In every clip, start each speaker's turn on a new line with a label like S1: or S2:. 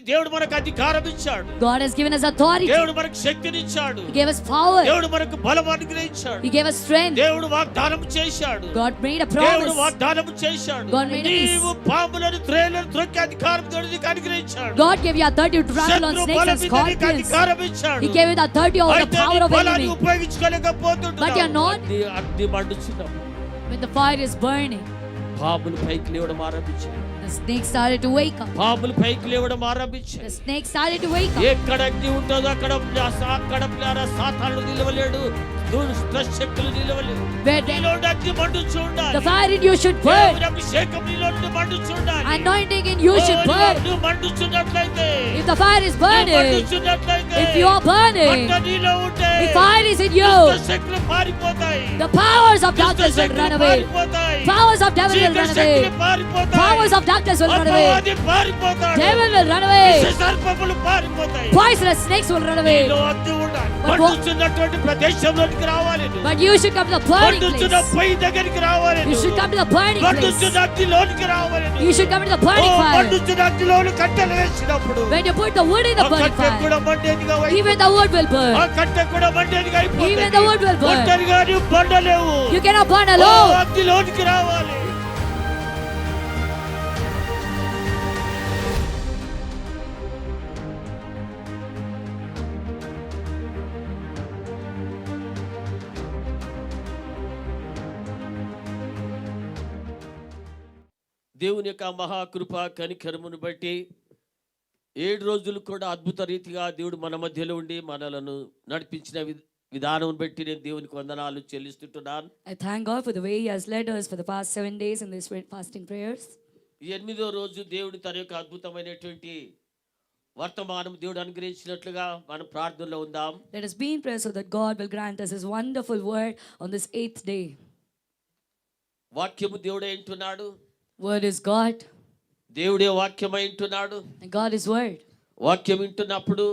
S1: దేవుడు మనకు అధికారం ఇచ్చాడు.
S2: God has given us authority.
S1: దేవుడు మనకు శక్తిని ఇచ్చాడు.
S2: He gave us power.
S1: దేవుడు మనకు బలం అనుగ్రహించాడు.
S2: He gave us strength.
S1: దేవుడు వాగ్దానం చేశాడు.
S2: God made a promise.
S1: దేవుడు వాగ్దానం చేశాడు.
S2: God made a promise.
S1: నీవు పాములను త్రేలను త్రొక్కే అధికారం దేవుడు నీకు అనుగ్రహించాడు.
S2: God gave you authority to trample on snakes and scorpions.
S1: అధికారం ఇచ్చాడు.
S2: He gave you the authority over the power of enemy.
S1: ఉపయోగించుకోలేకపోతున్నావు.
S2: But you are not.
S1: అగ్ని మండుచున్నావు.
S2: When the fire is burning,
S1: పాములు పైకి లేవడం ఆరంభించాయి.
S2: the snake started to wake up.
S1: పాములు పైకి లేవడం ఆరంభించాయి.
S2: The snake started to wake up.
S1: ఎక్కడ అగ్ని ఉంటుందో అక్కడ సాతానుడు నిలవలేడు. దుష్టశక్తులు నిలవలేవు. నీలో అగ్ని మండుచుండాలి.
S2: The fire in you should burn.
S1: దేవుని అభిషేకం నీలో మండుచుండాలి.
S2: Anointing in you should burn.
S1: నువ్వు మండుచున్నట్లయితే,
S2: if the fire is burning, if you are burning,
S1: నీలో ఉంటే
S2: the fire is in you,
S1: దుష్టశక్తులు పారిపోతాయి.
S2: the powers of darkness will run away. Powers of devil will run away. Powers of darkness will run away. Devil will run away.
S1: సర్పములు పారిపోతాయి.
S2: Poisonous snakes will run away.
S1: నీలో అగ్ని ఉండాలి. మండుచున్నటువంటి ప్రదేశంలోకి రావాలి.
S2: But you should come to the burning
S1: మండుచున్న
S2: place.
S1: పొయ్యి దగ్గరికి రావాలి.
S2: You should come to the burning place.
S1: మండుచున్న అగ్నిలోనికి రావాలి.
S2: You should come to the burning fire.
S1: మండుచున్న అగ్నిలోని కట్టెలు వేసినప్పుడు
S2: When you put the wood in the burning
S1: కట్టె కూడా
S2: fire,
S1: మండేదిగా
S2: even the wood will burn.
S1: ఆ కట్టె కూడా మండేదిగా అయిపోతుంది.
S2: Even the wood will burn.
S1: ఒంటరిగా నీవు బండలేవు.
S2: You cannot burn alone.
S1: అగ్నిలోనికి రావాలి. దేవుని యొక్క మహాకృప కనికరమును బట్టి 7 రోజులు కూడా అద్భుత రీతిగా దేవుడు మన మధ్యలో ఉండి మనలను నడిపించిన విధానం బట్టి నేను దేవునికి వందనాలు చెల్లిస్తుంటున్నాను.
S2: I thank God for the way He has led us for the past 7 days in these fasting prayers.
S1: ఈ 8వ రోజు దేవుడు తన యొక్క అద్భుతమైనటువంటి వర్తమానం దేవుడు అనుగ్రహించినట్లుగా మనం ప్రార్థనలో ఉందాం.
S2: Let us be in prayer so that God will grant us His wonderful word on this 8th day.
S1: వాక్యము దేవుడే అంటున్నాడు.
S2: Word is God.
S1: దేవుడే వాక్యమై ఉంటున్నాడు.
S2: And God is word.
S1: వాక్యం వింటున్నప్పుడు,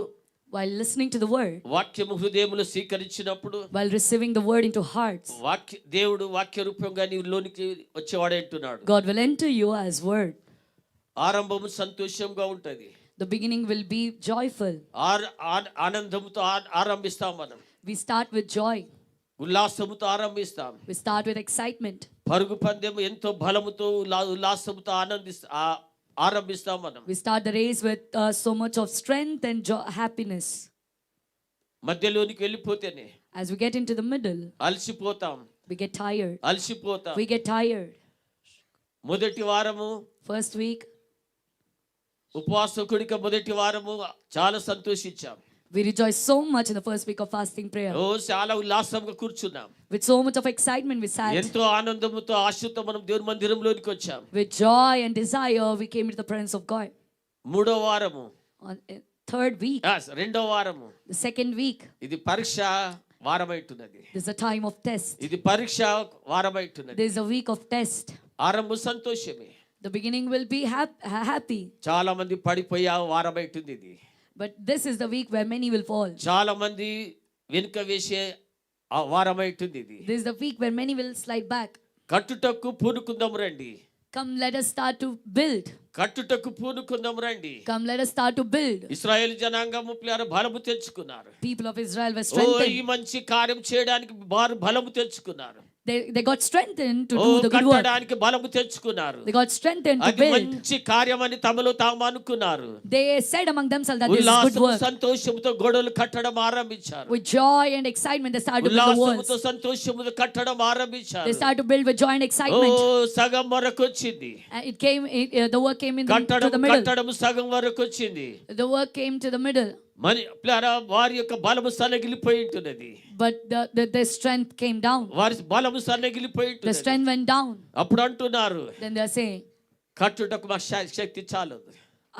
S2: while listening to the word,
S1: వాక్యము హృదయములో స్వీకరించినప్పుడు,
S2: while receiving the word into hearts,
S1: దేవుడు వాక్య రూపంగా నీలోనికి వచ్చేవాడే అంటున్నాడు.
S2: God will enter you as word.
S1: ఆరంభము సంతోషంగా ఉంటది.
S2: The beginning will be joyful.
S1: ఆనందముతో ఆరంభిస్తాం మనం.
S2: We start with joy.
S1: ఉల్లాసముతో ఆరంభిస్తాం.
S2: We start with excitement.
S1: పరుగు పందెము ఎంతో బలముతో ఉల్లాసముతో ఆరంభిస్తాం మనం.
S2: We start the race with so much of strength and happiness.
S1: మధ్యలోనికి వెళ్ళిపోతేనే,
S2: as we get into the middle,
S1: అలసిపోతాం.
S2: we get tired.
S1: అలసిపోతాం.
S2: We get tired.
S1: మొదటి వారము,
S2: first week,
S1: ఉపవాస కూడిక మొదటి వారము చాలా సంతోషించాం.
S2: we rejoiced so much in the first week of fasting prayer.
S1: చాలా ఉల్లాసంగా కూర్చున్నాం.
S2: with so much of excitement we sat.
S1: ఎంతో ఆనందముతో ఆశతో మనం దేవుని మందిరంలోనికి వచ్చాం.
S2: with joy and desire we came into the presence of God.
S1: మూడో వారము,
S2: on third week,
S1: రెండో వారము,
S2: the second week,
S1: ఇది పరీక్ష వారమైతున్నది.
S2: this is a time of test.
S1: ఇది పరీక్ష వారమైతున్నది.
S2: this is a week of test.
S1: ఆరంభం సంతోషమే.
S2: the beginning will be happy.
S1: చాలా మంది పడిపోయే వారమైతుంది ఇది.
S2: but this is the week where many will fall.
S1: చాలా మంది వెనుక వేసే వారమైతుంది ఇది.
S2: this is the week where many will slide back.
S1: కట్టుటకు పూనుకుందాం రండి.
S2: come let us start to build.
S1: కట్టుటకు పూనుకుందాం రండి.
S2: come let us start to build.
S1: ఇశ్రాయేలు జనాంగము బలము తెచ్చుకున్నారు.
S2: people of Israel were strengthened.
S1: ఈ మంచి కార్యం చేయడానికి వారు బలము తెచ్చుకున్నారు.
S2: they got strengthened to do the good work.
S1: కట్టడానికి బలము తెచ్చుకున్నారు.
S2: they got strengthened to build.
S1: మంచి కార్యమని తమలో తాము అనుకున్నారు.
S2: they said among themselves that this is good work.
S1: సంతోషముతో గోడలు కట్టడం ఆరంభించారు.
S2: with joy and excitement they started to build the walls.
S1: ఉల్లాసముతో సంతోషముతో కట్టడం ఆరంభించారు.
S2: they started to build with joy and excitement.
S1: సగం వరకు వచ్చింది.
S2: the work came in to the middle.
S1: కట్టడం సగం వరకు వచ్చింది.
S2: the work came to the middle.
S1: వారి యొక్క బలము సన్నగిలిపోయి ఉంటున్నది.
S2: but the strength came down.
S1: వారి బలము సన్నగిలిపోయి ఉంటున్నది.
S2: the strength went down.
S1: అప్పుడు అంటున్నారు,
S2: then they are saying,
S1: కట్టుటకు మా శక్తి చాలదు.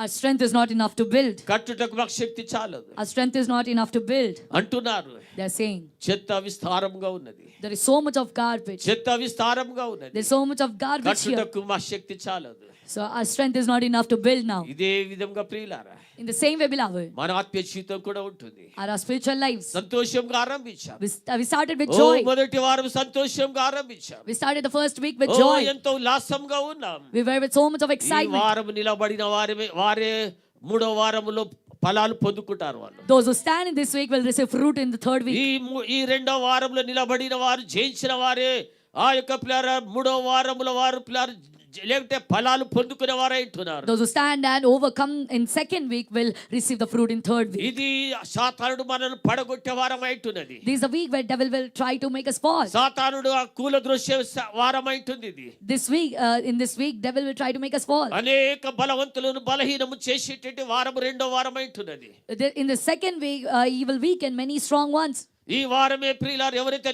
S2: our strength is not enough to build.
S1: కట్టుటకు మా శక్తి చాలదు.
S2: our strength is not enough to build.
S1: అంటున్నారు.
S2: they are saying,
S1: చెత్త విస్తారంగా ఉన్నది.
S2: there is so much of garbage.
S1: చెత్త విస్తారంగా ఉన్నది.
S2: there is so much of garbage here.
S1: కట్టుటకు మా శక్తి చాలదు.
S2: so our strength is not enough to build now.
S1: ఇదే విధంగా ప్రియులారా,
S2: in the same way beloved,
S1: మన ఆత్మీయ జీవితం కూడా ఉంటుంది.
S2: our spiritual lives,
S1: సంతోషంగా ఆరంభించాం.
S2: we started with joy.
S1: మొదటి వారం సంతోషంగా ఆరంభించాం.
S2: we started the first week with joy.
S1: ఎంతో ఉల్లాసంగా ఉన్నాం.
S2: we were with so much of excitement.
S1: ఈ వారం నిలబడిన వారే మూడో వారములో ఫలాలు పొందుకుంటారు వాళ్ళు.
S2: Those who stand in this week will receive fruit in the third week.
S1: ఈ రెండో వారంలో నిలబడిన వారు, జయించిన వారే ఆ యొక్క పిల్లల మూడో వారముల వారు పిల్లలు లేకపోతే ఫలాలు పొందుకునే వారే అంటున్నారు.
S2: Those who stand and overcome in second week will receive the fruit in third week.
S1: ఇది సాతానుడు మనల్ని పడగొట్టే వారం అంటున్నది.
S2: This is a week where devil will try to make us fall.
S1: సాతానుడు ఆ కూలద్రోసే వారం అంటుంది ఇది.
S2: This week, in this week, devil will try to make us fall.
S1: అనేక బలవంతులను బలహీనము చేసేటటువంటి వారం రెండో వారం అంటున్నది.
S2: In the second week, he will weaken many strong ones.
S1: ఈ వారమే ప్రియులారు ఎవరైతే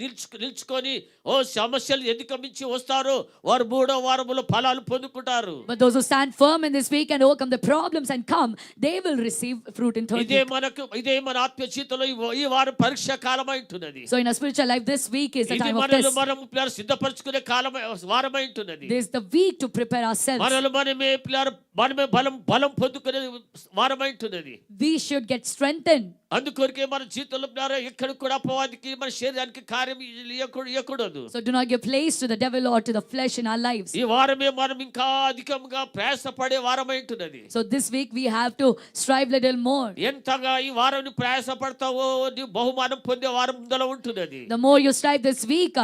S1: నిలుచుకొని ఓ సమస్యలు ఎదుకమించి వస్తారో వారు మూడో వారములో ఫలాలు పొందుకుంటారు.
S2: But those who stand firm in this week and overcome the problems and come, they will receive fruit in third week.
S1: ఇదే మన ఆత్మీయ జీవితంలో ఈ వారం పరీక్ష కాలం అంటున్నది.
S2: So in our spiritual life, this week is the time of test.
S1: మనం పిల్లలు సిద్ధపరచుకునే కాలం వారం అంటున్నది.
S2: This is the week to prepare ourselves.
S1: మనమే బలం పొందుకునే వారం అంటున్నది.
S2: We should get strengthened.
S1: అందుకొరకే మన జీవితంలో ఎక్కడ కూడా అపవాదికి మన శరీరానికి కార్యం ఇవ్వకూడదు.
S2: So do not give place to the devil or to the flesh in our lives.
S1: ఈ వారమే మనం ఇంకా అధికంగా ప్రయాసపడే వారం అంటున్నది.
S2: So this week we have to strive little more.
S1: ఎంతగా ఈ వారం ప్రయాసపడతావో నీ బహుమానం పొందే వారం ముందర ఉంటున్నది.
S2: The more you strive this week,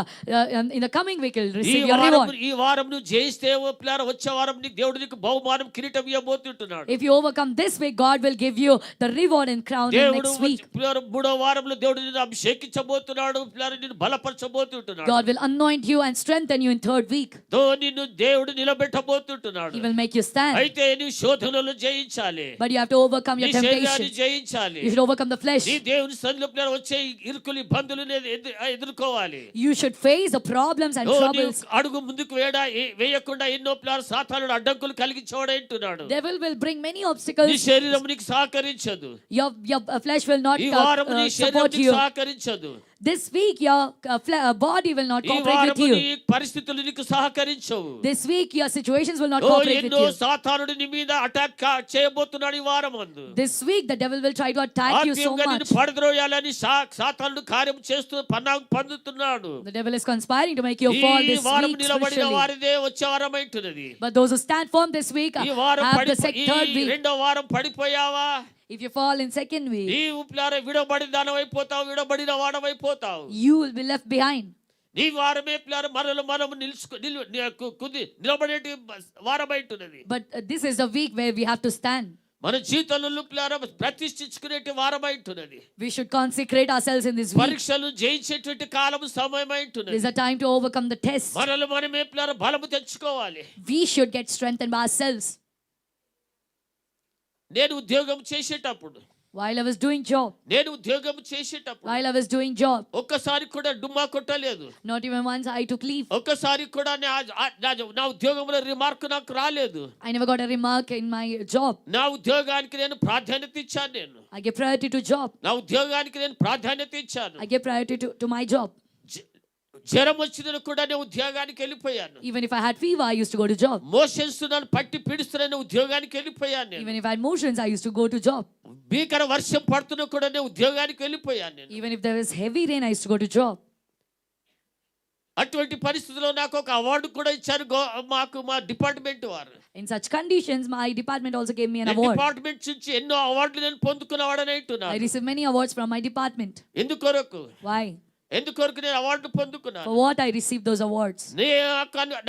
S2: in the coming week you'll receive your reward.
S1: ఈ వారం నువ్వు జయిస్తే వచ్చే వారం నీకు దేవుడు నీకు బహుమానం కిరీటం ఇవ్వబోతుంటున్నాడు.
S2: If you overcome this week, God will give you the reward and crown in next week.
S1: మూడో వారంలో దేవుడు నిన్ను అభిషేకించబోతున్నాడు, నిన్ను బలపరచబోతుంటున్నాడు.
S2: God will anoint you and strengthen you in third week.
S1: నిన్ను దేవుడు నిలబెట్టబోతుంటున్నాడు.
S2: He will make you stand.
S1: అయితే నీ శోధనలు జయించాలి.
S2: But you have to overcome your temptation.
S1: జయించాలి.
S2: You should overcome the flesh.
S1: నీ దేవుని సన్నిధిలో వచ్చే ఇరుకులు ఇబ్బందులను ఎదుర్కోవాలి.
S2: You should face the problems and troubles.
S1: అడుగు ముందుకు వేయకుండా ఎన్నో సాతానుడు అడ్డంకులు కలిగించోడు అంటున్నాడు.
S2: Devil will bring many obstacles.
S1: నీ శరీరం నీకు సహకరించదు.
S2: Your flesh will not support you.
S1: సహకరించదు.
S2: This week your body will not cooperate with you.
S1: పరిస్థితులు నీకు సహకరించవు.
S2: This week your situations will not cooperate with you.
S1: సాతానుడు నీ మీద అటాక్ చేయబోతున్నాడు ఈ వారమందు.
S2: This week the devil will try to attack you so much.
S1: పడద్రోయాలని సాతానుడు కార్యం చేస్తూ పొందుతున్నాడు.
S2: The devil is conspiring to make you fall this week
S1: నిలబడిన వారిదే వచ్చే వారం అంటున్నది.
S2: But those who stand firm this week have the third week.
S1: రెండో వారం పడిపోయావా?
S2: If you fall in second week,
S1: విడబడిన దానమైపోతావు, విడబడిన వాడమైపోతావు.
S2: you will be left behind.
S1: ఈ వారమే మనము నిలబడేటి వారమైతున్నది.
S2: But this is the week where we have to stand.
S1: మన జీవితంలో ప్రతిష్ఠించుకునేటి వారమైతున్నది.
S2: We should consecrate ourselves in this week.
S1: పరీక్షలు జయించేటువంటి కాలం సమయమైతున్నది.
S2: This is a time to overcome the test.
S1: మనమే బలము తెచ్చుకోవాలి.
S2: We should get strengthened by ourselves.
S1: నేను ఉద్యోగం చేసేటప్పుడు,
S2: while I was doing job, while I was doing job,
S1: ఒక్కసారి కూడా డుమ్మా కొట్టలేదు.
S2: not even once I took leave.
S1: ఒక్కసారి కూడా నా ఉద్యోగంలో రిమార్క్ నాకు రాలేదు.
S2: I never got a remark in my job.
S1: నా ఉద్యోగానికి నేను ప్రాధాన్యత ఇచ్చాను. నేను
S2: I gave priority to job.
S1: నా ఉద్యోగానికి నేను ప్రాధాన్యత ఇచ్చాను.
S2: I gave priority to my job.
S1: జ్వరం వచ్చిన కూడా నేను ఉద్యోగానికి వెళ్ళిపోయాను.
S2: Even if I had fever, I used to go to job.
S1: Motions నన్ను పట్టి పీడిస్తున్న ఉద్యోగానికి వెళ్ళిపోయాను.
S2: Even if I had motions, I used to go to job.
S1: భీకర వర్షం పడుతున్నా కూడా నేను ఉద్యోగానికి వెళ్ళిపోయాను.
S2: Even if there was heavy rain, I used to go to job.
S1: అటువంటి పరిస్థితుల్లో నాకు ఒక అవార్డు కూడా ఇచ్చారు మా డిపార్ట్మెంట్ వారు.
S2: In such conditions, my department also gave me an award.
S1: Department నుంచి ఎన్నో అవార్డులు నేను పొందుకున్నవాడని అంటున్నాను.
S2: I received many awards from my department.
S1: ఎందుకొరకు?
S2: Why?
S1: ఎందుకొరకు నేను award పొందుకున్నాను?
S2: For what I received those awards?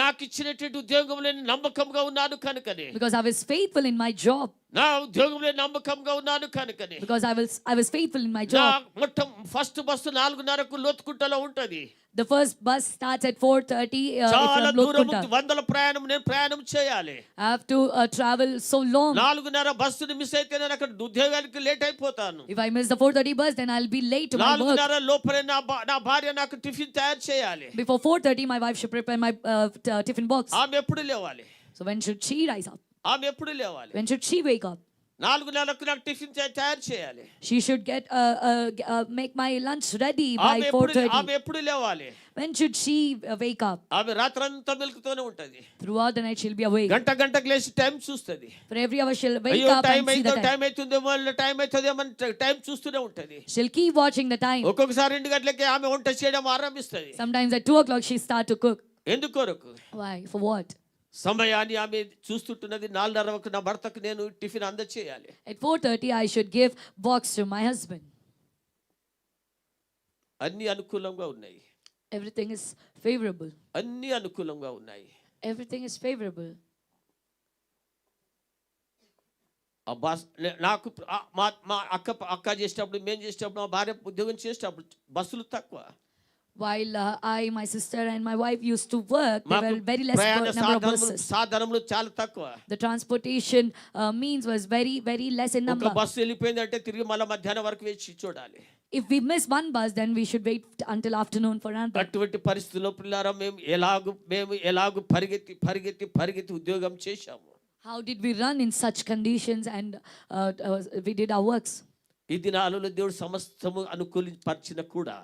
S1: నాకు ఇచ్చినటువంటి ఉద్యోగంలో నేను నమ్మకంగా ఉన్నాను కనుకనే.
S2: Because I was faithful in my job.
S1: నా ఉద్యోగంలో నమ్మకంగా ఉన్నాను కనుకనే.
S2: Because I was faithful in my job.
S1: First bus 4:30కు లోతుకుంటలో ఉంటది.
S2: The first bus starts at 4:30
S1: చాలా
S2: from
S1: దూరం
S2: Lotkunta.
S1: వందల నేను ప్రయాణం చేయాలి.
S2: I have to travel so long.
S1: 4:30 బస్సుని miss అయితే నేను అక్కడ ఉద్యోగానికి లేట్ అయిపోతాను.
S2: If I miss the 4:30 bus, then I'll be late to my work.
S1: 4:30 లోపలే నా భార్య నాకు టిఫిన్ తయారు చేయాలి.
S2: Before 4:30, my wife should prepare my tiffin box.
S1: ఆమె ఎప్పుడు లేవాలి?
S2: So when should she rise up?
S1: ఆమె ఎప్పుడు లేవాలి?
S2: When should she wake up?
S1: 4:30కు నాకు టిఫిన్ తయారు చేయాలి.
S2: She should make my lunch ready by 4:30.
S1: ఆమె ఎప్పుడు లేవాలి?
S2: When should she wake up?
S1: ఆమె రాత్రంతా మెలుకుతూనే ఉంటది.
S2: Throughout the night she'll be awake.
S1: గంట లేచి టైం చూస్తది.
S2: For every hour she'll wake up and see the time.
S1: Time అవుతుందేమో టైం చూస్తూనే ఉంటది.
S2: She'll keep watching the time.
S1: ఒక్కొక్కసారి 2 గంటలకి ఆమె వంట చేయడం ఆరంభిస్తది.
S2: Sometimes at 2 o'clock she start to cook.
S1: ఎందుకొరకు?
S2: Why? For what?
S1: సమయాన్ని ఆమె చూస్తుంటున్నది. 4:30కు నా భర్తకు నేను tiffin అందచేయాలి.
S2: At 4:30, I should give box to my husband.
S1: అన్ని అనుకూలంగా ఉన్నాయి.
S2: Everything is favorable.
S1: అన్ని అనుకూలంగా ఉన్నాయి.
S2: Everything is favorable.
S1: ఆ బస్ నాకు మా అక్క చేసేటప్పుడు, మేము చేసేటప్పుడు, మా భార్య ఉద్యోగం చేసేటప్పుడు బస్సులు తక్కువ.
S2: While I, my sister and my wife used to work, there were very less number of buses.
S1: సాధనములు చాలా తక్కువ.
S2: The transportation means was very less in number.
S1: ఒక బస్సు వెళ్ళిపోయింది అంటే తిరిగి మళ్ళీ మధ్యాహ్నం వరకు వేచి చూడాలి.
S2: If we miss one bus, then we should wait until afternoon for another.
S1: అటువంటి పరిస్థితుల్లో పిల్లారా మేము ఎలాగూ పరిగెత్తి ఉద్యోగం చేశాము.
S2: How did we run in such conditions and we did our works?
S1: ఈ దినాలలో దేవుడు సమస్తము అనుకూలింపరిచిన కూడా,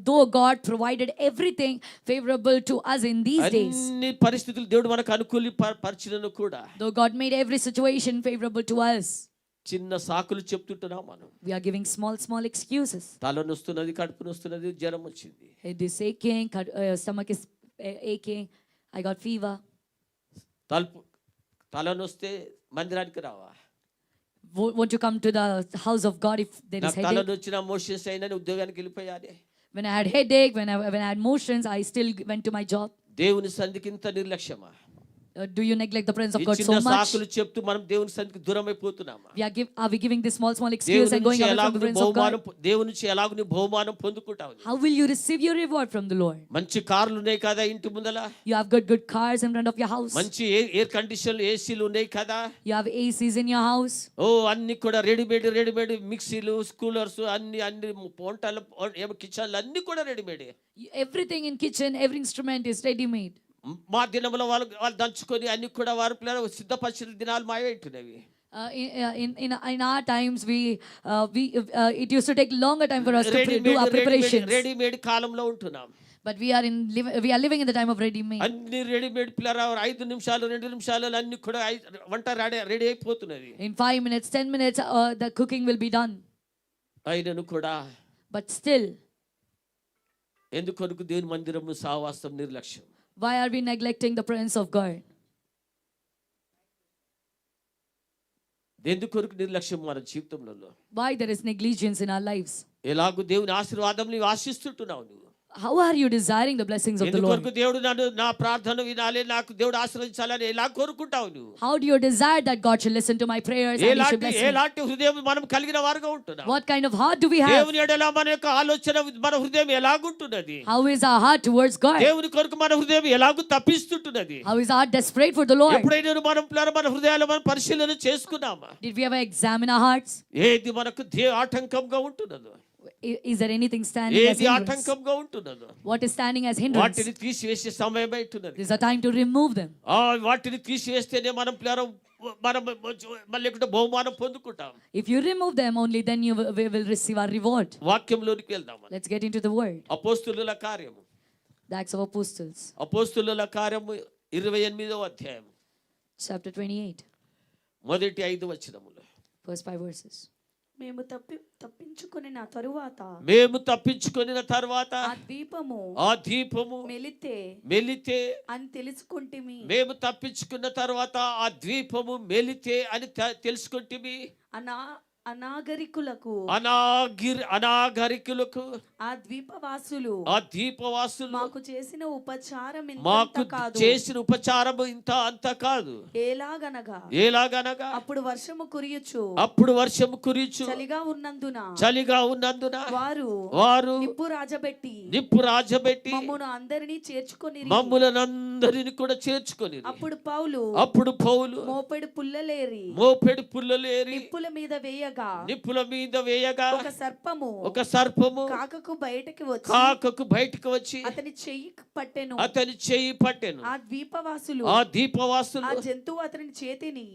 S2: though God provided everything favorable to us in these days,
S1: అన్ని పరిస్థితులు దేవుడు మనకు అనుకూలింపరిచినను కూడా,
S2: though God made every situation favorable to us,
S1: చిన్న సాకులు చెప్తుంటున్నాం మనం.
S2: we are giving small excuses.
S1: తలనొస్తున్నది, కడుపు నొస్తున్నది, జ్వరం వచ్చింది,
S2: Head is aching, stomach is aching, I got fever.
S1: తలనొస్తే మందిరానికి రావా?
S2: Won't you come to the house of God if there is
S1: నాకు
S2: headache?
S1: తలనొచ్చిన motions అయినా ఉద్యోగానికి వెళ్ళిపోయాలి.
S2: When I had headache, when I had motions, I still went to my job.
S1: దేవుని సన్నిధికి ఇంత నిర్లక్ష్యమా?
S2: Do you neglect the presence of
S1: ఈ
S2: God so
S1: చిన్న
S2: much?
S1: సాకులు చెప్తూ మనం దేవుని సన్నిధికి దూరం అయిపోతున్నామా?
S2: Are we giving this small excuse and going away from the presence of God?
S1: దేవుని నుంచి ఎలాగ నీ బహుమానం పొందుకుంటావు?
S2: How will you receive your reward from the Lord?
S1: మంచి కార్లు ఉన్నాయి కదా ఇంటి ముందల,
S2: You have good cars in front of your house.
S1: మంచి ఎయిర్ కండిషన్లు, ఏసీలు ఉన్నాయి కదా.
S2: You have ACs in your house.
S1: అన్ని కూడా రెడీమేడ్ మిక్సీలు, కూలర్స్, అన్ని వంటలు, కిచెన్లు అన్ని కూడా readymade.
S2: Everything in kitchen, every instrument is ready made.
S1: మా దినంలో వాళ్ళు దంచుకొని అన్ని కూడా వారు పిల్లలు సిద్ధపరిచిన దినాలు మాయమైంటున్నవి.
S2: In our times, it used to take longer time for us to do our preparations.
S1: Readymade కాలంలో ఉంటున్నాం.
S2: But we are living in the time of ready made.
S1: అన్ని రెడీమేడ్ పిల్లలు 5 నిమిషాలు 2 నిమిషాలు అన్ని కూడా వంట ready అయిపోతున్నది.
S2: In 5 minutes, 10 minutes, the cooking will be done.
S1: అయినను కూడా,
S2: But still,
S1: ఎందుకొరకు దేవుని మందిరము సహవాసం నిర్లక్ష్యం?
S2: why are we neglecting the presence of God?
S1: ఎందుకొరకు నిర్లక్ష్యం మన జీవితంలో?
S2: Why there is negligence in our lives?
S1: ఎలాగూ దేవుని ఆశీర్వాదం నీవు ఆశిస్తుంటున్నావు నువ్వు?
S2: How are you desiring the blessings of the Lord?
S1: ఎందుకొరకు దేవుడు నా ప్రార్థన వినాలి, నాకు దేవుడు ఆశీర్వదించాలని ఎలా కోరుకుంటావు నువ్వు?
S2: How do you desire that God should listen to my prayers and He should bless me?
S1: ఎలాంటి హృదయం మనం కలిగిన వారుగా ఉంటున్నాం?
S2: What kind of heart do we have?
S1: దేవుని ఎడల మన యొక్క ఆలోచన, మన హృదయం ఎలాగుంటున్నది?
S2: How is our heart towards God?
S1: దేవుని కొరకు మన హృదయం ఎలాగు తప్పిస్తుంటున్నది?
S2: How is our heart desperate for the Lord?
S1: ఎప్పుడైనా మన హృదయాలు మనం పరిశీలన చేసుకున్నామా?
S2: Did we ever examine our hearts?
S1: ఏది మనకు ఆటంకంగా ఉంటున్నదో?
S2: Is there anything standing as
S1: ఏది
S2: hindrance?
S1: ఆటంకంగా ఉంటున్నదో?
S2: What is standing as hindrance?
S1: వాటిని తీసివేసే సమయం అవుతున్నది.
S2: This is a time to remove them.
S1: వాటిని తీసివేస్తేనే మనం మళ్ళీ బహుమానం పొందుకుంటాం.
S2: If you remove them, only then we will receive our reward.
S1: వాక్యంలోనికి వెళ్దాం.
S2: Let's get into the word.
S1: అపోస్తలుల కార్యము,
S2: The Acts of Apostles,
S1: అపోస్తలుల కార్యము 28వ అధ్యాయం
S2: chapter 28,
S1: మొదటి 5 వచనములు.
S2: first 5 verses.
S3: మేము తప్పించుకొనిన
S1: తరువాత ఆ దీపము మెలితే
S3: అని తెలుసుకుంటిమి.
S1: మేము తప్పించుకున్న తర్వాత ఆ ద్వీపము మెలితే అని తెలుసుకుంటిమి.
S3: అనాగరికులకు ఆ ద్వీపవాసులు మాకు చేసిన
S1: ఉపచారం ఇంత అంత కాదు. ఎలాగనగా
S3: అప్పుడు వర్షము కురియుచు చలిగా ఉన్నందున వారు నిప్పు రాజబెట్టి మమ్ములను అందరిని కూడా చేర్చుకొని అప్పుడు పౌలు మోపెడు పుల్లలేరి నిప్పుల మీద వేయగా ఒక సర్పము కాకకు బయటకు వచ్చి అతని చెయ్యి పట్టెను. ఆ ద్వీపవాసులు ఆ జంతువు అతని చేతిని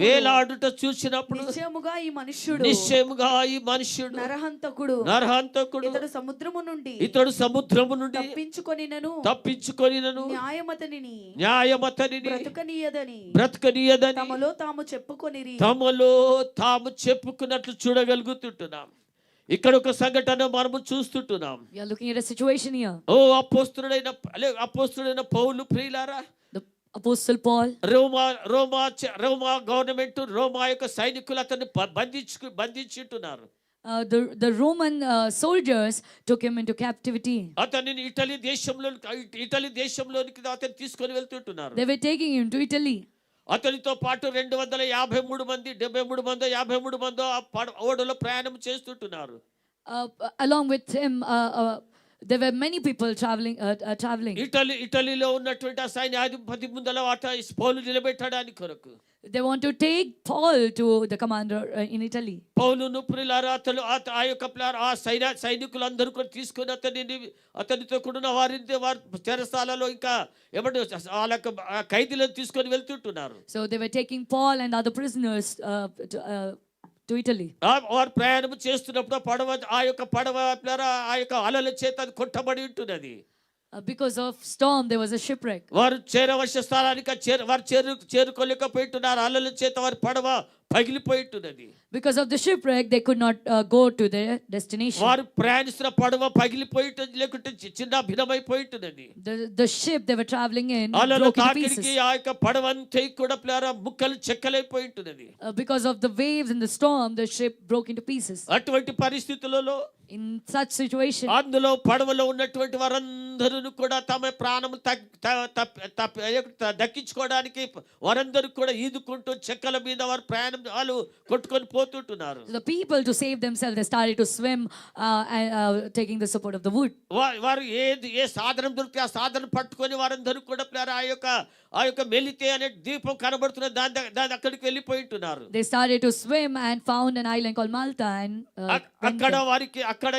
S1: వేలాడుట చూచినప్పుడు
S3: నిశ్చయముగా ఈ మనుష్యుడు నరహంతకుడు ఇతడు సముద్రము నుండి తప్పించుకొనినను న్యాయమతనిని బ్రతకనీయదని తమలో తాము చెప్పుకున్నట్లు చూడగలుగుతుంటున్నాం.
S1: ఇక్కడ ఒక సంఘటన మనము చూస్తుంటున్నాం.
S2: We are looking at a situation here.
S1: అపోస్తుడైన పౌలు ప్రియులారా,
S2: The Apostle Paul,
S1: రోమా గవర్నమెంట్, రోమా యొక్క సైనికులు అతన్ని బంధించుంటున్నారు.
S2: The Roman soldiers took him into captivity.
S1: అతనిని ఇటలీ దేశంలోనికి అతను తీసుకొని వెళ్తుంటున్నారు.
S2: They were taking him to Italy.
S1: అతనితో పాటు 253 మంది 53 మందో ఆ ఓడలో ప్రయాణం చేస్తుంటున్నారు.
S2: Along with him, there were many people traveling.
S1: ఇటలీలో ఉన్నటువంటి ఆ సైన్యాధిపతి ముందల పౌలు నిలబెట్టడానికి కొరకు
S2: They want to take Paul to the commander in Italy.
S1: పౌలును ప్రియులారా, ఆ యొక్క ఆ సైనికులందరూ కూడా తీసుకొని అతనితో కూడిన వారి చెరసాలలో ఇంకా ఏమంటే వాళ్ళ ఖైదీలను తీసుకొని వెళ్తుంటున్నారు.
S2: So they were taking Paul and other prisoners to Italy.
S1: వారు ప్రయాణం చేస్తున్నప్పుడు ఆ యొక్క పడవ ఆ యొక్క అలల చేత అది కొట్టబడి ఉంటున్నది.
S2: Because of storm, there was a shipwreck.
S1: వారు చేరవలసిన స్థానానికి చేరుకోలేకపోయింటున్నారు. అలల చేత వారి పడవ పగిలిపోయింటున్నది.
S2: Because of the shipwreck, they could not go to their destination.
S1: వారు ప్రయాణిస్తున్న పడవ పగిలిపోయింటుంది, లేకుంటే చిన్న భిన్నమైపోయింటున్నది.
S2: The ship they were traveling in
S1: అలల
S2: broke into
S1: తాకిడికి
S2: pieces.
S1: ఆ యొక్క పడవ అంతా కూడా ముక్కలు చెక్కలైపోయింటున్నది.
S2: Because of the waves and the storm, the ship broke into pieces.
S1: అటువంటి పరిస్థితులలో
S2: In such situation,
S1: అందులో పడవలో ఉన్నటువంటి వారందరూ కూడా తమ ప్రాణం దక్కించుకోవడానికి వారందరూ కూడా ఈదుకుంటూ చెక్కల మీద వారు వాళ్ళు కొట్టుకొని పోతుంటున్నారు.
S2: the people, to save themselves, they started to swim and taking the support of the wood.
S1: వారు ఏ సాధనం దొరికితే ఆ సాధనం పట్టుకొని వారందరూ కూడా ఆ యొక్క మెలితే అనే దీపం కనబడుతున్న దాని అక్కడికి వెళ్ళిపోయింటున్నారు.
S2: They started to swim and found an island called Malta and
S1: అక్కడ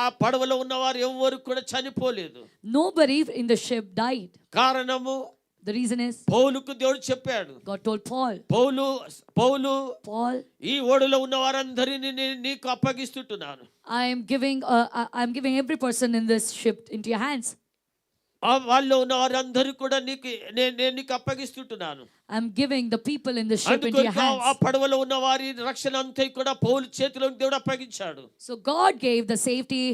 S1: ఆ పడవలో ఉన్నవారు ఎవరు కూడా చనిపోలేదు.
S2: nobody in the ship died.
S1: కారణము,
S2: the reason is,
S1: పౌలుకు దేవుడు చెప్పాడు,
S2: God told Paul,
S1: Paul ఈ ఓడలో ఉన్న వారందరినీ నీకు అప్పగిస్తుంటున్నాను.
S2: I am giving every person in this ship into your hands.
S1: వాళ్ళు ఉన్న వారందరూ కూడా నేను నీకు అప్పగిస్తుంటున్నాను.
S2: I'm giving the people in the ship into your hands.
S1: ఆ పడవలో ఉన్న వారి రక్షణ అంతా కూడా పౌలు చేతిలో దేవుడు అప్పగించాడు.
S2: So God gave the safety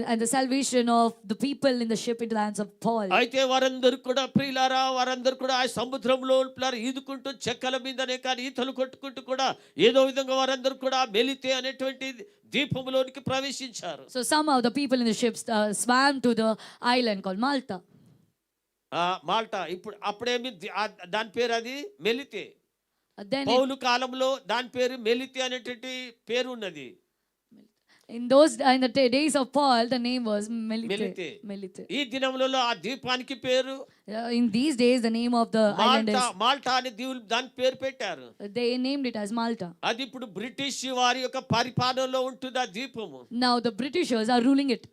S2: and the salvation of the people in the ship into the hands of Paul.
S1: అయితే వారందరూ కూడా ప్రియులారా, వారందరూ కూడా ఆ సముద్రంలో ఈదుకుంటూ చెక్కల మీదనే కానీ ఈతలు కొట్టుకుంటూ కూడా ఏదో విధంగా వారందరూ కూడా మెలితే అనేటువంటి ద్వీపంలోనికి ప్రవేశించారు.
S2: So somehow the people in the ship swam to the island called Malta.
S1: Malta. అప్పుడేమి దాని పేరు అది మెలితే.
S2: Then
S1: పౌలు కాలంలో దాని పేరు మెలితే అనేటువంటి పేరు ఉన్నది.
S2: in the days of Paul, the name was Melite.
S1: ఈ దినములలో ఆ ద్వీపానికి పేరు,
S2: in these days the name of the island is
S1: Malta అనే దాని పేరు పెట్టారు.
S2: they named it as Malta.
S1: అది ఇప్పుడు బ్రిటిష్ వారి యొక్క పరిపాలనలో ఉంటుంది ఆ ద్వీపము.
S2: Now the Britishers are ruling it.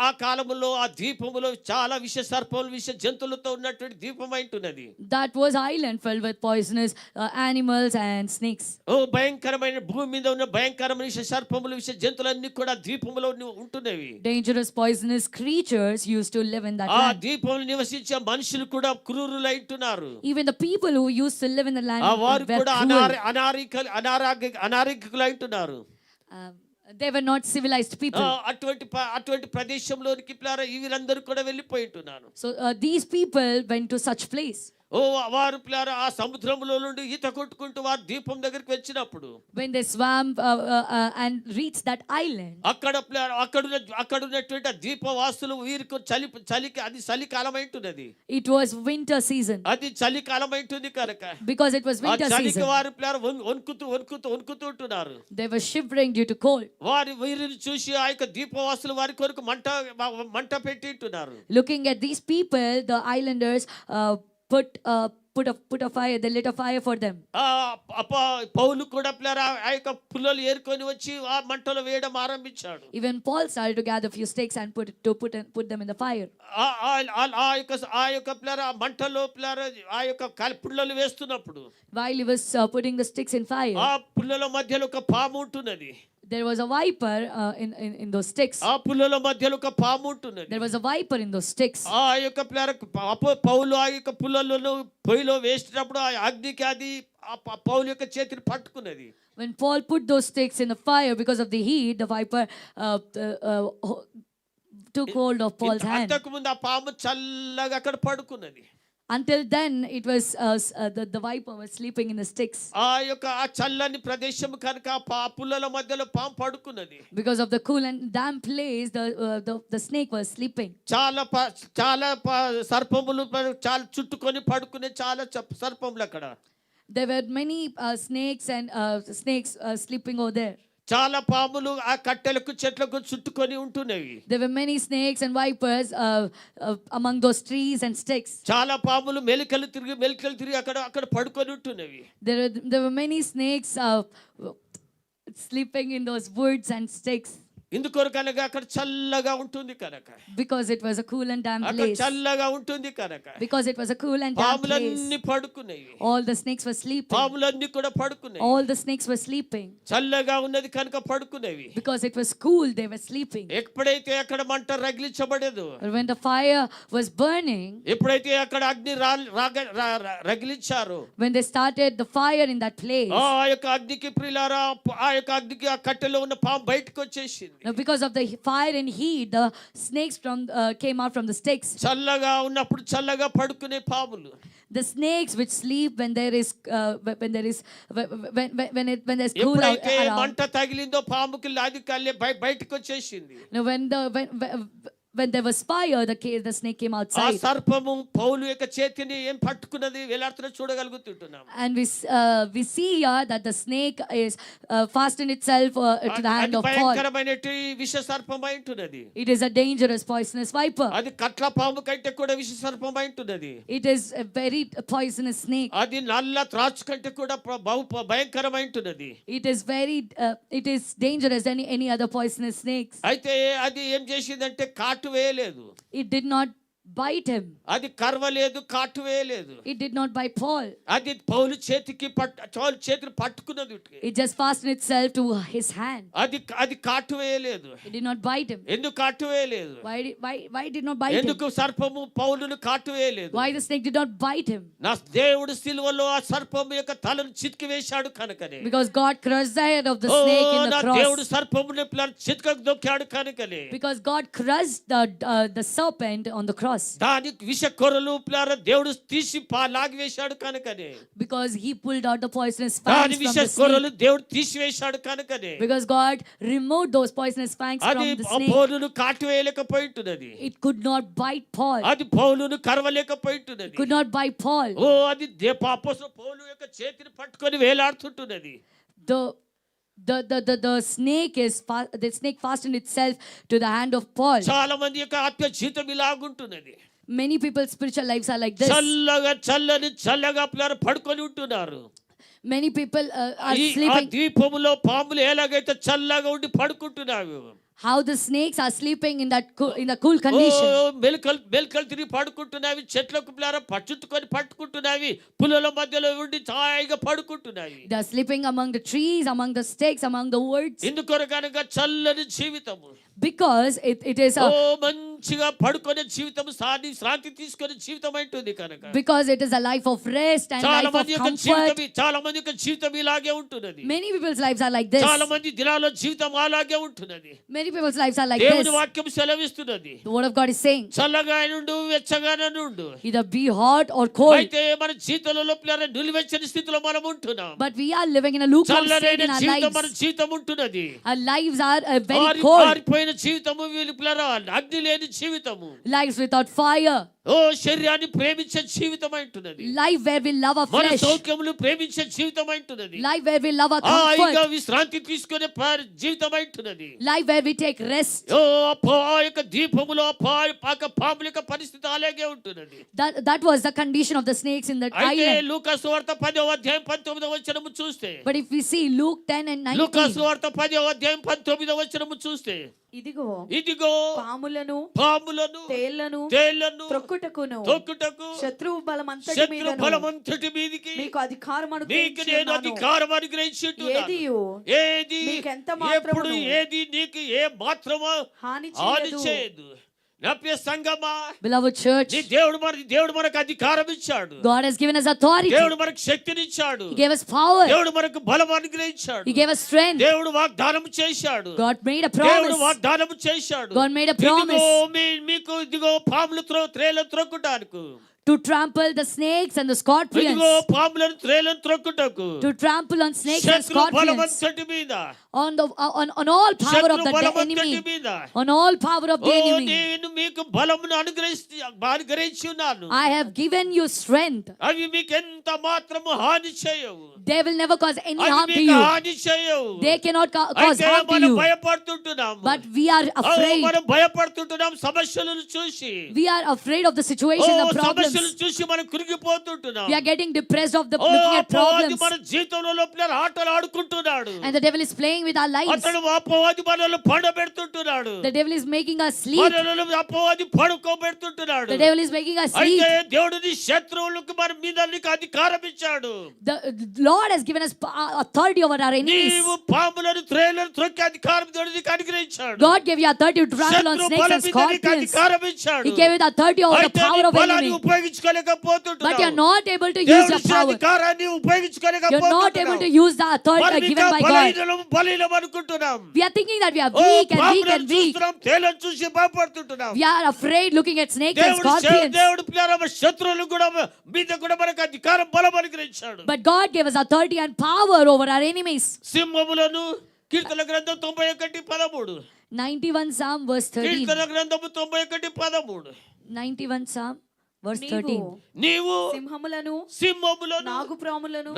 S1: ఆ కాలంలో ఆ ద్వీపములో చాలా విష సర్పములు, విష జంతువులతో ఉన్నటువంటి ద్వీపం ఉంటున్నది.
S2: That was island filled with poisonous animals and snakes.
S1: భయంకరమైన భూమి మీద ఉన్న భయంకరమైన విష సర్పములు, విష జంతువులన్నీ కూడా ద్వీపములో ఉంటున్నవి.
S2: Dangerous poisonous creatures used to live in that
S1: ఆ
S2: land.
S1: ద్వీపంలో నివసించే మనుషులు కూడా క్రూరులై ఉంటున్నారు.
S2: Even the people who used to live in the land
S1: వారు
S2: were
S1: కూడా
S2: cruel.
S1: అనారోగ్యకులై ఉంటున్నారు.
S2: They were not civilized people.
S1: అటువంటి ప్రదేశంలోనికి వీరందరూ కూడా వెళ్ళిపోయింటున్నారు.
S2: So these people went to such place.
S1: వారు ఆ సముద్రంలో నుండి ఈత కొట్టుకుంటూ వారు ద్వీపం దగ్గరికి వచ్చినప్పుడు,
S2: when they swam and reached that island,
S1: అక్కడ ఉన్నటువంటి ద్వీపవాసులు వీరికి చలికి అది చలికాలం ఉంటున్నది.
S2: it was winter season.
S1: అది చలికాలం ఉంటుంది కనుక
S2: because it was winter season,
S1: వారు వణుకుతూ ఉంటున్నారు.
S2: they were shivering due to cold.
S1: వీరిని చూసి ఆ యొక్క ద్వీపవాసులు వారి కొరకు మంట పెట్టి ఉంటున్నారు.
S2: looking at these people, the islanders put a fire. They lit a fire for them.
S1: పౌలు కూడా ఆ యొక్క పుల్లలు ఏరుకొని వచ్చి ఆ మంటలో వేయడం ఆరంభించాడు.
S2: Even Paul started to gather a few sticks and put them in the fire.
S1: ఆ యొక్క మంటలో ఆ యొక్క పుల్లలు వేస్తున్నప్పుడు,
S2: while he was putting the sticks in fire,
S1: ఆ పుల్లల మధ్యలో ఒక పాము ఉంటున్నది.
S2: there was a viper in those sticks.
S1: ఆ పుల్లల మధ్యలో ఒక పాము ఉంటున్నది.
S2: There was a viper in those sticks.
S1: ఆ యొక్క పౌలు ఆ యొక్క పుల్లలను పొయ్యిలో వేసినప్పుడు ఆ అగ్నికి అది ఆ పౌలు యొక్క చేతిని పట్టుకున్నది.
S2: When Paul put those sticks in the fire, because of the heat, the viper took hold of Paul's hand.
S1: అంతకు ముందు ఆ పాము చల్లగా అక్కడ పడుకున్నది.
S2: Until then, it was the viper was sleeping in the sticks.
S1: ఆ యొక్క ఆ చల్లని ప్రదేశం కనుక ఆ పుల్లల మధ్యలో పాము పడుకున్నది.
S2: Because of the cool and damp place, the snake was sleeping.
S1: చాలా సర్పములు చాలా చుట్టుకొని పడుకునే చాలా సర్పములు అక్కడ.
S2: There were many snakes and snakes sleeping over there.
S1: చాలా పాములు ఆ కట్టెలకు చెట్లకు చుట్టుకొని ఉంటున్నవి.
S2: There were many snakes and vipers among those trees and sticks.
S1: చాలా పాములు మెలికలు తిరిగి అక్కడ పడుకొని ఉంటున్నవి.
S2: There were many snakes sleeping in those woods and sticks.
S1: ఇందుకొరకనగా అక్కడ చల్లగా ఉంటుంది కనుక.
S2: Because it was a cool and damp
S1: అక్కడ
S2: place.
S1: చల్లగా ఉంటుంది కనుక.
S2: Because it was a cool and damp place.
S1: పాములన్నీ పడుకున్నాయి.
S2: All the snakes were sleeping.
S1: పాములన్నీ కూడా పడుకున్నాయి.
S2: All the snakes were sleeping.
S1: చల్లగా ఉన్నది కనుక పడుకునేవి.
S2: Because it was cool, they were sleeping.
S1: ఎప్పుడైతే అక్కడ మంట రగిలించబడేదో,
S2: When the fire was burning,
S1: ఎప్పుడైతే అక్కడ అగ్ని రగిలించారో,
S2: when they started the fire in that place,
S1: ఆ యొక్క అగ్నికి ప్రియులారా ఆ యొక్క అగ్నికి ఆ కట్టెలో ఉన్న పాము బయటకు వచ్చేసింది.
S2: now because of the fire and heat, the snakes came out from the sticks.
S1: చల్లగా ఉన్నప్పుడు చల్లగా పడుకునే పాములు.
S2: The snakes which sleep when there's cool out
S1: ఎప్పుడైతే
S2: around.
S1: మంట తగిలిందో పాముకి అది కళ్ళే బయటకు వచ్చేసింది.
S2: Now when there was fire, the snake came
S1: ఆ
S2: outside.
S1: సర్పము పౌలు యొక్క చేతిని ఏం పట్టుకున్నది వేలాడుతున్న చూడగలుగుతుంటున్నాం.
S2: And we see here that the snake is fastened itself to the hand of Paul.
S1: భయంకరమైనటి విష సర్పమై ఉంటున్నది.
S2: It is a dangerous poisonous viper.
S1: అది కట్ల పాము కంటే కూడా విష సర్పమై ఉంటున్నది.
S2: It is a very poisonous snake.
S1: అది నల్ల త్రాచు కంటే కూడా భయంకరమై ఉంటున్నది.
S2: It is dangerous than any other poisonous snakes.
S1: అయితే అది ఏం చేసిందంటే కాటు వేయలేదు.
S2: It did not bite him.
S1: అది కర్వలేదు, కాటు వేయలేదు.
S2: It did not bite Paul.
S1: అది పౌలు చేతిని పట్టుకున్నది.
S2: It just fastened itself to his hand.
S1: అది కాటు వేయలేదు.
S2: It did not bite him.
S1: ఎందుకు కాటు వేయలేదు?
S2: Why did not bite him?
S1: ఎందుకు సర్పము పౌలును కాటు వేయలేదు?
S2: Why the snake did not bite him?
S1: నా దేవుడు సిలువలో ఆ సర్పము యొక్క తలను చితికి వేశాడు కనుకనే.
S2: Because God crushed the head of the snake in the
S1: నా
S2: cross.
S1: దేవుడు సర్పముని చితకకు దొక్కాడు కనుకనే.
S2: Because God crushed the serpent on the cross.
S1: దాని విష కొరలు దేవుడు తీసి లాగి వేశాడు కనుకనే.
S2: Because he pulled out the poisonous
S1: దాని
S2: fangs from
S1: విష
S2: the
S1: కొరలు
S2: snake.
S1: దేవుడు తీసివేశాడు కనుకనే.
S2: Because God removed those poisonous fangs
S1: అది
S2: from the snake.
S1: పౌలును కాటు వేయలేకపోయింటున్నది.
S2: It could not bite Paul.
S1: అది పౌలును కరవలేకపోయింటున్నది.
S2: Could not bite Paul.
S1: అది అపోస్తలుడు పౌలు యొక్క చేతిని పట్టుకొని వేలాడుతుంటున్నది.
S2: The snake fastened itself to the hand of Paul.
S1: చాలా మంది యొక్క ఆత్మ జీవితం ఇలాగుంటున్నది.
S2: Many people's spiritual lives are like this.
S1: చల్లగా పడుకొని ఉంటున్నారు.
S2: Many people are
S1: ఈ
S2: sleeping.
S1: ద్వీపములో పాములు ఎలాగైతే చల్లగా ఉండి పడుకుంటున్నావు.
S2: How the snakes are sleeping in the cool condition.
S1: మెలకలు తిరిగి పడుకుంటున్నావి. చెట్లకు చుట్టుకొని పట్టుకుంటున్నావి. పుల్లల మధ్యలో ఉండి హాయిగా పడుకుంటున్నావి.
S2: They are sleeping among the trees, among the sticks, among the woods.
S1: ఇందుకొరకనగా చల్లని జీవితము.
S2: Because it is
S1: మంచిగా పడుకునే జీవితము శాంతి తీసుకునే జీవితం అంటుంది కనుక.
S2: Because it is a life of rest and life of comfort.
S1: చాలా మంది యొక్క జీవితం ఇలాగే ఉంటున్నది.
S2: Many people's lives are like this.
S1: చాలా మంది దినాల్లో జీవితం అలాగే ఉంటున్నది.
S2: Many people's lives are like this.
S1: దేవుని వాక్యం సెలవిస్తున్నది.
S2: The word of God is saying,
S1: చల్లగా నుండు వెచ్చగానే నుండు.
S2: either be hot or cold.
S1: అయితే మన జీవితంలో నిలువెచ్చని స్థితిలో మనం ఉంటున్నాం.
S2: But we are living in a lukewarm state in our lives.
S1: మన జీవితం ఉంటున్నది.
S2: Our lives are very cold.
S1: ఆరిపోయిన జీవితము అగ్ని లేని జీవితము.
S2: Lives without fire.
S1: శరీరాన్ని ప్రేమించే జీవితం అంటున్నది.
S2: Life where we love our
S1: మన
S2: flesh.
S1: సౌఖ్యములు ప్రేమించే జీవితం అంటున్నది.
S2: Life where we love our comfort.
S1: విశ్రాంతి తీసుకునే జీవితం అంటున్నది.
S2: Life where we take rest.
S1: యొక్క దీపములో పాముల యొక్క పరిస్థితి అలాగే ఉంటున్నది.
S2: That was the condition of the snakes in that
S1: అయితే
S2: island.
S1: లూకా సువార్త 10వ అధ్యాయం 19వ వచనము చూస్తే,
S2: But if we see Luke 10 and 19,
S1: లూకా సువార్త 10వ అధ్యాయం 19వ వచనము చూస్తే,
S3: ఇదిగో
S1: ఇదిగో
S3: పాములను
S1: పాములను
S3: తేళ్లను
S1: తేళ్లను
S3: త్రొక్కు తొక్కుటకును శత్రువు
S1: శత్రు
S3: బలమంతటి
S1: బలమంతటి మీదికి
S3: మీకు అధికారం
S1: నీకు నేను అధికారం అనుగ్రహించున్నాను. ఏది
S3: మీకెంత
S1: ఎప్పుడు ఏది నీకు ఏ మాత్రమో
S3: హాని
S1: హాని చేయదు. నా ప్రియ సంగమా,
S2: Beloved church,
S1: దేవుడు మనకు అధికారం ఇచ్చాడు.
S2: God has given us authority.
S1: దేవుడు మనకు శక్తిని ఇచ్చాడు.
S2: He gave us power.
S1: దేవుడు మనకు బలం అనుగ్రహించాడు.
S2: He gave us strength.
S1: దేవుడు వాగ్దానం చేశాడు.
S2: God made a
S1: దేవుడు
S2: promise.
S1: వాగ్దానం చేశాడు.
S2: God made a promise.
S1: మీకు ఇదిగో పాములు త్రేలను త్రొక్కుటానికి,
S2: To trample the snakes and the scorpions.
S1: ఇదిగో పాములను త్రేలను త్రొక్కుటకు,
S2: To trample on snakes and
S1: శత్రు
S2: scorpions.
S1: బలమంతటి మీద,
S2: On all power of
S1: శత్రు
S2: the
S1: బలమంతటి
S2: enemy.
S1: మీద,
S2: On all power of the enemy.
S1: నేను మీకు బలమును అనుగ్రహించున్నాను.
S2: I have given you strength.
S1: అవి మీకు ఎంత మాత్రము హాని చేయవు.
S2: They will never cause any
S1: అవి
S2: harm to
S1: మీకు
S2: you.
S1: హాని చేయవు.
S2: They cannot cause
S1: అయితే
S2: harm to
S1: మనం
S2: you.
S1: భయపడుతుంటున్నాం.
S2: But we are afraid.
S1: మనం భయపడుతుంటున్నాం సమస్యలను చూసి.
S2: We are afraid of the situation and problems.
S1: సమస్యలను చూసి మనం కురిగిపోతుంటున్నాం.
S2: We are getting depressed of the looking at problems.
S1: మన జీవితంలో లోపల ఆటలు ఆడుకుంటున్నాడు.
S2: And the devil is playing with our lives.
S1: అతడు అపవాది మనల్ని పండబెడుతుంటున్నాడు.
S2: The devil is making us sleep.
S1: మనల్ని అపవాది పడుకోబెడుతుంటున్నాడు.
S2: The devil is making us sleep.
S1: అయితే దేవుడిని శత్రువులకు మన మీద నీకు అధికారం ఇచ్చాడు.
S2: The Lord has given us authority over our enemies.
S1: నీవు పాములను త్రేలను త్రొక్కే అధికారం దేవుడు నీకు అనుగ్రహించాడు.
S2: God gave you authority to trample on
S1: శత్రు
S2: snakes
S1: బలం
S2: and
S1: మీద నీకు
S2: scorpions.
S1: అధికారం ఇచ్చాడు.
S2: He gave you the authority over the
S1: అయితే
S2: power
S1: నీ
S2: of
S1: బలాన్ని
S2: enemy.
S1: ఉపయోగించుకోలేకపోతుంటున్నావు.
S2: But you are not able to use
S1: దేవుడి
S2: your power.
S1: అధికారాన్ని
S2: You are not able
S1: ఉపయోగించుకోలేకపోతుంటున్నావు.
S2: to use the authority given by God.
S1: బలీనం అనుకుంటున్నాం.
S2: We are thinking that we are weak and weak and weak.
S1: చూస్తున్నాం, తేలను చూసి భయపడుతుంటున్నాం.
S2: We are afraid looking at snakes and scorpions.
S1: దేవుడు పిల్లల శత్రువులు కూడా మీద కూడా మనకు అధికారం బలం అనుగ్రహించాడు.
S2: But God gave us authority and power over our enemies.
S1: సింహములను కీర్తన గ్రంథం 91:13.
S2: 91 Psalm verse 13.
S1: కీర్తన గ్రంథం 91:13.
S2: 91 Psalm verse 13.
S1: నీవు
S3: సింహములను
S1: సింహములను
S3: నాగుపాములను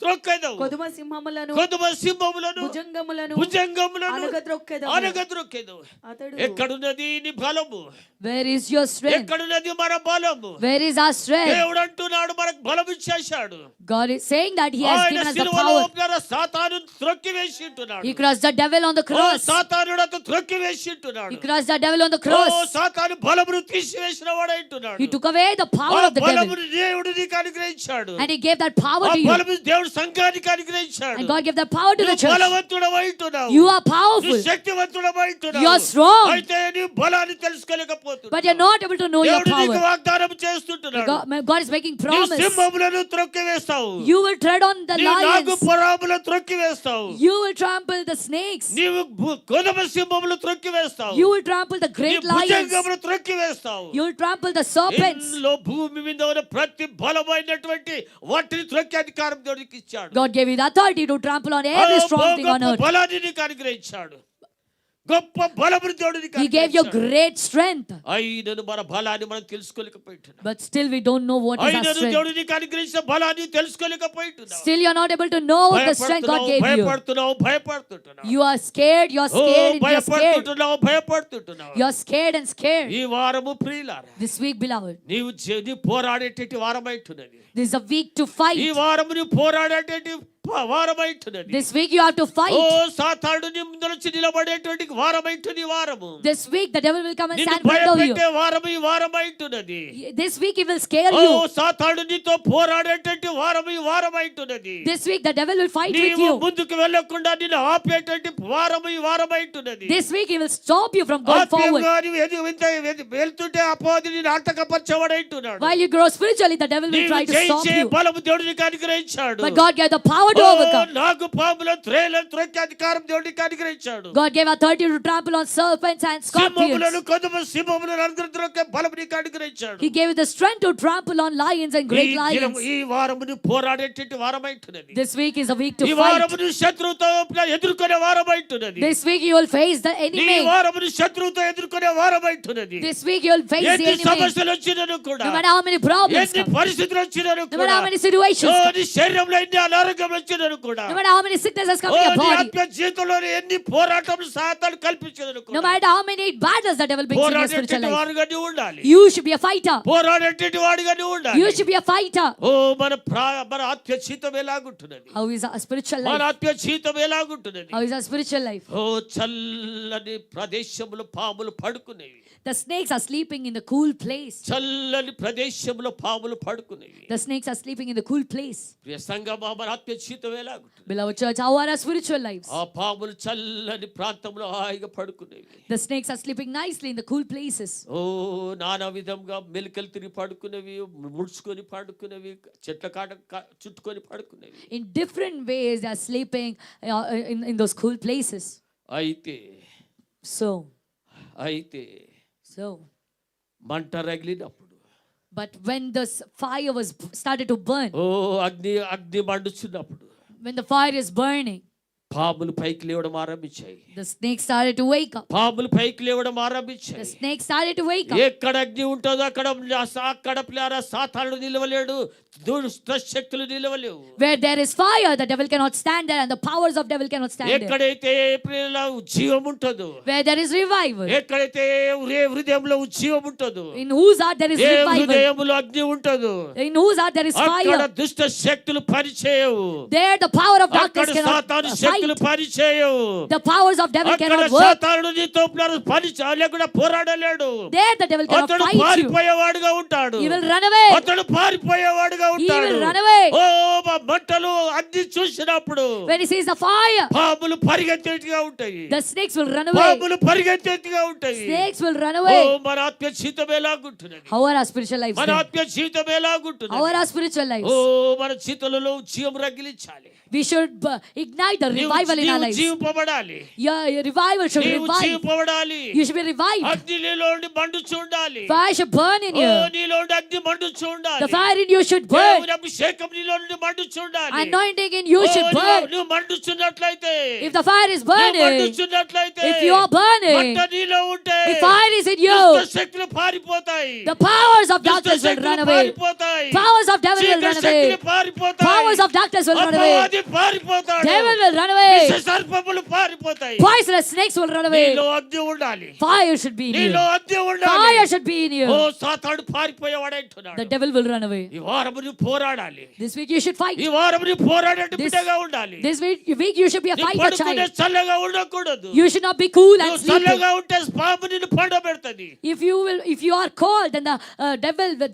S1: త్రొక్కెదవు.
S3: కొదుమ సింహములను భుజంగములను
S1: అనగద్రొక్కెదవు.
S3: అతడు
S1: ఎక్కడున్నది నీ బలము?
S2: Where is your strength?
S1: ఎక్కడున్నది మన బలము?
S2: Where is our strength?
S1: దేవుడు అంటున్నాడు మనకు బలం ఇచ్చేశాడు.
S2: God is saying that He has
S1: ఆయన
S2: given us the
S1: సిలువలో
S2: power.
S1: సాతాను త్రొక్కివేసి ఉంటున్నాడు.
S2: He crushed the devil on the cross.
S1: సాతానుడు అతను త్రొక్కివేసి ఉంటున్నాడు.
S2: He crushed the devil on the cross.
S1: సాతాను బలమును తీసివేసిన వాడై ఉంటున్నాడు.
S2: He took away the power of the devil.
S1: బలమును దేవుడు నీకు అనుగ్రహించాడు.
S2: And He gave that power to you.
S1: బలమును దేవుడు సంఘానికి అనుగ్రహించాడు.
S2: And God gave that power to the church.
S1: బలవంతుడవై ఉంటున్నావు.
S2: You are powerful.
S1: శక్తివంతుడవై ఉంటున్నావు.
S2: You are strong.
S1: అయితే నీ బలాన్ని తెలుసుకోలేకపోతున్నావు.
S2: But you're not able to know your
S1: దేవుడు నీకు
S2: power.
S1: వాగ్దానం చేస్తుంటున్నాడు.
S2: God is making
S1: నీ
S2: promise.
S1: సింహములను త్రొక్కివేస్తావు.
S2: You will tread on the
S1: నీ నాగు
S2: lions.
S1: పాములను త్రొక్కివేస్తావు.
S2: You will trample the snakes.
S1: నీవు కొదమ సింహములను త్రొక్కివేస్తావు.
S2: You will trample the great
S1: నీ
S2: lions.
S1: భుజంగములను త్రొక్కివేస్తావు.
S2: You will trample the serpents.
S1: ఎన్నో భూమి మీద ఉన్న ప్రతి బలమైనటువంటి వాటిని త్రొక్కే అధికారం దేవుడికి ఇచ్చాడు.
S2: God gave you the authority to trample on every strong thing on earth.
S1: బలాన్ని నీకు అనుగ్రహించాడు. గొప్ప బలమును దేవుడు నీకు
S2: He gave you
S1: అనుగ్రహించాడు.
S2: great strength.
S1: అయినను మన బలాన్ని మనం తెలుసుకోలేకపోయింటున్నాం.
S2: But still we don't know what is our
S1: అయినను
S2: strength.
S1: దేవుడు నీకు అనుగ్రహించిన బలాన్ని తెలుసుకోలేకపోయింటున్నాం.
S2: Still you are not able to know the strength God gave you.
S1: భయపడుతున్నావు.
S2: You are scared. You are scared. You are scared.
S1: భయపడుతుంటున్నావు.
S2: You are scared and scared.
S1: ఈ వారము ప్రియులారా,
S2: This week, beloved,
S1: నీ పోరాడేటటువంటి వారమైతున్నది.
S2: this is a week to fight.
S1: ఈ వారము నీ పోరాడేటటువంటి వారమైతున్నది.
S2: This week you have to fight.
S1: సాతానుడు నీ ముందు వచ్చి నిలబడేటువంటి వారమైతున్నది ఈ వారము.
S2: This week the devil will come and
S1: నిన్ను
S2: stand in front of you.
S1: భయపెట్టే వారము ఈ వారమైతున్నది.
S2: This week he will scare you.
S1: సాతానుడు నీతో పోరాడేటువంటి వారము ఈ వారమైతున్నది.
S2: This week the devil will fight with
S1: నీవు
S2: you.
S1: ముందుకు వెళ్ళకుండా నిన్ను ఆపేటువంటి వారము ఈ వారమైతున్నది.
S2: This week he will stop you from going forward.
S1: వెళ్తుంటే అపవాది నిన్ను ఆటంకపరచబడైతున్నాడు.
S2: While you grow spiritually, the devil will try to stop you.
S1: బలము దేవుడు నీకు అనుగ్రహించాడు.
S2: But God gave the power to overcome.
S1: నాగు పాములను త్రేలను త్రొక్కే అధికారం దేవుడు నీకు అనుగ్రహించాడు.
S2: God gave authority to trample on serpents and
S1: సింహములను
S2: scorpions.
S1: కొదమ సింహములను అందరూ త్రొక్కే బలము నీకు అనుగ్రహించాడు.
S2: He gave you the strength to trample on lions and great lions.
S1: ఈ వారమును పోరాడేటువంటి వారమైతున్నది.
S2: This week is a week to
S1: ఈ
S2: fight.
S1: వారమును శత్రువుతో ఎదుర్కొనే వారమైతున్నది.
S2: This week you will face the
S1: ఈ
S2: enemy.
S1: వారమును శత్రువుతో ఎదుర్కొనే వారమైతున్నది.
S2: This week you will face the
S1: ఎన్ని
S2: enemy.
S1: సమస్యలు వచ్చినను కూడా,
S2: No matter how many problems
S1: ఎన్ని
S2: come,
S1: పరిస్థితులు వచ్చినను
S2: no matter
S1: కూడా,
S2: how many situations come,
S1: నీ శరీరంలో ఎన్ని అనారోగ్యం వచ్చినను కూడా
S2: No matter how many sickness has come
S1: oh
S2: in your
S1: నీ
S2: body.
S1: ఆత్మ జీవితంలోని ఎన్ని పోరాటములు సాతాను కల్పించినను
S2: No
S1: కూడా
S2: matter how many battles the devil brings in your spiritual
S1: పోరాడేటువంటి
S2: life.
S1: వాడుగా నీవు ఉండాలి.
S2: You should be a fighter.
S1: పోరాడేటువంటి వాడుగా నీవు ఉండాలి.
S2: You should be a fighter.
S1: ఓ మన ఆత్మ జీవితం ఎలాగుంటున్నది?
S2: How is our spiritual
S1: మన
S2: life?
S1: ఆత్మ జీవితం ఎలాగుంటున్నది?
S2: How is our spiritual life?
S1: ఓ చల్లని ప్రదేశములో పాములు పడుకునేవి.
S2: The snakes are sleeping in the cool place.
S1: చల్లని ప్రదేశంలో పాములు పడుకునేవి.
S2: The snakes are sleeping in the cool place.
S1: ప్రియ సంగమా, మన ఆత్మ జీవితం ఎలాగుంటుంది?
S2: Beloved church, how are our spiritual lives?
S1: ఆ పాములు చల్లని ప్రాంతంలో హాయిగా పడుకునేవి.
S2: The snakes are sleeping nicely in the cool places.
S1: ఓ నానా విధంగా మెలికలు తిరిగి పడుకునేవి, ముడుచుకొని పడుకునేవి, చెట్ల కాట చుట్టుకొని పడుకునేవి.
S2: In different ways, they are sleeping in those cool places.
S1: అయితే
S2: So,
S1: మంట రగిలినప్పుడు,
S2: but when the fire was started to burn,
S1: ఓ అగ్ని మండుచున్నప్పుడు,
S2: when the fire is burning,
S1: పాములు పైకి లేవడం ఆరంభించాయి.
S2: the snake started to wake up.
S1: పాములు పైకి లేవడం
S2: The
S1: ఆరంభించాయి.
S2: snake started to wake up.
S1: ఎక్కడ అగ్ని ఉంటుందో అక్కడ ప్లేరా సాతానుడు నిలవలేడు, దుష్ట శక్తులు నిలవలేవు.
S2: Where there is fire, the devil cannot stand there, and the powers of devil cannot stand there.
S1: ఎక్కడైతే ప్రియుల ఉజ్జీవం ఉంటుందో,
S2: Where there is revival,
S1: ఎక్కడైతే హృదయంలో ఉజ్జీవం ఉంటుందో,
S2: in whose heart there is
S1: A
S2: revival,
S1: హృదయంలో అగ్ని ఉంటుందో,
S2: in whose heart there is
S1: అక్కడ
S2: fire,
S1: దుష్ట శక్తులు పనిచేయవు.
S2: there the power of darkness
S1: అక్కడ
S2: cannot
S1: సాతాను
S2: fight.
S1: శక్తులు పనిచేయవు.
S2: The powers of devil
S1: అక్కడ
S2: cannot work.
S1: సాతానుడు నీతో లేకుండా పోరాడలేడు.
S2: There the devil cannot
S1: అతడు
S2: fight you.
S1: పారిపోయేవాడుగా ఉంటాడు.
S2: He will run away.
S1: అతడు పారిపోయేవాడుగా
S2: He
S1: ఉంటాడు.
S2: will run away.
S1: ఓ మంటలు అగ్ని చూసినప్పుడు
S2: When he sees the fire,
S1: పాములు పరిగెత్తేట్టుగా ఉంటాయి.
S2: the snakes will run away.
S1: పాములు పరిగెత్తేట్టుగా ఉంటాయి.
S2: Snakes will run
S1: oh
S2: away.
S1: మన ఆత్మ జీవితం ఎలాగుంటున్నది?
S2: How are our spiritual lives
S1: మన
S2: then?
S1: ఆత్మ జీవితం ఎలాగుంటున్నది?
S2: How are our spiritual lives?
S1: ఓ మన జీవితంలో జీవం రగిలించాలి.
S2: We should ignite the revival in our lives.
S1: జీవింపబడాలి.
S2: Your revival should
S1: నీవు
S2: revive.
S1: జీవింపబడాలి.
S2: You should be revived.
S1: అగ్ని నీలోండి మండు చూడాలి.
S2: Fire should burn in
S1: oh
S2: you.
S1: నీలోండి అగ్ని మండు చూడాలి.
S2: The fire in you should burn.
S1: దేవుని అభిషేకం నీలో నుండి మండు చూడాలి.
S2: Anointing in you should burn.
S1: నువ్వు మండుచున్నట్లయితే,
S2: If the fire is
S1: నువ్వు
S2: burning,
S1: మండుచున్నట్లయితే,
S2: if you are burning,
S1: మంట నీలో ఉంటే
S2: if fire is in you,
S1: దుష్ట శక్తులు పారిపోతాయి.
S2: the powers of
S1: దుష్ట
S2: darkness will
S1: శక్తులు
S2: run away.
S1: పారిపోతాయి.
S2: Powers of devil will
S1: చీకటి
S2: run
S1: శక్తులు
S2: away.
S1: పారిపోతాయి.
S2: Powers of darkness will run away.
S1: అపవాది పారిపోతాడు.
S2: Devil will run away.
S1: విష సర్పములు పారిపోతాయి.
S2: Poisonous snakes will run away.
S1: నీలో అగ్ని ఉండాలి.
S2: Fire should be in
S1: నీలో
S2: you.
S1: అగ్ని ఉండాలి.
S2: Fire should be in
S1: oh
S2: you.
S1: సాతానుడు పారిపోయేవాడు అంటున్నాడు.
S2: The devil will run away.
S1: ఈ వారము నువ్వు పోరాడాలి.
S2: This week you should fight.
S1: ఈ వారము నువ్వు పోరాడేట్టు
S2: This-
S1: బిడ్డగా ఉండాలి.
S2: This week you should be a
S1: నీ
S2: fighter
S1: పడుకునే
S2: child.
S1: చల్లగా ఉండకూడదు.
S2: You should not be cool and
S1: నువ్వు
S2: sleeping.
S1: చల్లగా ఉంటే పాము నిన్ను పండబెడతది.
S2: If you are cold, then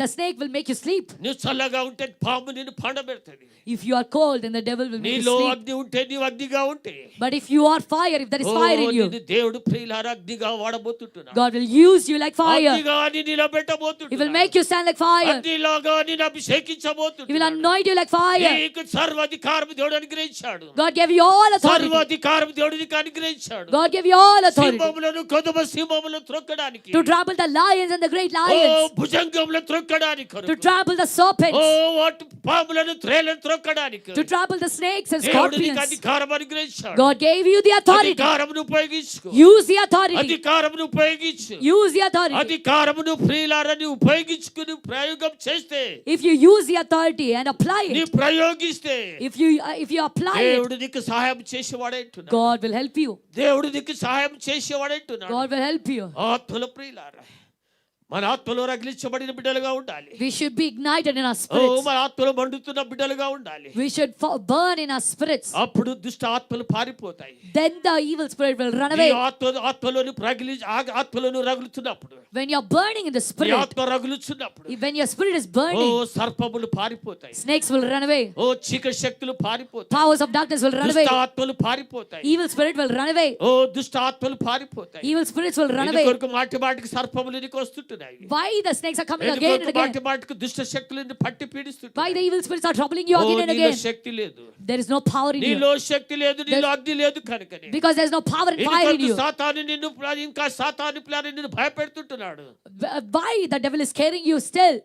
S2: the snake will make you sleep.
S1: నువ్వు చల్లగా ఉంటే పాము నిన్ను పండబెడతది.
S2: If you are cold, then the devil will make you
S1: నీలో
S2: sleep.
S1: అగ్ని ఉంటే నీవు అగ్నిగా ఉంటే,
S2: But if you are fire, if there is fire in you,
S1: నిన్ను దేవుడు ప్రియులారా అగ్నిగా వాడబోతుంటున్నాడు.
S2: God will use you like fire.
S1: అగ్నిగా ని
S2: He will
S1: నిలబెట్టబోతుంటున్నాడు.
S2: make you stand like fire.
S1: అగ్నిలాగా నిన్ను
S2: He will
S1: అభిషేకించబోతుంటున్నాడు.
S2: anoint you like fire.
S1: నీకు సర్వాధికారం దేవుడు అనుగ్రహించాడు.
S2: God gave you all authority.
S1: సర్వాధికారం దేవుడు నీకు అనుగ్రహించాడు.
S2: God gave you all authority
S1: సింహములను Kodama సింహములను త్రొక్కడానికి,
S2: to trample the lions and the great
S1: oh
S2: lions,
S1: భుజంగములను త్రొక్కడానికి,
S2: to trample the serpents,
S1: ఓ వాటి పాములను త్రేలను త్రొక్కడానికి
S2: to trample the snakes and
S1: దేవుడు నీకు
S2: scorpions.
S1: అధికారం అనుగ్రహించాడు.
S2: God gave you the authority.
S1: అధికారమును ఉపయోగించుకో.
S2: Use the authority.
S1: అధికారమును ఉపయోగించు.
S2: Use the authority.
S1: అధికారమును ప్రియులారని ఉపయోగించుకుని ప్రయోగం చేస్తే,
S2: If you use the authority and apply
S1: నీ
S2: it,
S1: ప్రయోగిస్తే
S2: if you apply it,
S1: దేవుడు నీకు సహాయం చేసేవాడంటున్నాడు.
S2: God will help you.
S1: దేవుడు నీకు సహాయం చేసేవాడంటున్నాడు.
S2: God will help you.
S1: ఆత్మల ప్రియులారా, మన ఆత్మలో రగిలించబడిన బిడ్డలుగా ఉండాలి.
S2: We should be ignited in our
S1: oh
S2: spirits.
S1: మన ఆత్మలో మండుతున్న బిడ్డలుగా ఉండాలి.
S2: We should burn in our spirits.
S1: అప్పుడు దుష్ట ఆత్మలు పారిపోతాయి.
S2: Then the evil spirit will run
S1: నీ
S2: away.
S1: ఆత్మలోని ఆత్మలోని రగులుతున్నప్పుడు,
S2: When you are burning in the
S1: నీ
S2: spirit,
S1: ఆత్మ రగులుతున్నప్పుడు,
S2: when your spirit is
S1: oh
S2: burning,
S1: సర్పములు పారిపోతాయి.
S2: snakes will run away.
S1: ఓ చీకటి శక్తులు పారిపోతాయి.
S2: Powers of darkness will run away.
S1: దుష్ట ఆత్మలు పారిపోతాయి.
S2: Evil spirit will run away.
S1: ఓ దుష్ట ఆత్మలు పారిపోతాయి.
S2: Evil spirits will run
S1: నీ
S2: away.
S1: కొరకు మాటి మాటికి సర్పములు నీకు వస్తుంటున్నాయి.
S2: Why the snakes are coming
S1: నీ
S2: again and
S1: కొరకు
S2: again?
S1: మాటి మాటికి దుష్ట శక్తులను పట్టి
S2: Why
S1: పీడిస్తుంటాయి.
S2: the evil spirits are troubling you
S1: oh
S2: again and
S1: నీలో
S2: again?
S1: శక్తి లేదు.
S2: There is no power in you.
S1: నీలో శక్తి లేదు, నీలో అగ్ని లేదు కనుకనే.
S2: Because there is no power and
S1: ఇది
S2: fire in
S1: కొరకు
S2: you.
S1: సాతాను నిన్ను ఇంకా సాతాను ప్లాన్ నిన్ను భయపెడుతుంటున్నాడు.
S2: Why the devil is scaring you still?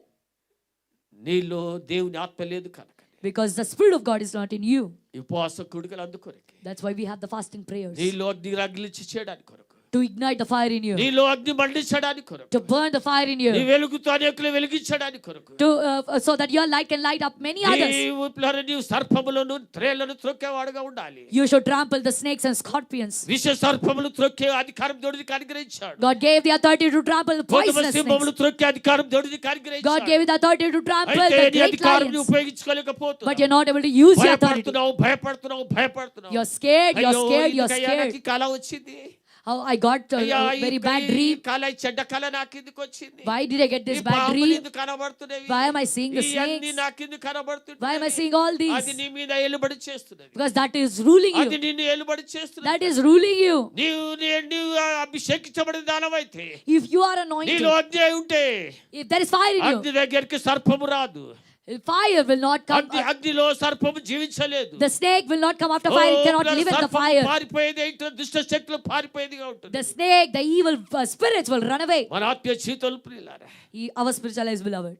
S1: నీలో దేవుని ఆత్మ లేదు కనుక.
S2: Because the spirit of God is not in you.
S1: ఈ ఉపవాస కూడికలు అందుకొరకే.
S2: That's why we have the fasting prayers.
S1: నీలో అగ్ని రగిలించి చేయడానికి కొరకు.
S2: to ignite the fire in you,
S1: నీలో అగ్ని మండించడానికి కొరకు,
S2: to burn the fire in
S1: నీ
S2: you,
S1: వెలుగుతో అనేకులు వెలిగించడానికి కొరకు,
S2: to so that your light can light up many others.
S1: నీవు సర్పములను త్రేళ్లను త్రొక్కేవాడుగా ఉండాలి.
S2: You should trample the snakes and scorpions.
S1: విష సర్పములు త్రొక్కే అధికారం దేవుడికి అనుగ్రహించాడు.
S2: God gave the authority to trample the poisonous
S1: సింహములు
S2: snakes.
S1: త్రొక్కే అధికారం దేవుడికి
S2: God
S1: అనుగ్రహించాడు.
S2: gave you the authority to trample
S1: అయితే
S2: the
S1: నీ
S2: great
S1: అధికారం
S2: lions,
S1: ఉపయోగించుకోలేకపోతున్నావు.
S2: but you're not able to use your authority.
S1: భయపడుతున్నావు.
S2: You're scared, you're
S1: అయ్యో,
S2: scared, you're
S1: ఎందుకయ్యా
S2: scared.
S1: నాకు ఈ కళ వచ్చింది?
S2: How I got
S1: అయ్యా,
S2: a very
S1: ఈ
S2: bad dream.
S1: కళ, ఈ చెడ్డ కళ నాకు ఎందుకు వచ్చింది?
S2: Why did I get this
S1: ఈ
S2: bad
S1: పాములు
S2: dream?
S1: ఎందుకు కనబడుతున్నవి?
S2: Why am I seeing the
S1: ఇవన్నీ
S2: snakes?
S1: నాకు ఎందుకు కనబడుతున్నాయి?
S2: Why am I seeing all
S1: అది
S2: these?
S1: నీ మీద ఏలుబడి చేస్తున్నది.
S2: Because that is ruling
S1: అది
S2: you.
S1: నిన్ను ఏలుబడి చేస్తున్నది.
S2: That is ruling you.
S1: నీవు అభిషేకించబడిన దానమైతే,
S2: If you are anointed,
S1: నీలో అగ్ని అయి ఉంటే,
S2: if there is fire in you,
S1: అగ్ని దగ్గరికి సర్పము రాదు.
S2: fire will not come.
S1: అగ్నిలో సర్పము జీవించలేదు.
S2: The snake will not come after fire. It cannot live in the fire.
S1: పారిపోయేది ఏంటో, దుష్ట శక్తులు పారిపోయేదిగా ఉంటుంది.
S2: The snake, the evil spirits will run away.
S1: మన ఆత్మీయ జీవితంలో ప్రియులారా,
S2: Our spiritual lives, beloved.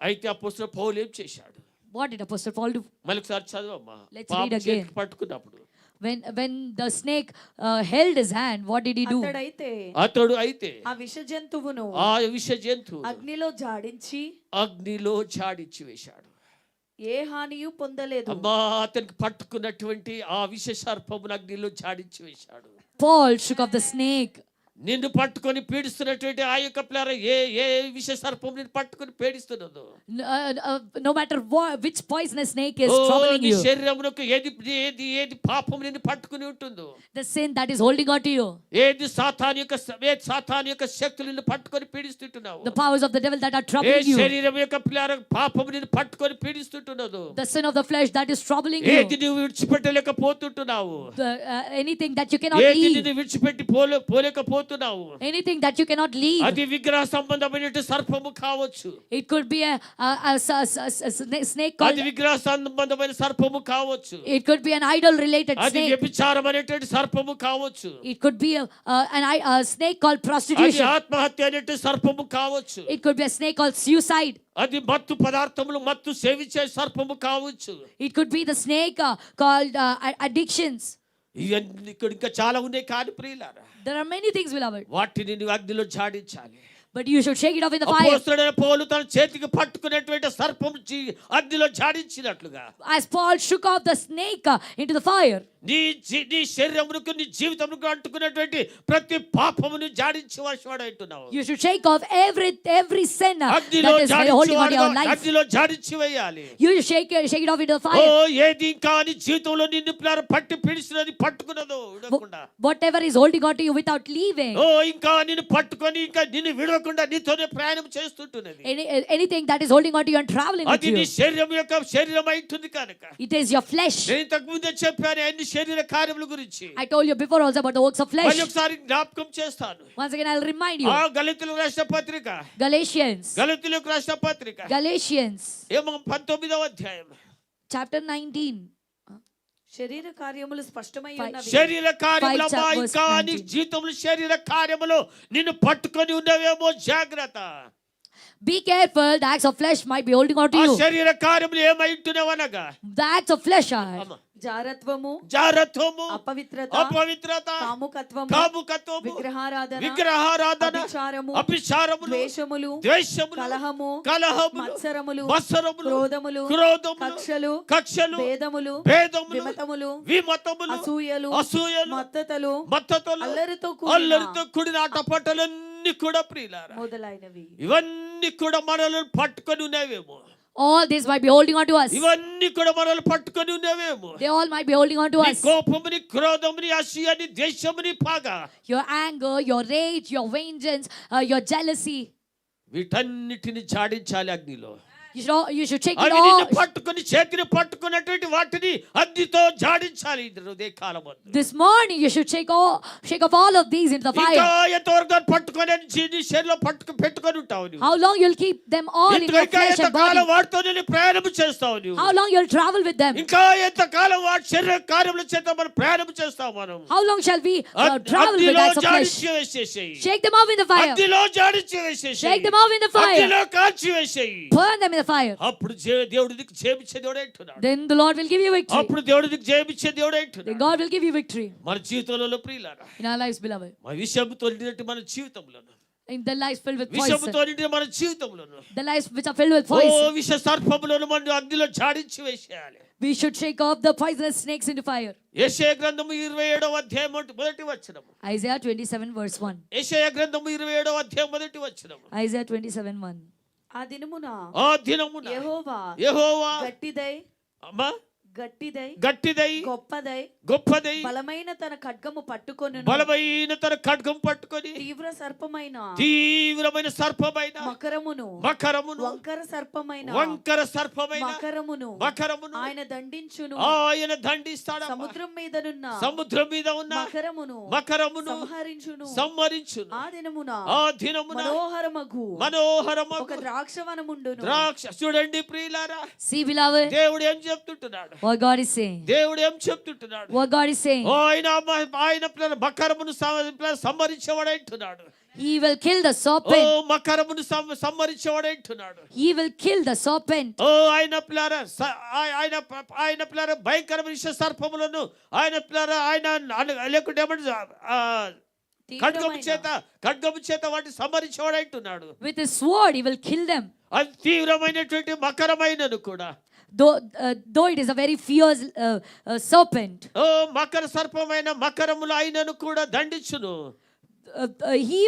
S1: అయితే అపోస్తలుడు పౌలు ఏం చేశాడు?
S2: What did Apostle Paul do?
S1: మళ్ళొకసారి చదవమ్మా.
S2: Let's
S1: పాము
S2: read again.
S1: చేతికి పట్టుకున్నప్పుడు
S2: When the snake held his hand, what did he do?
S1: అతడు అయితే
S3: ఆ విష జంతువును
S1: ఆ విష జంతువు
S3: అగ్నిలో జాడించి
S1: అగ్నిలో జాడించి వేశాడు.
S3: ఏ హానియు పొందలేదు.
S1: అమ్మా, అతనికి పట్టుకున్నటువంటి ఆ విష సర్పమును అగ్నిలో జాడించి వేశాడు.
S2: Paul shook off the snake.
S1: నిన్ను పట్టుకొని పీడిస్తున్నటువంటి ఆ యొక్క పిల్లర ఏ విష సర్పం నిన్ను పట్టుకొని పీడిస్తున్నదో,
S2: No matter which poisonous snake is troubling
S1: నీ
S2: you,
S1: శరీరమునకు ఏది పాపం నిన్ను పట్టుకుని ఉంటుందో,
S2: the sin that is holding on to you,
S1: ఏది సాతాను యొక్క శక్తులు నిన్ను పట్టుకొని పీడిస్తుంటున్నావు,
S2: the powers of the devil that are
S1: A
S2: troubling you,
S1: శరీరం యొక్క పిల్లర పాపం నిన్ను పట్టుకొని పీడిస్తుంటున్నదో,
S2: the sin of the flesh that is troubling you,
S1: ఏది నువ్వు విడిచిపెట్టలేకపోతుంటున్నావు,
S2: anything that you cannot
S1: ఏది
S2: leave,
S1: నిన్ను విడిచిపెట్టి పోలేకపోతున్నావు,
S2: anything that you cannot leave.
S1: అది విగ్రహ సంబంధమైన సర్పము కావచ్చు.
S2: It could be a snake called,
S1: అది విగ్రహ సంబంధమైన సర్పము కావచ్చు.
S2: it could be an idol related
S1: అది
S2: snake.
S1: వ్యభిచారం అనేటువంటి సర్పము కావచ్చు.
S2: It could be a snake called
S1: అది
S2: prostitution.
S1: ఆత్మహత్య అనేటువంటి సర్పము కావచ్చు.
S2: It could be a snake called suicide.
S1: అది మత్తు పదార్థములు మత్తు సేవించే సర్పము కావచ్చు.
S2: It could be the snake called addictions.
S1: ఇవన్నీ ఇక్కడ ఇంకా చాలా ఉన్నాయి కాదు ప్రియులారా.
S2: There are many things, beloved,
S1: వాటిని నువ్వు అగ్నిలో జాడించాలి.
S2: but you should shake it off in the fire.
S1: అపోస్తలుడైన పౌలు తన చేతికి పట్టుకునేటువంటి సర్పము అగ్నిలో జాడించినట్లుగా,
S2: As Paul shook off the snake into the fire,
S1: నీ శరీరమునకు నీ జీవితమునకు అంటుకున్నటువంటి ప్రతి పాపమును జాడించి వర్షవాడంటున్నావు.
S2: you should shake off every sin that
S1: అగ్నిలో
S2: is holding on to your life.
S1: అగ్నిలో జాడించి వేయాలి.
S2: You should shake it off into the
S1: oh,
S2: fire.
S1: ఏది ఇంకా నీ జీవితంలో నిన్ను పిల్లలు పట్టి పిడిచినది పట్టుకున్నదో విడకుండా,
S2: Whatever is holding on to you without leaving,
S1: ఓ ఇంకా నిన్ను పట్టుకొని ఇంకా నిన్ను విడవకుండా నీతోనే ప్రయాణం చేస్తుంటున్నది,
S2: anything that is holding on to you and traveling with
S1: అది నీ
S2: you,
S1: శరీరం అయితుంది కనుక.
S2: it is your flesh.
S1: నేను ఇంతకు ముందే చెప్పాను అన్ని శరీర కార్యముల గురించి.
S2: I told you before also about the works of flesh.
S1: మళ్ళీ ఒకసారి జ్ఞాపకం చేస్తాను.
S2: Once again I'll remind you.
S1: ఆ గలతీయులకు రాసిన పత్రిక, గలతీయులకు రాసిన పత్రిక
S2: Galatians
S1: 19వ అధ్యాయం,
S2: chapter 19.
S3: శరీర కార్యములు స్పష్టమై ఉన్నవి.
S1: శరీర కార్యములు అమ్మా,
S2: 5
S1: ఇంకా నీ జీవితంలో శరీర కార్యములు నిన్ను పట్టుకొని ఉన్నవేమో జాగ్రత్త.
S2: Be careful, the acts of flesh might be holding on to
S1: ఆ
S2: you.
S1: శరీర కార్యములు ఏమైంటున్నావనగా,
S2: The acts of flesh are
S3: జారత్వము,
S1: అపవిత్రత,
S3: కాముకత్వము,
S1: విగ్రహారాధన, అభిచారములు,
S3: ద్వేషములు, కలహము, మత్సరములు, క్రోధములు, కక్షలు, భేదములు,
S1: విమతములు,
S3: అసూయలు, మత్తతలు, అల్లరితో
S1: కూడిన ఆటపాటలన్నీ కూడా ప్రియులారా
S3: మొదలైనవి.
S1: ఇవన్నీ కూడా మనల్ని పట్టుకొని ఉన్నవేమో.
S2: all this might be holding on to us.
S1: ఇవన్నీ కూడా మనల్ని పట్టుకొని ఉన్నవేమో.
S2: They all might be holding on to us.
S1: కోపముని, క్రోధముని, అసూయని, ద్వేషముని, పగ,
S2: Your anger, your rage, your vengeance, your jealousy,
S1: వీటన్నిటిని జాడించాలి అగ్నిలో.
S2: you should shake it
S1: అవి నిన్ను
S2: off.
S1: పట్టుకొని చేతిని పట్టుకున్నటువంటి వాటిని అగ్నితో జాడించాలి. ఉదయ కాలము
S2: This morning you should shake off all of these into the
S1: ఇంకా
S2: fire.
S1: ఎంతవరకు పట్టుకొని నీ శరీరంలో పెట్టుకొని ఉంటావు నువ్వు.
S2: How long you'll keep them all in your
S1: ఇంకా
S2: flesh and
S1: ఎంతకాలం
S2: body?
S1: వాటితో నేను ప్రయాణం చేస్తావు నువ్వు.
S2: How long you'll travel with them?
S1: ఇంకా ఎంతకాలం వాటి శరీర కార్యముల చేత మనం ప్రయాణం చేస్తాం మనం.
S2: How long shall we travel with
S1: అగ్నిలో
S2: acts of flesh?
S1: జాడించి వేసేసేయి.
S2: Shake them off in the fire.
S1: అగ్నిలో జాడించి వేసేసేయి.
S2: Shake them off in the fire.
S1: అగ్నిలో కాల్చి వేసేయి.
S2: Burn them in in the fire.
S1: అప్పుడు దేవుడు నీకు జయమిచ్చే దేవుడే అంటున్నాడు.
S2: Then the Lord will give you victory.
S1: అప్పుడు దేవుడు నీకు జయమిచ్చే దేవుడే
S2: Then
S1: అంటున్నాడు.
S2: God will give you victory
S1: మన జీవితంలో ప్రియులారా,
S2: in our lives, beloved.
S1: మన విషయంతో నిండినట్టు మన జీవితంలోను,
S2: In the lives filled with
S1: విషయంతో
S2: poison.
S1: నిండిన మన జీవితంలోను,
S2: The lives which are filled with
S1: oh
S2: poison.
S1: విష సర్పములను మనం అగ్నిలో జాడించి వేసేయాలి.
S2: We should shake off the poisonous snakes into fire.
S1: యెషయా గ్రంథము 27వ అధ్యాయం మొదటి వచనము.
S2: Isaiah 27 verse 1.
S1: యెషయా గ్రంథము 27వ అధ్యాయం మొదటి వచనము.
S2: Isaiah 27:1.
S3: ఆ దినమున
S1: ఆ దినమున
S3: యెహోవా
S1: గట్టిదై
S3: గొప్పదై
S1: గొప్పదై
S3: బలమైన తన ఖడ్గము పట్టుకొనును,
S1: బలమైన తన ఖడ్గం పట్టుకొని
S3: తీవ్రమైన
S1: సర్పమైన
S3: మకరమును వంకర సర్పమైన మకరమును ఆయన దండిస్తాడు. సముద్రం మీద ఉన్న మకరమును సంహరించును. ఆ దినమున మనోహరమగు ఒక ద్రాక్షవనముండును.
S1: చూడండి ప్రియులారా,
S2: See, beloved,
S1: దేవుడు ఏం చెప్తుంటున్నాడు?
S2: what God is saying.
S1: దేవుడు ఏం చెప్తుంటున్నాడు?
S2: What God is saying.
S1: ఆయన మకరమును సంహరించేవాడు అంటున్నాడు.
S2: He will kill the serpent.
S1: మకరమును సంహరించేవాడు అంటున్నాడు.
S2: He will kill the serpent.
S1: ఆయన పిల్లర భయంకరమైన విష సర్పములను ఆయన లేకుంటే ఖడ్గము చేత వాటిని సంహరించేవాడు అంటున్నాడు.
S2: With his sword he will kill them.
S1: అది తీవ్రమైనటువంటి మకరమైనను కూడా,
S2: though it is a very fierce serpent.
S1: Makar సర్పమైన మకరములు ఆయనను కూడా దండించును.
S2: He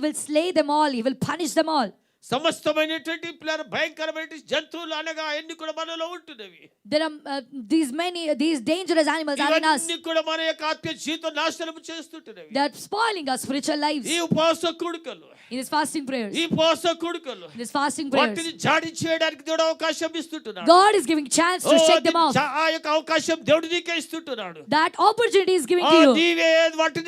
S2: will slay them all. He will punish them all.
S1: సమస్తమైనటువంటి భయంకరమైన జంతువులు అనగా అన్ని కూడా మనలో ఉంటున్నవి.
S2: There are these dangerous animals are in us.
S1: ఇవన్నీ కూడా మన యొక్క ఆత్మీయ జీవితం నాశనం చేస్తుంటున్నవి.
S2: They are spoiling our spiritual lives.
S1: ఈ ఉపవాస కూడికలు,
S2: In his fasting prayers.
S1: ఈ ఉపవాస కూడికలు,
S2: In his fasting prayers.
S1: వాటిని జాడించి వేయడానికి దేవుడు అవకాశం ఇస్తున్నాడు.
S2: God is giving chance to shake them off.
S1: ఆ యొక్క అవకాశం దేవుడు నీకే ఇస్తున్నాడు.
S2: That opportunity is giving to you.
S1: నీవే వాటిని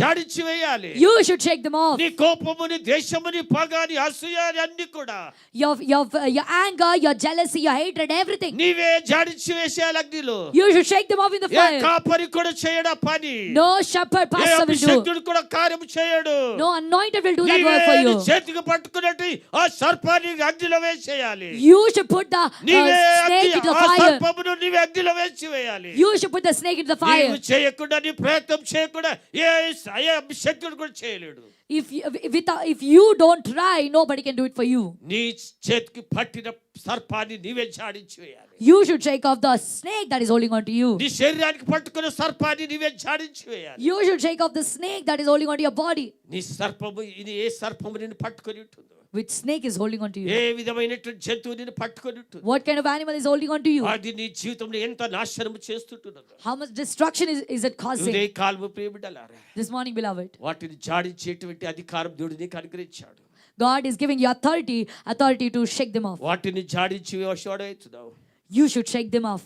S1: జాడించి వేయాలి.
S2: You should shake them off.
S1: నీ కోపము, నీ ద్వేషము, నీ పగ, నీ అసూయ అన్ని కూడా,
S2: your anger, your jealousy, your hatred, everything.
S1: నీవే జాడించి వేసేయాలి అగ్నిలో.
S2: You should shake them off in the fire.
S1: కాపరి కూడా చేయడా పని.
S2: No shepherd pastor will do.
S1: అభిషేకుడు కూడా కార్యము చేయడు.
S2: No anointed will do that work for you.
S1: చేతికి పట్టుకున్నట్టు ఆ సర్పాన్ని అగ్నిలో వేసేయాలి.
S2: You should put the snake into the fire.
S1: సర్పమును నీవే అగ్నిలో వేసివేయాలి.
S2: You should put the snake into the fire.
S1: నీవు చేయకుండా, నీ ప్రయత్నం చేయకుండా ఏ అభిషేకుడు కూడా చేయలేడు.
S2: If you don't try, nobody can do it for you.
S1: నీ చేతికి పట్టిన సర్పాన్ని నీవే జాడించి వేయాలి.
S2: You should shake off the snake that is holding on to you.
S1: నీ శరీరానికి పట్టుకున్న సర్పాన్ని నీవే జాడించి వేయాలి.
S2: You should shake off the snake that is holding on to your body.
S1: నీ సర్పము, ఇది ఏ సర్పము నిన్ను పట్టుకొని ఉంటుందో,
S2: Which snake is holding on to you?
S1: ఏ విధమైనటువంటి జంతువు నిన్ను పట్టుకొని ఉంటుంది,
S2: What kind of animal is holding on to you?
S1: అది నీ జీవితంలో ఎంత నాశనం చేస్తుంటున్నదో.
S2: How much destruction is it causing?
S1: ఉదయ కాలము ప్రియబిడ్డలారా,
S2: This morning, beloved,
S1: వాటిని జాడించేటువంటి అధికారం దేవుడు నీకు అనుగ్రహించాడు.
S2: God is giving you authority to shake them off.
S1: వాటిని జాడించి వేసేవాడవుతున్నావు.
S2: You should shake them off.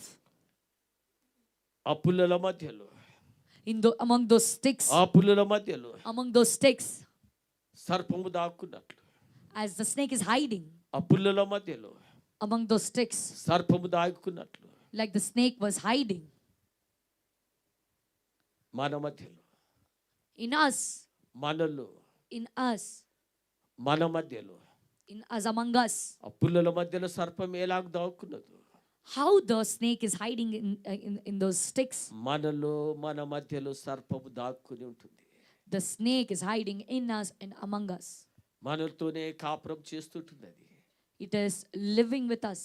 S1: ఆ పుల్లల మధ్యలో,
S2: Among those sticks,
S1: ఆ పుల్లల మధ్యలో
S2: among those sticks,
S1: సర్పము దాక్కున్నట్లు,
S2: as the snake is hiding
S1: ఆ పుల్లల మధ్యలో
S2: among those sticks,
S1: సర్పము దాక్కున్నట్లు,
S2: like the snake was hiding
S1: మన మధ్యలో,
S2: in us,
S1: మనలో,
S2: in us,
S1: మన మధ్యలో,
S2: in us, among us.
S1: ఆ పుల్లల మధ్యలో సర్పం ఎలాగ దాక్కున్నదో,
S2: How the snake is hiding in those sticks.
S1: మనలో, మన మధ్యలో సర్పము దాక్కుని ఉంటుంది.
S2: The snake is hiding in us and among us.
S1: మనతోనే కాపురం చేస్తుంటున్నది.
S2: It is living with us.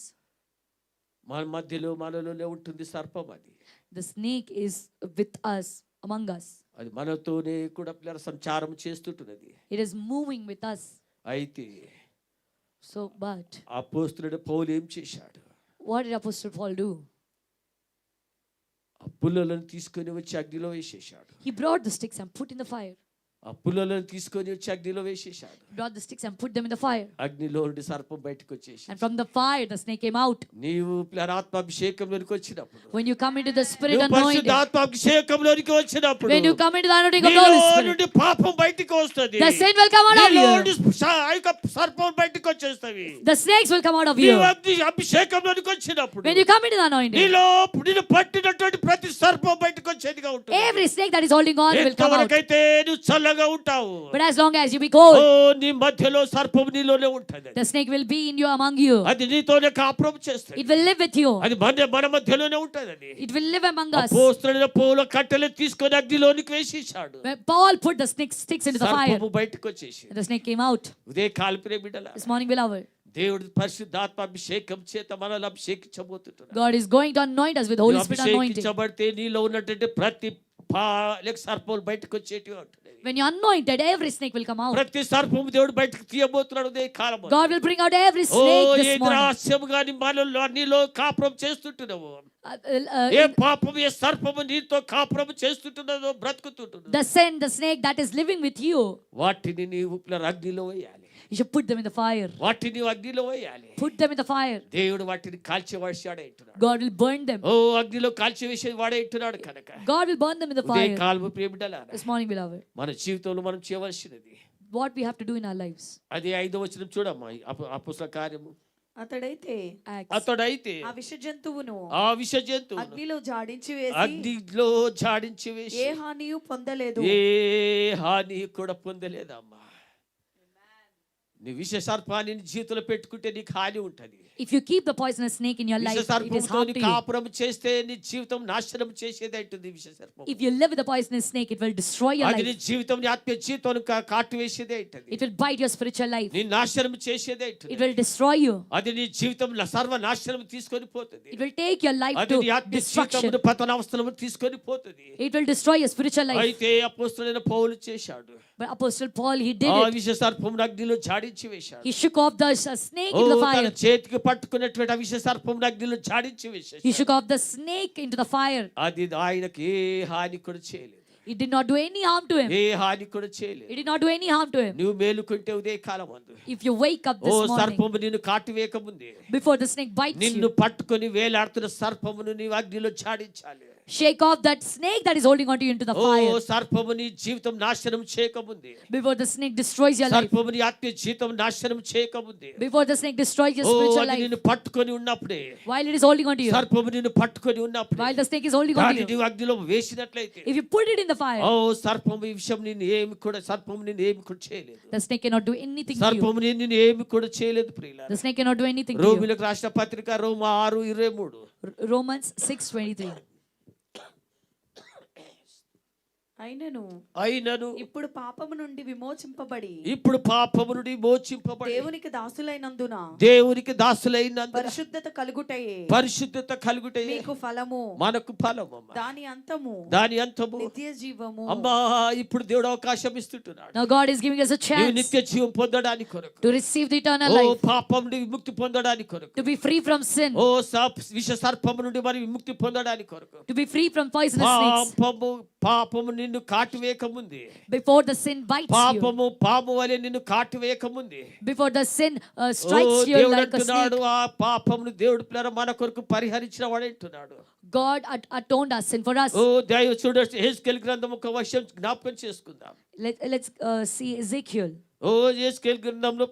S1: మన మధ్యలో, మనలోనే ఉంటుంది సర్పం. అది
S2: The snake is with us, among us.
S1: అది మనతోనే కూడా పిల్లల సంచారం చేస్తుంటున్నది.
S2: It is moving with us.
S1: అయితే
S2: But
S1: అపోస్తలుడు పౌలు ఏం చేశాడు?
S2: what did Apostle Paul do?
S1: ఆ పుల్లలను తీసుకొని వచ్చి అగ్నిలో వేసేశాడు.
S2: He brought the sticks and put in the fire.
S1: ఆ పుల్లలను తీసుకొని వచ్చి అగ్నిలో వేసేశాడు.
S2: Brought the sticks and put them in the fire.
S1: అగ్నిలో నుండి సర్పం బయటకు వచ్చేసి,
S2: And from the fire the snake came out.
S1: నీవు ఆత్మాభిషేకంలోనికి వచ్చినప్పుడు,
S2: When you come into the spirit
S1: నువ్వు
S2: anointing,
S1: పరిశుద్ధ ఆత్మాభిషేకంలోనికి వచ్చినప్పుడు,
S2: when you come into the anointing of the Holy
S1: నీలో
S2: Spirit,
S1: నుండి పాపం బయటకు వస్తుంది.
S2: the sin will come out of
S1: నీలో
S2: you.
S1: నుండి సర్పం బయటకు వచ్చేస్తాయి.
S2: The snakes will come out of you.
S1: నీవు అభిషేకంలోనికి వచ్చినప్పుడు,
S2: When you come into the anointing,
S1: నిన్ను పట్టినటువంటి ప్రతి సర్పం బయటకు వచ్చేదిగా ఉంటుంది.
S2: every snake that is holding on will come out.
S1: ఎంతవరకైతే నువ్వు చల్లగా చల్లగా ఉంటావు,
S2: But as long as you be
S1: oh
S2: cold,
S1: నీ మధ్యలో సర్పం నీలోనే ఉంటది.
S2: the snake will be in you, among you.
S1: అది నీతోనే కాపురం చేస్తుంది.
S2: It will live with you.
S1: అది మన మధ్యలోనే ఉంటది. అది
S2: It will live among us.
S1: అపోస్తలుడైన పౌలు కట్టెలు తీసుకొని అగ్నిలోనికి వేసేశాడు.
S2: When Paul put the sticks into the fire,
S1: సర్పము బయటకు వచ్చేసి
S2: the snake came out.
S1: ఉదయ కాల ప్రియ బిడ్డలారా,
S2: This morning, beloved,
S1: దేవుడి పరిశుద్ధాత్మ అభిషేకం చేత మనల్ని అభిషేకించబోతున్నాడు.
S2: God is going to anoint us with Holy Spirit anointing.
S1: అభిషేకించబడితే నీలో ఉన్నటువంటి ప్రతి సర్పములు బయటకు వచ్చేటివి ఉంటుంది.
S2: When you're anointed, every snake will come out.
S1: ప్రతి సర్పము దేవుడు బయటకు తీయబోతున్నాడు ఉదయ కాలము.
S2: God will bring out every snake this morning.
S1: రహస్యముగా మనలో నీలో కాపురం చేస్తుంటున్నావు. ఏ పాపము ఏ సర్పము నీతో కాపురం చేస్తుంటున్నదో బ్రతుకుతుంటున్నదో,
S2: The sin, the snake that is living with you,
S1: వాటిని నీవు అగ్నిలో వేయాలి.
S2: you should put them in the fire.
S1: వాటిని అగ్నిలో వేయాలి.
S2: Put them in the fire.
S1: దేవుడు వాటిని కాల్చివేసాడే అంటున్నాడు.
S2: God will burn them.
S1: ఓ అగ్నిలో కాల్చివేసే వాడే అంటున్నాడు కనుక
S2: God will burn them in the
S1: Udaya
S2: fire.
S1: కాలము ప్రియ బిడ్డలారా,
S2: This morning, beloved,
S1: మన జీవితంలో మనం చేయవలసినది
S2: what we have to do in our lives.
S1: అది 5వ వచనం చూడమ్మా. అపొస్తలుల కార్యము.
S3: అతడైతే
S2: Acts.
S1: అతడైతే
S3: ఆ విష జంతువును
S1: ఆ విష జంతువు
S3: అగ్నిలో జాడించి వేసి
S1: అగ్నిలో జాడించి వేసి
S3: ఏ హానియు పొందలేదు.
S1: ఏ హాని కూడా పొందలేదమ్మా. నీ విష సర్పాన్ని నీ జీవితంలో పెట్టుకుంటే నీకు హాని ఉంటది.
S2: If you keep the poisonous snake in your life,
S1: విష
S2: it is
S1: సర్పంతో
S2: harm
S1: నీ
S2: to you.
S1: కాపురం చేస్తే నీ జీవితం నాశనం చేసేది అంటుంది విష సర్పం.
S2: If you live with the poisonous snake, it will destroy your
S1: అది నీ
S2: life.
S1: జీవితం నీ ఆత్మీయ జీవితం కాటు వేసేదే అంటుంది.
S2: It will bite your spiritual life.
S1: నీ నాశనం చేసేదే
S2: It
S1: అంటుంది.
S2: will destroy you.
S1: అది నీ జీవితం సర్వ నాశనం తీసుకొని పోతుంది.
S2: It will take your life
S1: అది
S2: to
S1: నీ ఆత్మీయ
S2: destruction.
S1: జీవితం పతనావస్థలను తీసుకొని పోతుంది.
S2: It will destroy your spiritual life.
S1: అయితే అపోస్తలుడైన పౌలు చేశాడు.
S2: But Apostle Paul, he did
S1: ఆ
S2: it.
S1: విష సర్పం అగ్నిలో జాడించి వేశాడు.
S2: He shook off the snake
S1: oh
S2: into the
S1: తన
S2: fire.
S1: చేతికి పట్టుకున్నటువంటి ఆ విష సర్పం అగ్నిలో జాడించి వేశాడు.
S2: He shook off the snake into the fire.
S1: అది ఆయనకి ఏ హాని కూడా చేయలేదు.
S2: It did not do any harm to him.
S1: ఏ హాని కూడా చేయలేదు.
S2: It did not do any harm to him.
S1: నువ్వు మేలుకుంటే ఉదయ కాలం అందు
S2: If you wake up
S1: oh
S2: this morning,
S1: సర్పము నిన్ను కాటువేక ముందే
S2: before the snake bites
S1: నిన్ను
S2: you,
S1: పట్టుకొని వేలాడుతున్న సర్పమును నీవు అగ్నిలో జాడించాలి.
S2: shake off that snake that is holding on to you into the
S1: oh
S2: fire.
S1: సర్పము నీ జీవితం నాశనం చేయకముందే,
S2: Before the snake destroys your life.
S1: సర్పము నీ ఆత్మీయ జీవితం నాశనం చేయకముందే,
S2: Before the snake destroys your
S1: oh
S2: spiritual
S1: అది
S2: life.
S1: నిన్ను పట్టుకొని ఉన్నప్పుడే,
S2: While it is holding on to you.
S1: సర్పము నిన్ను పట్టుకొని ఉన్నప్పుడే,
S2: While the snake is holding on to
S1: దాన్ని
S2: you.
S1: నీవు అగ్నిలో వేసినట్లయితే
S2: If you put it in the fire,
S1: ఓ సర్పము ఈ విషయం నిన్ను ఏమి కూడా సర్పము నిన్ను ఏమి కూడా చేయలేదు.
S2: the snake cannot do anything to you.
S1: సర్పము నిన్ను ఏమి కూడా చేయలేదు ప్రియులారా.
S2: The snake cannot do anything to you.
S1: రోమిలకు రాసిన పత్రిక రోమా 6:23.
S2: Romans 6:23.
S3: అయినను ఇప్పుడు పాపము నుండి విమోచింపబడి దేవునికి దాసులైనందున పరిశుద్ధత కలుగుటయే మీకు ఫలము
S1: మనకు ఫలము
S3: దాని అంతము నిత్య జీవము.
S1: అమ్మా ఇప్పుడు దేవుడు అవకాశం ఇస్తున్నాడు.
S2: Now God is giving us a
S1: నీవు
S2: chance
S1: నిత్య జీవం పొందడానికి కొరకు,
S2: to receive the eternal
S1: oh
S2: life,
S1: పాపం నుండి విముక్తి పొందడానికి కొరకు,
S2: to be free from sin,
S1: ఓ విష సర్పము నుండి మరి విముక్తి పొందడానికి కొరకు,
S2: to be free from poisonous snakes.
S1: పాపము నిన్ను కాటువేక ముందే,
S2: Before the sin bites you,
S1: పాము వలె నిన్ను కాటువేక ముందే,
S2: before the sin strikes you
S1: దేవుడు
S2: like a snake,
S1: అంటున్నాడు ఆ పాపమును దేవుడు పిల్లల మన కొరకు పరిహరించిన వాడు అంటున్నాడు.
S2: God atoned our sin for us.
S1: ఓ దైవ చూడండి హెస్కేల్ గ్రంథం ఒక విషయం జ్ఞాపకం చేసుకుందాం.
S2: Let's see Ezekiel.
S1: ఓ హెస్కేల్ గ్రంథంలో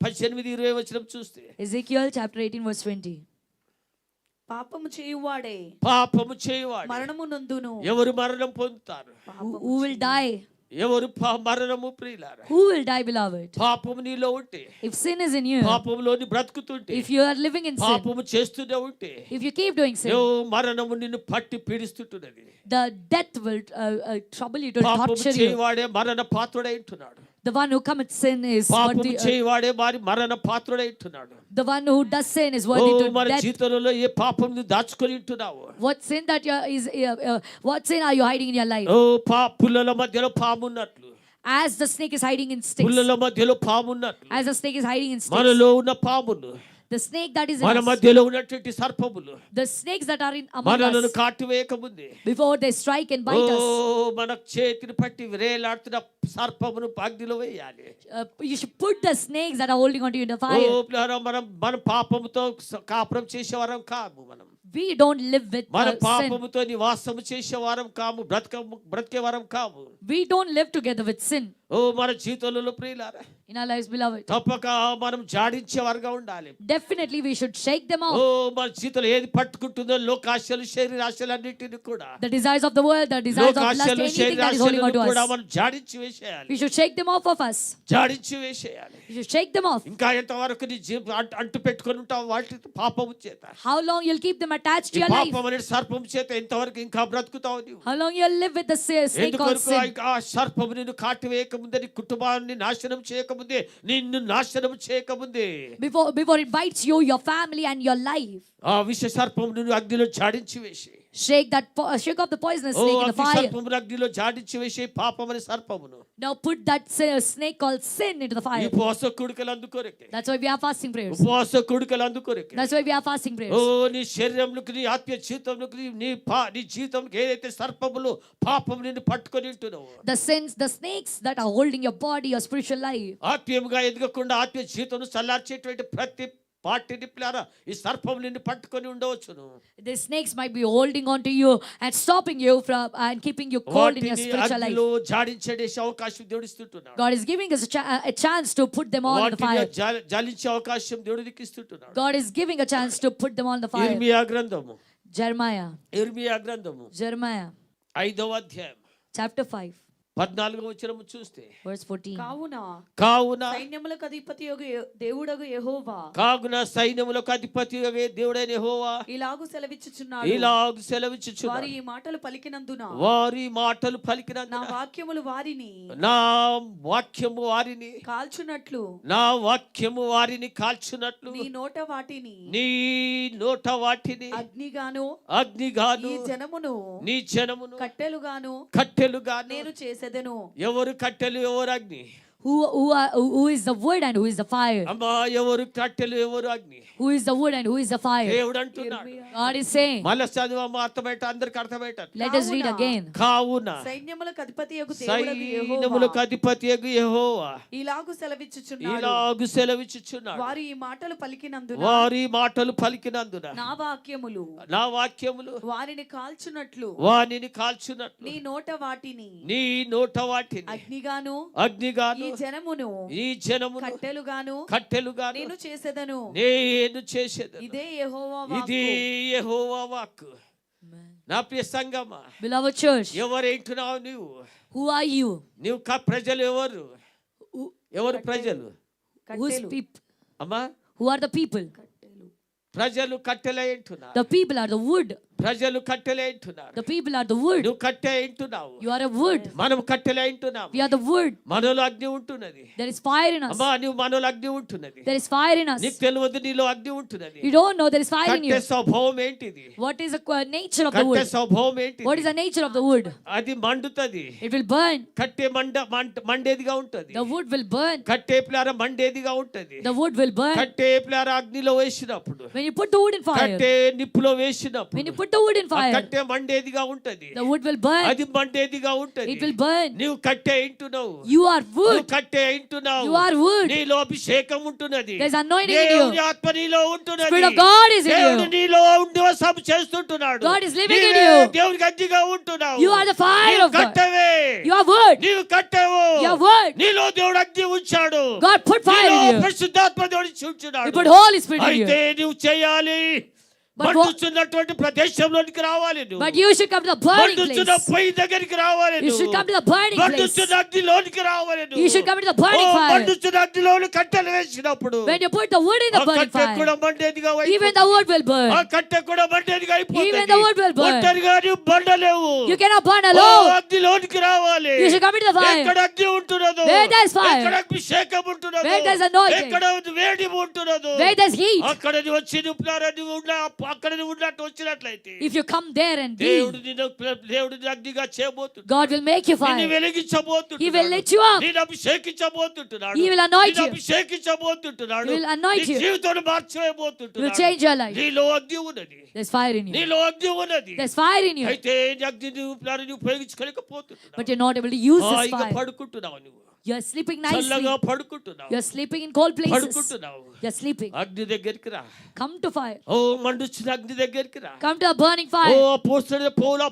S1: 18-20 వచనం చూస్తే,
S2: Ezekiel chapter 18 verse 20.
S3: పాపము చేయువాడే మరణము నొందును.
S1: ఎవరు మరణం పొందుతారు?
S2: Who will die?
S1: ఎవరు మరణము ప్రియులారా?
S2: Who will die, beloved?
S1: పాపము నీలో ఉంటే,
S2: If sin is in you,
S1: పాపములోని బ్రతుకుతుంటే,
S2: if you are living in sin,
S1: పాపము చేస్తూనే ఉంటే,
S2: if you keep doing sin,
S1: మరణము నిన్ను పట్టి పీడిస్తుంటున్నది.
S2: the death will trouble you, to
S1: పాపము
S2: torture you.
S1: చేయవాడే మరణ పాత్రుడై ఉంటున్నాడు.
S2: The one who commits sin is
S1: పాపము
S2: worthy.
S1: చేయవాడే మరి మరణ పాత్రుడై ఉంటున్నాడు.
S2: The one who does sin is worthy to
S1: మన
S2: death.
S1: జీవితంలో ఏ పాపం దాచుకొని ఉంటున్నావు?
S2: What sin that you what sin are you hiding in your life?
S1: ఓ పుల్లల మధ్యలో పాము ఉన్నట్లు,
S2: As the snake is hiding in sticks,
S1: పుల్లల మధ్యలో పాము ఉన్నట్లు,
S2: as the snake is hiding in sticks,
S1: మనలో ఉన్న పాములు,
S2: the snake that is in
S1: మన
S2: us,
S1: మధ్యలో ఉన్నటువంటి సర్పములు
S2: the snakes that are in among
S1: మనలను
S2: us,
S1: కాటువేయక ముందే,
S2: before they strike and bite us,
S1: మన చేతిని పట్టి వేలాడుతున్న సర్పమును అగ్నిలో వేయాలి.
S2: you should put the snakes that are holding on to you in the fire.
S1: మన పాపముతో కాపురం చేసేవారం కాము. మనం
S2: We don't live with
S1: మన
S2: sin.
S1: పాపముతో నివాసము చేసేవారం కాము, బ్రతికేవారం కాము.
S2: We don't live together with sin.
S1: ఓ మన జీవితంలో ప్రియులారా
S2: In our lives, beloved,
S1: తప్పక మనం జాడించేవారుగా ఉండాలి.
S2: definitely we should shake them
S1: oh
S2: off.
S1: మన జీవితంలో ఏది పట్టుకుంటుందో లోకాశలు శరీరాశలు అన్నిటిని కూడా
S2: The desires of the world, the desires of lust,
S1: లోకాశలు
S2: anything that is holding on
S1: శరీరాశలను
S2: to
S1: కూడా
S2: us.
S1: మనం జాడించి వేసేయాలి.
S2: We should shake them off of us.
S1: జాడించి వేసేయాలి.
S2: We should shake them off.
S1: ఇంకా ఎంతవరకు నీ అంటు పెట్టుకొని ఉంటావు వాటి పాపము చేత.
S2: How long you'll keep them attached to
S1: ఈ
S2: your life?
S1: పాపం అనే సర్పం చేత ఎంతవరకు ఇంకా బ్రతుకుతావు నీవు?
S2: How long you'll live with the snake called sin?
S1: ఆ సర్పము నిన్ను కాటివేయక ముందే, నీ కుటుంబాన్ని నాశనం చేయకముందే, నిన్ను నాశనం చేయకముందే,
S2: Before it bites you, your family and your life.
S1: ఆ విష సర్పము నిన్ను అగ్నిలో జాడించి వేసి,
S2: Shake off the poisonous snake in the fire.
S1: సర్పమును అగ్నిలో జాడించి వేసి పాపం అనే సర్పమును.
S2: Now put that snake called sin into the
S1: ఈ
S2: fire.
S1: ఉపవాస కూడికలు అందుకొరకే.
S2: That's why we are fasting prayers.
S1: ఉపవాస కూడికలు అందుకొరకే.
S2: That's why we are fasting prayers.
S1: ఓ నీ శరీరంలోకి, నీ ఆత్మీయ జీవితంలోకి, నీ జీవితంకి ఏదైతే సర్పములు పాపం నిన్ను పట్టుకొని ఉంటున్నావు,
S2: The sins, the snakes that are holding your body, your spiritual life.
S1: ఆత్మీయంగా ఎదగకుండా ఆత్మీయ జీవితం చల్లార్చేటువంటి ప్రతి పార్టీని ప్లారా ఈ సర్పం నిన్ను పట్టుకొని ఉండవచ్చును.
S2: The snakes might be holding on to you and stopping you from and keeping you cold in your spiritual life.
S1: అగ్నిలో జాడించేసే అవకాశం దేవుడు ఇస్తుంటున్నాడు.
S2: God is giving us a chance to put them all in the fire.
S1: జాలించే అవకాశం దేవుడు నీకు ఇస్తుంటున్నాడు.
S2: God is giving a chance to put them all in the fire.
S1: ఇర్మియా గ్రంథము,
S2: Jeremiah.
S1: ఇర్మియా గ్రంథము
S2: Jeremiah
S1: 5వ అధ్యాయం
S2: chapter 5
S1: 14వ వచనము చూస్తే,
S2: verse 14.
S1: కావున
S3: సైన్యములకు అధిపతి దేవుడగు యెహోవా,
S1: కావున సైన్యములకు అధిపతి దేవుడైన యెహోవా
S3: ఇలాగు సెలవిచ్చుచున్నాడు,
S1: ఇలాగు సెలవిచ్చుచున్నాడు,
S3: వారి ఈ మాటలు పలికినందున,
S1: వారి మాటలు
S3: నా
S1: పలికినందున,
S3: వాక్యములు వారిని
S1: నా వాక్యము వారిని
S3: కాల్చునట్లు,
S1: నా వాక్యము వారిని కాల్చునట్లు,
S3: నీ నోట వాటిని
S1: నీ నోట వాటిని
S3: అగ్నిగాను,
S1: అగ్నిగాను,
S3: ఈ జనమును
S1: నీ జనమును
S3: కట్టెలుగాను
S1: కట్టెలుగాను.
S3: నేను చేసేదను.
S1: ఎవరు కట్టెలు, ఎవరు అగ్ని?
S2: Who is the wood and who is the fire?
S1: అమ్మా, ఎవరు కట్టెలు, ఎవరు అగ్ని?
S2: Who is the wood and who is the fire?
S1: దేవుడు అంటున్నాడు.
S2: God is saying.
S1: మళ్ళీ చదువు అర్థమేట, అందరికి అర్థమేట.
S2: Let us read again.
S1: కావున
S3: సైన్యములకు అధిపతియగు దేవుడగు యెహోవా,
S1: సైన్యములకు అధిపతియగు యెహోవా
S3: ఇలాగు సెలవిచ్చుచున్నాడు,
S1: ఇలాగు సెలవిచ్చుచున్నాడు,
S3: వారి ఈ మాటలు పలికినందున,
S1: వారి మాటలు పలికినందున,
S3: నా వాక్యములు
S1: నా వాక్యములు
S3: వారిని కాల్చునట్లు,
S1: వానిని కాల్చునట్లు,
S3: నీ నోట వాటిని
S1: నీ నోట వాటిని
S3: అగ్నిగాను,
S1: అగ్నిగాను,
S3: ఈ జనమును
S1: ఈ జనమును
S3: కట్టెలుగాను
S1: కట్టెలుగాను
S3: నేను చేసేదను.
S1: నేను చేసేదను.
S3: ఇదే యెహోవా
S1: ఇది
S3: వాక్కు.
S1: యెహోవా వాక్కు. నా ప్రియ సంగమా,
S2: Beloved church,
S1: ఎవరేంటున్నావు నీవు?
S2: who are you?
S1: నీవు ప్రజలు ఎవరు? ఎవరు ప్రజలు?
S2: Who's
S3: కట్టెలు.
S2: people?
S1: అమ్మా,
S2: Who are the people?
S3: కట్టెలు.
S1: ప్రజలు కట్టెలే అంటున్నారు.
S2: The people are the wood.
S1: ప్రజలు కట్టెలే అంటున్నారు.
S2: The people are the wood.
S1: నువ్వు కట్టె అంటున్నావు,
S2: You are a wood.
S1: మనం కట్టెలే అంటున్నాం.
S2: We are the wood.
S1: మనలో అగ్ని ఉంటున్నది.
S2: There is fire in us.
S1: అమ్మా, నువ్వు మనలో అగ్ని ఉంటున్నది.
S2: There is fire in us.
S1: నీకు తెలియదు నీలో అగ్ని ఉంటున్నది.
S2: You don't know there is fire in
S1: కట్టె
S2: you.
S1: స్వభావం ఏంటిది?
S2: What is the nature of the
S1: కట్టె
S2: wood?
S1: స్వభావం ఏంటిది?
S2: What is the nature of the wood?
S1: అది మండుతది.
S2: It will burn.
S1: కట్టె మండేదిగా ఉంటది.
S2: The wood will burn.
S1: కట్టె ప్లార మండేదిగా ఉంటది.
S2: The wood will burn.
S1: కట్టె ప్లార అగ్నిలో వేసినప్పుడు,
S2: When you put the wood in fire,
S1: కట్టె నిప్పులో వేసినప్పుడు,
S2: when you put the wood in
S1: ఆ
S2: fire,
S1: కట్టె మండేదిగా ఉంటది.
S2: the wood will burn.
S1: అది మండేదిగా ఉంటది.
S2: It will burn.
S1: నీవు కట్టె ఇంటున్నావు.
S2: You are
S1: నువ్వు
S2: wood.
S1: కట్టె ఇంటున్నావు.
S2: You are wood.
S1: నీలో అభిషేకం ఉంటున్నది.
S2: There is anointing in you.
S1: దేవుని ఆత్మ నీలో ఉంటున్నది.
S2: Spirit of God is in
S1: దేవుడు
S2: you.
S1: నీలో నివాసం చేస్తుంటున్నాడు.
S2: God is living in
S1: నీవే
S2: you.
S1: దేవునికి అగ్నిగా ఉంటున్నావు.
S2: You are the fire
S1: నీవు
S2: of God.
S1: కట్టెవే.
S2: You are wood.
S1: నీవు కట్టెవు.
S2: You are wood.
S1: నీలో దేవుడు అగ్ని ఉంచాడు.
S2: God put fire
S1: నీలో
S2: in you.
S1: పరిశుద్ధాత్మ దేవుడు ఉంచున్నాడు.
S2: He put Holy Spirit in
S1: అయితే
S2: you.
S1: నువ్వు చేయాలి,
S2: But
S1: మండుతున్నటువంటి ప్రదేశంలోనికి రావాలి. నువ్వు
S2: But you should come to the burning
S1: మండుతున్న
S2: place.
S1: పొయ్యి దగ్గరికి రావాలి.
S2: You should come to the burning place.
S1: మండుతున్న అగ్నిలోనికి రావాలి.
S2: You should come to the burning fire.
S1: మండుతున్న అగ్నిలోని కట్టెలు వేసినప్పుడు
S2: When you put the wood in the
S1: ఆ
S2: burning
S1: కట్టె కూడా
S2: fire,
S1: మండేదిగా
S2: even
S1: అయిపోతుంది.
S2: the wood will
S1: ఆ
S2: burn.
S1: కట్టె కూడా మండేదిగా అయిపోతుంది.
S2: Even the wood will burn.
S1: ఒంటరిగా నువ్వు మండలేవు.
S2: You cannot burn
S1: oh,
S2: alone.
S1: అగ్నిలోనికి రావాలి.
S2: You should come into the fire.
S1: ఎక్కడ అగ్ని ఉంటున్నదో,
S2: Where there is fire,
S1: ఎక్కడ అభిషేకం ఉంటున్నదో,
S2: where there is anointing,
S1: ఎక్కడ వేడి ఉంటున్నదో,
S2: where there is heat.
S1: అక్కడ నువ్వు వచ్చి అక్కడ నువ్వు ఉన్నట్టు వచ్చినట్లయితే
S2: If you come there and
S1: దేవుడు
S2: be,
S1: నిన్ను అగ్నిగా చేయబోతున్నాడు.
S2: God will make you
S1: నిన్ను
S2: fire.
S1: వెలిగించబోతున్నాడు.
S2: He will lift you up.
S1: నిన్ను అభిషేకించబోతుంటున్నాడు.
S2: He will anoint
S1: నిన్ను
S2: you.
S1: అభిషేకించబోతుంటున్నాడు.
S2: He will anoint
S1: నీ
S2: you.
S1: జీవితాన్ని
S2: He will
S1: మార్చివేయబోతుంటున్నాడు.
S2: change your life.
S1: నీలో అగ్ని ఉన్నది.
S2: There's fire in you.
S1: నీలో అగ్ని ఉన్నది.
S2: There's fire in you.
S1: అయితే నీ అగ్ని నువ్వు ఉపయోగించుకోలేకపోతున్నావు.
S2: But you're not able to use this
S1: హాయిగా
S2: fire.
S1: పడుకుంటున్నావు నువ్వు.
S2: You're sleeping nicely.
S1: చల్లగా పడుకుంటున్నావు,
S2: You're sleeping in cold places.
S1: పడుకుంటున్నావు.
S2: You're sleeping.
S1: అగ్ని దగ్గరికి రా.
S2: Come to fire.
S1: ఓ మండుచున్న అగ్ని దగ్గరికి రా.
S2: Come to a burning
S1: oh
S2: fire.
S1: అపోస్తలుడైన పౌలు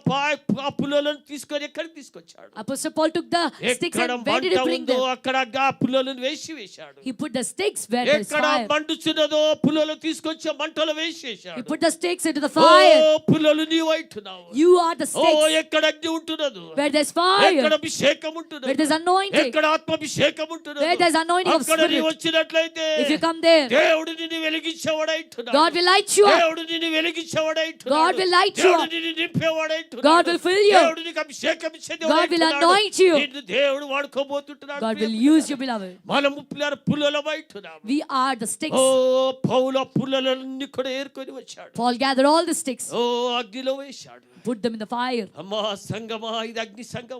S1: ఆ పుల్లలను తీసుకొని ఎక్కడికి తీసుకొచ్చాడు?
S2: Apostle Paul took the sticks
S1: ఎక్కడ
S2: and where did
S1: మంట
S2: he bring
S1: ఉందో
S2: them?
S1: అక్కడ ఆ పుల్లలను వేశాడు.
S2: He put the sticks where there is
S1: ఎక్కడ
S2: fire.
S1: మండుచున్నదో పుల్లలు తీసుకొచ్చి ఆ మంటలో వేసేశాడు.
S2: He put the sticks into the
S1: oh
S2: fire.
S1: పుల్లలు నీవు అయితున్నావు.
S2: You are the
S1: oh
S2: sticks.
S1: ఎక్కడ అగ్ని ఉంటున్నదో,
S2: Where there's fire.
S1: ఎక్కడ అభిషేకం ఉంటున్నదో,
S2: Where there's anointing.
S1: ఎక్కడ ఆత్మాభిషేకం ఉంటున్నదో,
S2: Where there's anointing of
S1: అక్కడ నీవు
S2: spirit.
S1: వచ్చినట్లయితే
S2: If you come there,
S1: దేవుడు నిన్ను వెలిగించేవాడైతున్నాడు.
S2: God will light you up.
S1: దేవుడు నిన్ను వెలిగించేవాడైతున్నాడు.
S2: God will light you
S1: దేవుడు
S2: up.
S1: నిన్ను నింపేవాడైతున్నాడు.
S2: God will fill you.
S1: దేవుడు నీకు అభిషేకం ఇచ్చే దేవుడు
S2: God will
S1: అయితున్నాడు.
S2: anoint you.
S1: నిన్ను దేవుడు వాడుకోబోతున్నాడు.
S2: God will use you, beloved.
S1: మనము పుల్లలమైతున్నాము.
S2: We are the sticks.
S1: ఓ పౌలు పుల్లలన్నీ కూడా ఏరుకొని వచ్చాడు.
S2: Paul gathered all the sticks,
S1: ఓ అగ్నిలో వేశాడు.
S2: put them in the fire.
S1: అమ్మా సంగమా, ఇది అగ్ని సంగం,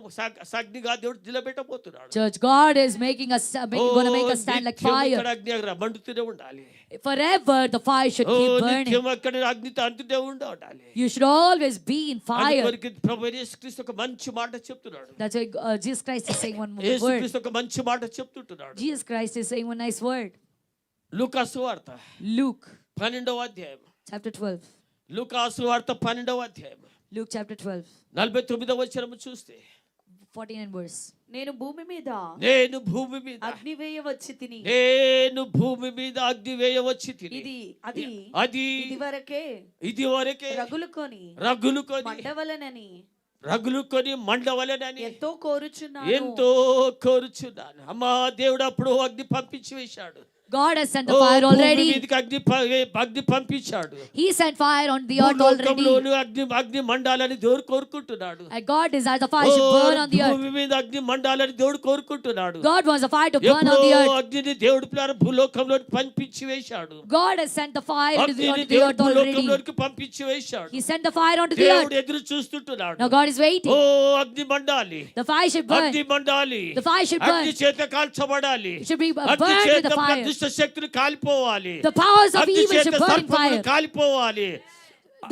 S1: అగ్నిగా దేవుడు నిలబెట్టబోతున్నాడు.
S2: Church, God is making us, going to make us stand like
S1: నిత్యం ఇక్కడ
S2: fire.
S1: అగ్ని మండుతూనే ఉండాలి.
S2: Forever the fire should
S1: oh
S2: keep burning.
S1: నిత్యం అక్కడ అగ్నితో అంటుతూనే ఉండాలి.
S2: You should always be in fire.
S1: అందుకొరకు ప్రభు యేసుక్రీస్తు ఒక మంచి మాట చెప్తున్నాడు.
S2: That's why Jesus Christ is saying one word.
S1: యేసుక్రీస్తు ఒక మంచి మాట చెప్తుంటున్నాడు.
S2: Jesus Christ is saying one nice word.
S1: లూకా సువార్త
S2: Luke
S1: 12వ అధ్యాయం.
S2: chapter 12.
S1: లూకా సువార్త 12వ అధ్యాయం
S2: Luke chapter 12,
S1: 49వ వచనం చూస్తే,
S2: 49 verse.
S3: నేను భూమి మీద
S1: నేను భూమి మీద
S3: అగ్ని వేయవచ్చి తిని
S1: నేను భూమి మీద అగ్ని వేయవచ్చి తిని
S3: ఇది అది
S1: అది
S3: ఇదివరకే
S1: ఇది వరకే
S3: రగులుకొని
S1: రగులుకొని మండవలెనని
S3: ఎంతో కోరుచున్నాను.
S1: ఎంతో కోరుచున్నాను. అమ్మా దేవుడు అప్పుడు అగ్ని పంపించి వేశాడు.
S2: God has sent the fire already.
S1: అగ్ని పంపించాడు.
S2: He sent fire on the earth already.
S1: అగ్ని మండాలని దేవుడు కోరుకుంటున్నాడు.
S2: And God desires the fire should burn on the earth.
S1: భూమి మీద అగ్ని మండాలని దేవుడు కోరుకుంటున్నాడు.
S2: God wants the fire to burn on the earth.
S1: అగ్నిని దేవుడు పిల్లల భూలోకంలో పంపించి వేశాడు.
S2: God has sent the fire to the
S1: అగ్నిని
S2: earth
S1: దేవుడు
S2: already.
S1: భూలోకంలోకి పంపించి వేశాడు.
S2: He sent the fire onto the
S1: దేవుడు
S2: earth.
S1: ఎదురు చూస్తుంటున్నాడు.
S2: Now God is waiting.
S1: ఓ అగ్ని మండాలి,
S2: The fire should burn.
S1: అగ్ని మండాలి,
S2: The fire should burn.
S1: అగ్ని చేత కాల్చబడాలి,
S2: It should be
S1: అగ్ని
S2: burned with
S1: చేత
S2: the fire.
S1: దుష్ట శక్తులు కాలిపోవాలి,
S2: The powers of
S1: అగ్ని
S2: evil
S1: చేత
S2: should burn in
S1: సర్పములు
S2: fire.
S1: కాలిపోవాలి,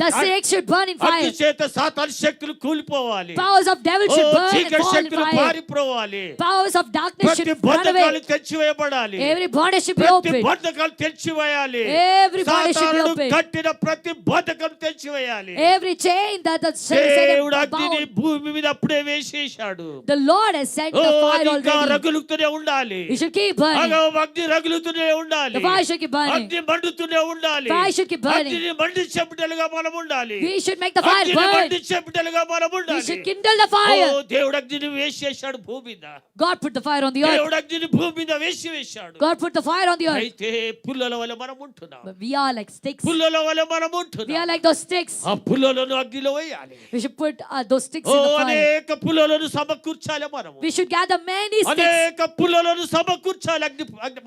S2: The snakes should burn in
S1: అగ్ని
S2: fire.
S1: చేత సాతాను శక్తులు కూలిపోవాలి,
S2: Powers of devil
S1: oh
S2: should burn and
S1: చీకటి
S2: fall in
S1: శక్తులు
S2: fire.
S1: పారిపోవాలి,
S2: Powers of darkness
S1: ప్రతి
S2: should run away.
S1: బంధకాలు తెచ్చివేయబడాలి,
S2: Every bondage should be
S1: ప్రతి
S2: opened.
S1: బంధకాలు తెచ్చివేయాలి,
S2: Every bondage should be
S1: సాతానుడు
S2: opened.
S1: కట్టిన ప్రతి బంధకం తెచ్చివేయాలి.
S2: Every chain that the
S1: దేవుడు
S2: Satan
S1: అగ్నిని
S2: bound.
S1: భూమి మీద అప్పుడే వేసేశాడు.
S2: The Lord has sent
S1: oh
S2: the fire
S1: అది ఇంకా
S2: already.
S1: రగులుతూనే ఉండాలి.
S2: We should keep burning.
S1: అగ్ని రగులుతూనే ఉండాలి.
S2: The fire should keep burning.
S1: అగ్ని మండుతూనే ఉండాలి.
S2: Fire should keep burning.
S1: అగ్నిని మండించే బిడ్డలుగా మనం ఉండాలి.
S2: We should make the fire
S1: అగ్నిని
S2: burn.
S1: మండించే బిడ్డలుగా మనం
S2: We
S1: ఉండాలి.
S2: should kindle the
S1: oh
S2: fire.
S1: దేవుడు అగ్నిని వేసేశాడు భూమి మీద.
S2: God put the fire on the earth.
S1: దేవుడు అగ్నిని భూమి మీద వేశాడు.
S2: God put the fire on the earth.
S1: అయితే పుల్లల వల్ల మనం ఉంటున్నాం.
S2: But we are like sticks.
S1: పుల్లల వల్ల మనం
S2: We are
S1: ఉంటున్నాం.
S2: like those sticks.
S1: ఆ పుల్లలను అగ్నిలో వేయాలి.
S2: We should put those sticks
S1: oh
S2: in the fire.
S1: అనేక పుల్లలను సమకూర్చాలి మనము.
S2: We should gather many sticks.
S1: అనేక పుల్లలను సమకూర్చాలి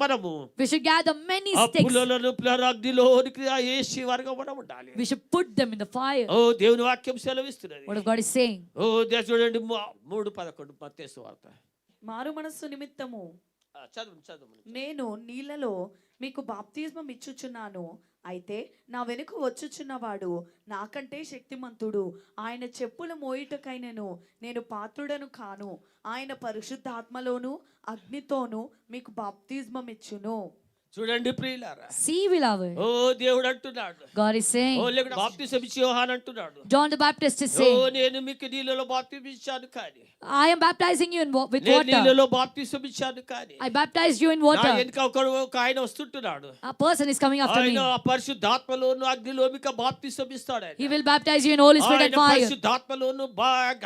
S1: మనము.
S2: We should gather many
S1: ఆ
S2: sticks.
S1: పుల్లలను అగ్నిలోనికి వేసి వరకు మనం ఉండాలి.
S2: We should put them in the fire.
S1: ఓ దేవుని వాక్యం సెలవిస్తున్నది.
S2: What God is saying.
S1: ఓ చూడండి 3:11 మత్తయి సువార్త.
S3: మారు మనస్సు నిమిత్తము
S1: చదువు.
S3: నేను నీళ్లలో మీకు బాప్తిస్మం ఇచ్చుచున్నాను. అయితే నా వెనుక వచ్చుచున్నవాడు నాకంటే శక్తిమంతుడు. ఆయన చెప్పుల మోయుటకైనను నేను పాత్రుడను కాను. ఆయన పరిశుద్ధాత్మలోను అగ్నితోను మీకు బాప్తిస్మం ఇచ్చును.
S1: చూడండి ప్రియులారా.
S2: See, beloved.
S1: ఓ దేవుడు అంటున్నాడు.
S2: God is saying.
S1: ఓ లేక బాప్తిసం ఇచ్చే యోహాను అంటున్నాడు.
S2: John the Baptist is
S1: oh
S2: saying.
S1: నేను మీకు నీళ్ళలో బాప్తిసం ఇచ్చాను కానీ.
S2: I am baptizing you with
S1: నేను
S2: water.
S1: నీళ్ళలో బాప్తిసం ఇచ్చాను కానీ.
S2: I baptized you in
S1: నా
S2: water.
S1: వెనుక ఒక ఆయన వస్తుంటున్నాడు.
S2: A person is coming after me.
S1: ఆయన పరిశుద్ధాత్మలోను అగ్నిలో మీకు బాప్తిసం ఇస్తాడు.
S2: He will baptize you in Holy Spirit and
S1: ఆయన
S2: fire.
S1: పరిశుద్ధాత్మలోను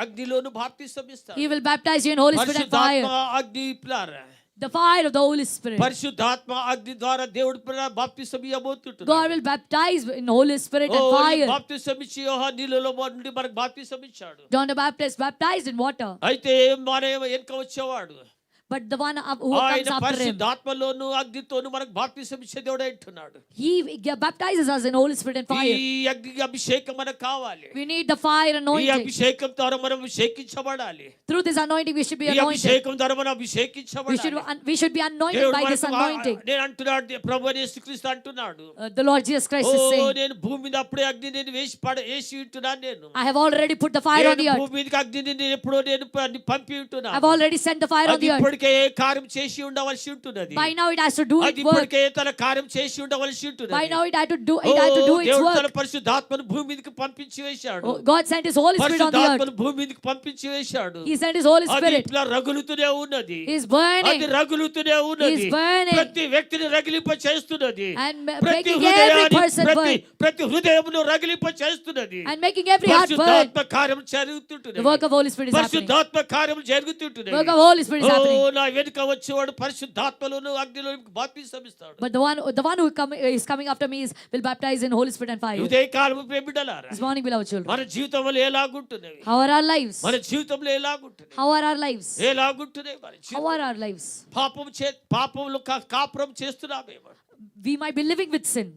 S1: అగ్నిలోను బాప్తిసం ఇస్తాడు.
S2: He will baptize you in Holy Spirit and fire.
S1: పరిశుద్ధాత్మ అగ్ని ప్లారా.
S2: The fire of the Holy Spirit.
S1: పరిశుద్ధాత్మ అగ్ని ద్వారా దేవుడు బాప్తిసం ఇవ్వబోతున్నాడు.
S2: God will baptize in Holy Spirit and fire.
S1: బాప్తిసం ఇచ్చి యోహాను నీళ్ళలో నుండి మనకు బాప్తిసం ఇచ్చాడు.
S2: John the Baptist baptized in water.
S1: అయితే మన వెనుక వచ్చేవాడు
S2: But the one who comes
S1: ఆయన
S2: after him,
S1: పరిశుద్ధాత్మలోను అగ్నితోను మనకు బాప్తిసం ఇచ్చే దేవుడు అంటున్నాడు.
S2: he baptizes us in Holy Spirit and fire.
S1: ఈ అగ్ని అభిషేకం మనకు కావాలి.
S2: We need the fire
S1: ఈ
S2: anointing.
S1: అభిషేకం ద్వారా మనం అభిషేకించబడాలి.
S2: Through this anointing we should be
S1: ఈ
S2: anointed.
S1: అభిషేకం ద్వారా మనం అభిషేకించబడాలి.
S2: We should be anointed
S1: దేవుడు
S2: by this
S1: మనకు
S2: anointing.
S1: నేను అంటున్నాడు ప్రభువు యేసుక్రీస్తు అంటున్నాడు.
S2: The Lord Jesus Christ is
S1: oh
S2: saying,
S1: నేను భూమి మీద అప్పుడే అగ్ని నేను వేసి ఉంటున్నాను. నేను
S2: I have already put the fire on the earth.
S1: భూమి మీదకి అగ్నిని నేను ఎప్పుడో నేను పంపి ఉంటున్నాను.
S2: I have already sent the fire on
S1: అది
S2: the earth.
S1: ఇప్పటికే కార్యం చేసి ఉండవలసి ఉంటున్నది.
S2: By now it has to do
S1: అది
S2: its work.
S1: ఇప్పటికే తన కార్యం చేసి ఉండవలసి ఉంటున్నది.
S2: By now it had to do its
S1: దేవుడు తన
S2: work.
S1: పరిశుద్ధాత్మను భూమి మీదకి పంపించి వేశాడు.
S2: Oh, God sent His Holy Spirit on the earth.
S1: పరిశుద్ధాత్మను భూమి మీదకి పంపించి వేశాడు.
S2: He sent His Holy
S1: అది
S2: Spirit.
S1: ఇట్లా రగులుతూనే ఉన్నది.
S2: He is burning.
S1: అది రగులుతూనే ఉన్నది.
S2: He is burning.
S1: ప్రతి వ్యక్తిని రగిలింప చేస్తున్నది.
S2: And
S1: ప్రతి
S2: making every
S1: హృదయాన్ని
S2: person burn.
S1: ప్రతి హృదయమును రగిలింప చేస్తున్నది.
S2: And making every heart burn.
S1: పరిశుద్ధాత్మ కార్యం జరుగుతుంటున్నది.
S2: The work of Holy Spirit is happening.
S1: పరిశుద్ధాత్మ కార్యం జరుగుతుంటున్నది.
S2: The work of Holy Spirit is happening.
S1: నా వెనుక వచ్చేవాడు పరిశుద్ధాత్మలోను అగ్నిలో బాప్తిసం ఇస్తాడు.
S2: But the one who is coming after me will baptize in Holy Spirit and fire.
S1: ఉదయ కాలము ప్రేమిడలారా,
S2: This morning, beloved children,
S1: మన జీవితంలో ఎలాగుంటున్నవి?
S2: how are our lives?
S1: మన జీవితంలో ఎలాగుంటున్నవి?
S2: How are our lives?
S1: ఎలాగుంటున్నాయి మన
S2: How
S1: జీవితం?
S2: are our lives?
S1: పాపంలో కాపురం చేస్తున్నామేమో.
S2: We might be living with sin.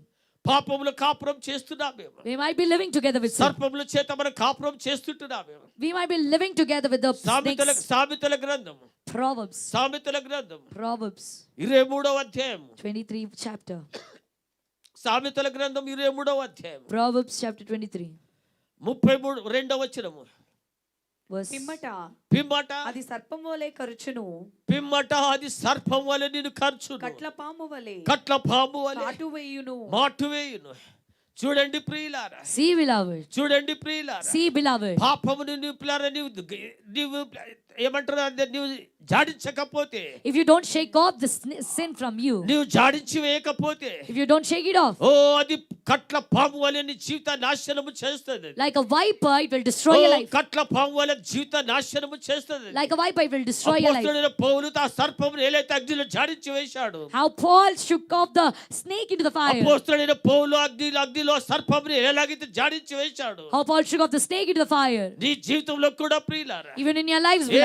S1: పాపంలో కాపురం చేస్తున్నామేమో.
S2: We might be living together with sin.
S1: సర్పముల చేత మనం కాపురం చేస్తుంటున్నామేమో.
S2: We might be living together with the snakes.
S1: సామెతల గ్రంథం
S2: Proverbs.
S1: సామెతల గ్రంథం
S2: Proverbs
S1: 23వ అధ్యాయం.
S2: 23 chapter.
S1: సామెతల గ్రంథం 23వ అధ్యాయం.
S2: Proverbs chapter 23.
S1: 32వ వచనము.
S2: Verse.
S1: పిమ్మట
S3: అది సర్పం వలె కరుచును,
S1: పిమ్మట అది సర్పం వలె నిన్ను కర్చును,
S3: కట్ల పాము వలె
S1: కట్ల పాము వలె
S3: కాటు వేయును.
S1: మాటు వేయును. చూడండి ప్రియులారా,
S2: See, beloved.
S1: చూడండి ప్రియులారా,
S2: See, beloved.
S1: పాపమును నీవు పిల్లారా, నీవు ఏమంటారు, నీవు జాడించకపోతే,
S2: If you don't shake off the sin from you,
S1: నీవు జాడించి వేయకపోతే,
S2: if you don't shake it off,
S1: అది కట్ల పాము వలె నీ జీవిత నాశనము చేస్తుంది.
S2: like a viper, it will destroy your life.
S1: కట్ల పాము వలె జీవిత నాశనము చేస్తుంది.
S2: Like a viper, it will destroy your life.
S1: అపోస్తలుడైన పౌలు ఆ సర్పమును ఏలైతే అగ్నిలో జాడించి వేశాడు,
S2: How Paul shook off the snake into the fire.
S1: అపోస్తలుడైన పౌలు అగ్నిలో సర్పమును ఎలాగైతే జాడించి వేశాడు,
S2: How Paul shook off the snake into the fire.
S1: నీ జీవితంలో కూడా ప్రియులారా,
S2: Even in your lives, beloved.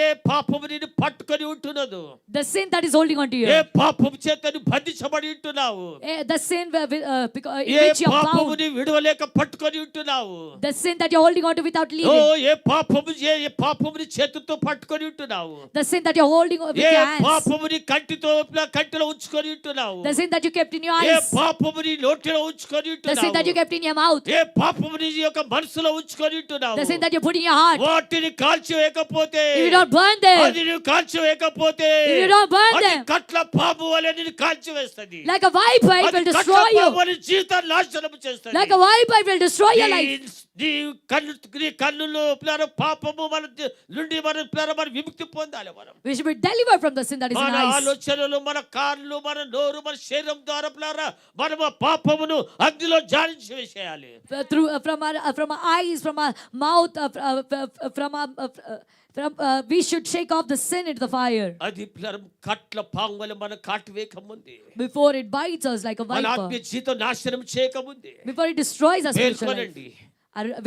S1: ఏ పాపము నిన్ను పట్టుకొని ఉంటున్నదో,
S2: The sin that is holding on to
S1: A
S2: you.
S1: పాపము చేత నువ్వు బంధించబడి ఉంటున్నావు,
S2: The sin in
S1: A
S2: which you are
S1: పాపము
S2: bound.
S1: నీ విడవలేక పట్టుకొని ఉంటున్నావు,
S2: The sin that you're holding on to without
S1: oh
S2: leaving.
S1: ఏ పాపముని చేతులతో పట్టుకొని ఉంటున్నావు,
S2: The sin that you're holding with
S1: A
S2: your hands.
S1: పాపముని కంటిలో ఉంచుకొని ఉంటున్నావు,
S2: The sin that you kept in your
S1: A
S2: eyes.
S1: పాపముని నోటిలో ఉంచుకొని
S2: The sin that you
S1: ఉంటున్నావు,
S2: kept in your mouth.
S1: ఏ పాపముని యొక్క మనసులో ఉంచుకొని ఉంటున్నావు,
S2: The sin that you put in your heart.
S1: వాటిని కాల్చివేయకపోతే,
S2: If you don't burn them,
S1: అది నువ్వు కాల్చివేయకపోతే,
S2: if you don't burn
S1: అది
S2: them,
S1: కట్ల పాము వలె నిన్ను కాల్చివేస్తుంది.
S2: like a viper, it will
S1: అది కట్ల
S2: destroy you.
S1: పాము వలె జీవితాన్ని నాశనం చేస్తుంది.
S2: Like a viper, it will destroy your life.
S1: నీ కన్నులో పిల్లల పాపము మన నుండి మన విముక్తి పొందాలి. మనం
S2: We should be delivered from the sin that is in
S1: మన
S2: our eyes.
S1: ఆలోచనలు, మన కాళ్ళు, మన నోరు, మన శరీరం ద్వారా పిల్లరా మనం ఆ పాపమును అగ్నిలో జాడించి వేసేయాలి.
S2: From our eyes, from our mouth, we should shake off the sin into the fire
S1: అది పిల్లర కట్ల పాము వలె మనం కాటివేయక ముందే,
S2: before it bites us like a
S1: మన
S2: viper,
S1: ఆత్మీయ జీవితం నాశనం చేయక ముందే
S2: before it destroys us spiritual life.
S1: మేల్కొనండి,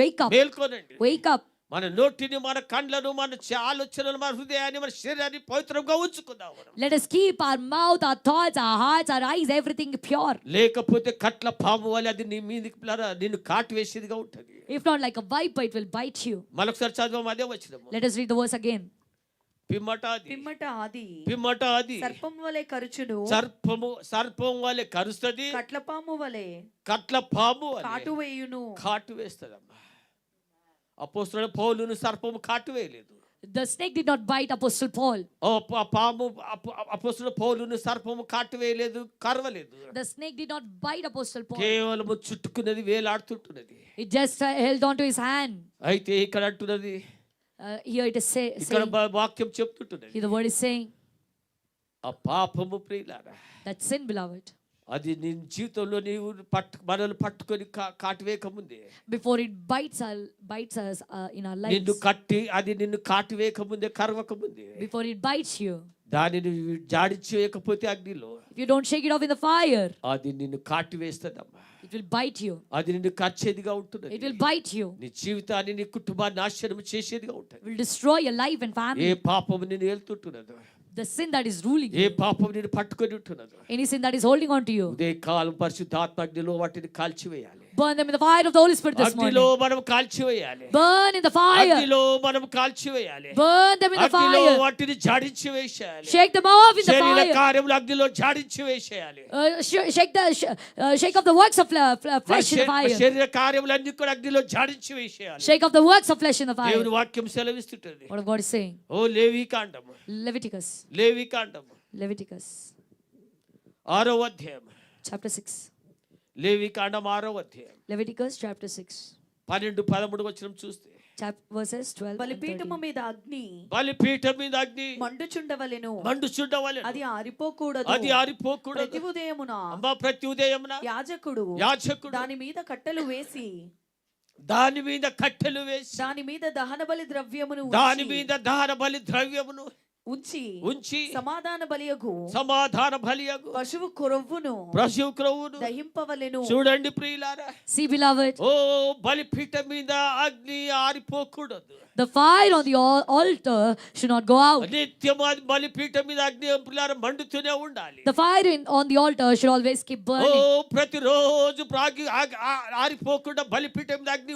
S2: Wake up,
S1: మేల్కొనండి.
S2: wake up.
S1: మన నోటిని, మన కండ్లను, మన ఆలోచనలు, మన హృదయాన్ని, మన శరీరాన్ని పవిత్రంగా ఉంచుకుందాం.
S2: Let us keep our mouth, our thoughts, our hearts, our eyes, everything pure.
S1: లేకపోతే కట్ల పాము వల్ల అది నీ మీదకి పిల్లరా నిన్ను కాటు వేసేదిగా ఉంటుంది.
S2: If not, like a viper, it will bite you.
S1: మరొకసారి చదవం, అదే వచనము.
S2: Let us read the verse again.
S1: పిమ్మట అది
S3: సర్పం వలె కరుచును,
S1: సర్పం వలె కరుస్తుంది,
S3: కట్ల పాము వలె
S1: కట్ల పాము
S3: కాటు వేయును.
S1: కాటు వేస్తుందమ్మా. అపోస్తలుడైన పౌలును సర్పము కాటు వేయలేదు.
S2: The snake did not bite Apostle Paul.
S1: పాము అపోస్తలుడైన పౌలును సర్పము కాటు వేయలేదు, కరవలేదు.
S2: The snake did not bite Apostle Paul.
S1: కేవలము చుట్టుకున్నది, వేలాడుతుంటున్నది.
S2: It just held on to his hand.
S1: అయితే ఇక్కడ అంటున్నది,
S2: Here it is
S1: ఇక్కడ
S2: saying,
S1: వాక్యం చెప్తుంటున్నది,
S2: here the word is saying,
S1: ఆ పాపము ప్రియులారా,
S2: that sin, beloved,
S1: అది నీ జీవితంలో నీవు మనల్ని పట్టుకొని కాటువేయక ముందే,
S2: before it bites us in our lives,
S1: నిన్ను కట్టి అది నిన్ను కాటువేయక ముందే, కరవక ముందే,
S2: before it bites you,
S1: దానిని జాడించి వేయకపోతే అగ్నిలో,
S2: if you don't shake it off in the fire,
S1: అది నిన్ను కాటివేస్తుందమ్మా.
S2: it will bite you.
S1: అది నిన్ను కచ్చేదిగా ఉంటుంది.
S2: It will bite you.
S1: నీ జీవితాన్ని, నీ కుటుంబాన్ని నాశనం చేసేదిగా ఉంటుంది.
S2: It will destroy your life and
S1: A
S2: family.
S1: పాపము నిన్ను ఏలుతుంటున్నదో,
S2: The sin that is ruling
S1: A
S2: you,
S1: పాపం నిన్ను పట్టుకొని ఉంటున్నదో,
S2: any sin that is holding on to you,
S1: ఉదయ కాలం పరిశుద్ధాత్మ అగ్నిలో వాటిని కాల్చివేయాలి.
S2: Burn them in the fire of the Holy Spirit this
S1: అగ్నిలో
S2: morning.
S1: మనం కాల్చివేయాలి.
S2: Burn in the fire.
S1: అగ్నిలో మనం కాల్చివేయాలి.
S2: Burn them in the
S1: అగ్నిలో
S2: fire.
S1: వాటిని జాడించి వేసేయాలి.
S2: Shake them off in the
S1: శరీర
S2: fire.
S1: కార్యములు అగ్నిలో జాడించి వేసేయాలి.
S2: Shake off the works of flesh in the fire.
S1: శరీర కార్యములన్నీ కూడా అగ్నిలో జాడించి వేసేయాలి.
S2: Shake off the works of flesh in the fire.
S1: దేవుని వాక్యం సెలవిస్తుంటది.
S2: What of God is saying?
S1: ఓ లేవి కాండము,
S2: Leviticus.
S1: లేవి కాండము
S2: Leviticus
S1: 6వ అధ్యాయం,
S2: chapter 6.
S1: లేవి కాండం 6వ అధ్యాయం
S2: Leviticus chapter 6.
S1: 12-13 వచనం చూస్తే
S2: Verses 12 and 13.
S3: బలిపీఠము మీద అగ్ని
S1: బలిపీఠం మీద అగ్ని
S3: మండుచుండవలెను,
S1: మండుచుండవలెను,
S3: అది ఆరిపోకూడదు.
S1: అది ఆరిపోకూడదు.
S3: ప్రతి ఉదయమున
S1: అమ్మా ప్రతి ఉదయమున
S3: యాజకుడు
S1: దాని
S3: మీద కట్టెలు వేసి
S1: దాని మీద కట్టెలు వేసి
S3: దాని మీద దహన బలి ద్రవ్యమును
S1: దాని మీద దహన బలి ద్రవ్యమును
S3: ఉంచి సమాధాన
S1: బలియగు
S3: పశువు క్రొవ్వును దహింపవలెను.
S1: చూడండి ప్రియులారా,
S2: See, beloved,
S1: ఓ బలిపీఠం మీద అగ్ని ఆరిపోకూడదు.
S2: the fire on the altar should not go out.
S1: నిత్యము బలిపీఠం మీద అగ్ని ప్రియులారా మండుతూనే ఉండాలి.
S2: The fire on the altar should always keep
S1: oh
S2: burning.
S1: ప్రతిరోజు ఆరిపోకుండా బలిపీఠం మీద అగ్ని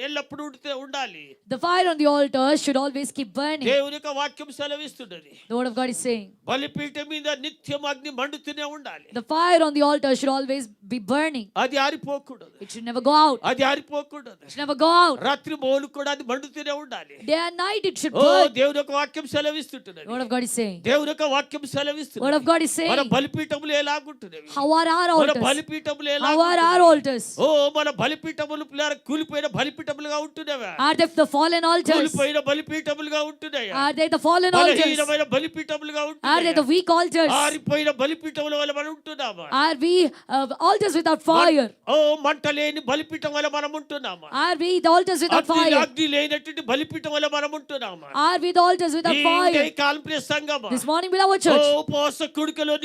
S1: ఎల్లప్పుడూ ఉండాలి.
S2: The fire on the altar should always keep burning.
S1: దేవుని యొక్క వాక్యం సెలవిస్తున్నది.
S2: The word of God is saying,
S1: బలిపీఠం మీద నిత్యం అగ్ని మండుతూనే ఉండాలి.
S2: the fire on the altar should always be burning.
S1: అది ఆరిపోకూడదు.
S2: It should never go out.
S1: అది ఆరిపోకూడదు.
S2: It should never go out.
S1: రాత్రి మోలు కూడా అది మండుతూనే ఉండాలి.
S2: Day and night it should
S1: oh
S2: burn.
S1: దేవుని యొక్క వాక్యం సెలవిస్తున్నది.
S2: The word of God is saying,
S1: దేవుని యొక్క వాక్యం
S2: the
S1: సెలవిస్తున్నది.
S2: word of God is
S1: మన
S2: saying,
S1: బలిపీఠములు ఎలాగుంటున్నవి?
S2: how are our
S1: మన
S2: altars?
S1: బలిపీఠములు
S2: How are our altars?
S1: ఓ మన బలిపీఠములు కూలిపోయిన బలిపీఠములుగా ఉంటున్నవా?
S2: Are they the fallen altars?
S1: కూలిపోయిన బలిపీఠములుగా ఉంటున్నాయా?
S2: Are they the fallen altars?
S1: బలహీనమైన బలిపీఠములుగా
S2: Are
S1: ఉంటున్నాయా?
S2: they the weak altars?
S1: ఆరిపోయిన బలిపీఠముల వల్ల మనం ఉంటున్నామా?
S2: Are we altars without fire?
S1: ఓ మంట లేని బలిపీఠం వల్ల మనం ఉంటున్నామా?
S2: Are we the altars without fire?
S1: అగ్ని లేనటువంటి బలిపీఠం వల్ల మనం ఉంటున్నామా?
S2: Are we the altars without fire?
S1: ఈ కాలం ప్రియ సంగమా,
S2: This morning, beloved
S1: oh
S2: church,
S1: ఉపవాస కుడికలో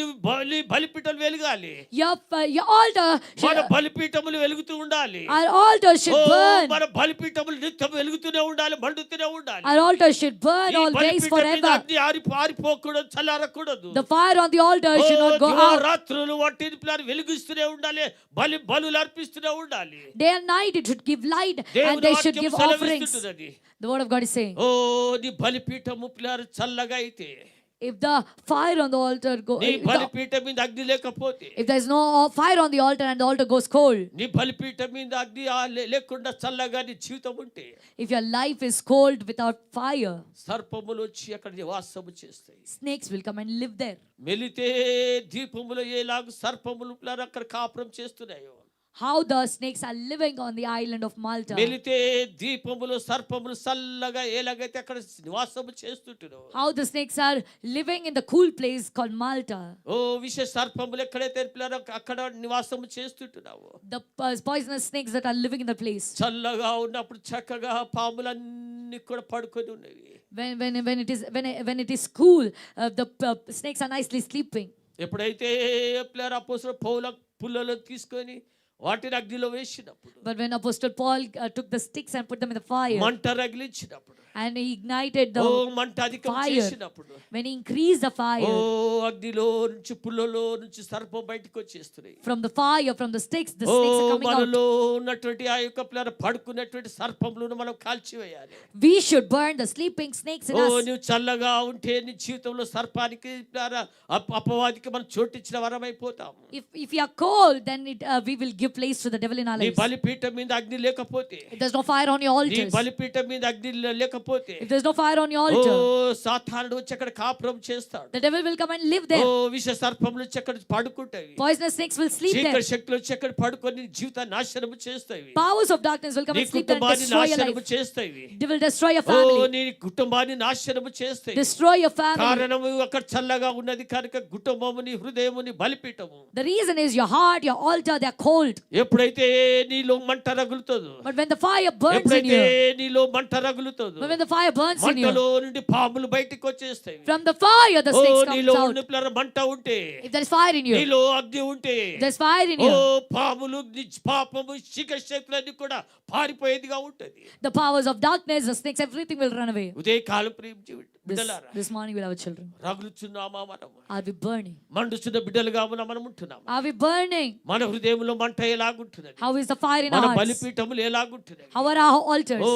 S1: బలిపీఠం వెలగాలి.
S2: your altar
S1: మన
S2: should,
S1: బలిపీఠములు వెలుగుతూ ఉండాలి.
S2: our altar
S1: oh
S2: should burn.
S1: మన బలిపీఠములు నిత్యం వెలుగుతూనే ఉండాలి, మండుతూనే ఉండాలి.
S2: Our altar should burn
S1: ఈ
S2: always
S1: బలిపీఠం మీద
S2: forever.
S1: అగ్ని ఆరిపోకూడదు, చల్లారకూడదు.
S2: The fire on the altar should not go out.
S1: రాత్రులు వాటిని వెలిగిస్తూనే ఉండాలి, బలులు అర్పిస్తూనే ఉండాలి.
S2: Day and night it should give light and
S1: దేవుని
S2: they should
S1: వాక్యం
S2: give offerings.
S1: సెలవిస్తున్నది.
S2: The word of God is saying,
S1: ఓ నీ బలిపీఠము పిల్లలు చల్లగా అయితే,
S2: if the fire on the altar
S1: నీ బలిపీఠం మీద అగ్ని లేకపోతే,
S2: if there is no fire on the altar and the altar goes cold,
S1: నీ బలిపీఠం మీద అగ్ని లేకుండా చల్లగా నీ జీవితం ఉంటే,
S2: if your life is cold without fire,
S1: సర్పములు వచ్చి అక్కడ నివాసము చేస్తాయి.
S2: snakes will come and live there.
S1: Melite దీపములు ఎలాగ సర్పములు పిల్లలు అక్కడ కాపురం చేస్తున్నాయో,
S2: How the snakes are living on the island of Malta.
S1: Melite దీపములు సర్పములు చల్లగా ఎలాగైతే అక్కడ నివాసము చేస్తుంటున్నావు.
S2: How the snakes are living in the cool place called Malta.
S1: ఓ విష సర్పములు ఎక్కడైతే పిల్లలు అక్కడ నివాసము చేస్తుంటున్నావు.
S2: The poisonous snakes that are living in the place.
S1: చల్లగా ఉన్నప్పుడు చక్కగా పాములన్నీ కూడా పడుకొని ఉన్నవి.
S2: When it is cool, the snakes are nicely sleeping.
S1: ఎప్పుడైతే పిల్లలు అపోస్తలుడు పౌలు పుల్లలో తీసుకొని వాటిని అగ్నిలో వేసినప్పుడు,
S2: But when Apostle Paul took the sticks and put them in the fire,
S1: మంట రగిలించినప్పుడు,
S2: and he ignited
S1: oh
S2: the
S1: మంట అధికం
S2: fire,
S1: చేసినప్పుడు,
S2: when he increased the
S1: oh
S2: fire,
S1: అగ్నిలో నుంచి పుల్లలో నుంచి సర్పం బయటకు వచ్చేస్తున్నాయి.
S2: from the fire, from the sticks, the
S1: oh
S2: snakes are coming out.
S1: మనలో ఉన్నటువంటి ఆ యొక్క పిల్లలు పడుకున్నటువంటి సర్పములను మనం కాల్చివేయాలి.
S2: We should burn the sleeping snakes in
S1: oh
S2: us.
S1: నువ్వు చల్లగా ఉంటే నీ జీవితంలో సర్పానికి అపవాదికి మనం చోటిచ్చిన వరమైపోతాం.
S2: If we are cold, then we will give place to the devil in our
S1: నీ
S2: lives.
S1: బలిపీఠం మీద అగ్ని లేకపోతే,
S2: If there's no fire on your
S1: నీ
S2: altars,
S1: బలిపీఠం మీద అగ్ని లేకపోతే,
S2: if there's no fire on your
S1: oh
S2: altar,
S1: సాతానుడు వచ్చి అక్కడ కాపురం చేస్తాడు.
S2: the devil will come and live
S1: oh
S2: there.
S1: విష సర్పములు వచ్చి అక్కడ పడుకుంటాయి.
S2: Poisonous snakes will sleep there.
S1: చీకటి శక్తులు వచ్చి అక్కడ పడుకొని జీవితాన్ని నాశనము చేస్తాయి.
S2: Powers of darkness will come
S1: నీ
S2: and sleep there and
S1: కుటుంబాన్ని
S2: destroy your
S1: నాశనము
S2: life.
S1: చేస్తాయి.
S2: They will destroy your
S1: oh
S2: family,
S1: నీ కుటుంబాన్ని నాశనము చేస్తాయి.
S2: destroy your family.
S1: కారణము అక్కడ చల్లగా ఉన్నది కనుక కుటుంబము నీ హృదయము నీ బలిపీఠము.
S2: The reason is your heart, your altar, they are cold.
S1: ఎప్పుడైతే నీలో మంట రగులుతుందో,
S2: But when the fire burns in
S1: ఎప్పుడైతే
S2: you,
S1: నీలో మంట రగులుతుందో,
S2: but when the fire burns in you,
S1: మంటలో నుండి పాములు బయటికి వచ్చేస్తాయి.
S2: from the fire the
S1: oh
S2: snakes
S1: నీలో
S2: comes out.
S1: నిప్పుల మంట ఉంటే,
S2: If there is fire in you,
S1: నీలో అగ్ని ఉంటే,
S2: there's fire in
S1: oh
S2: you,
S1: పాములు పాపము చీకటి శక్తులన్నీ కూడా పారిపోయేదిగా ఉంటది.
S2: the powers of darkness, the snakes, everything will run away.
S1: ఉదయ కాలం ప్రేమ బిడ్డలారా,
S2: This morning we'll have children.
S1: రగులుచున్నామా మనం?
S2: Are we burning?
S1: మండుచున్న బిడ్డలుగా మనం ఉంటున్నాం.
S2: Are we burning?
S1: మన హృదయంలో మంట ఎలాగుంటున్నది,
S2: How is the fire in
S1: మన
S2: our hearts?
S1: బలిపీఠములు ఎలాగుంటున్నది.
S2: How are our altars?
S1: ఓ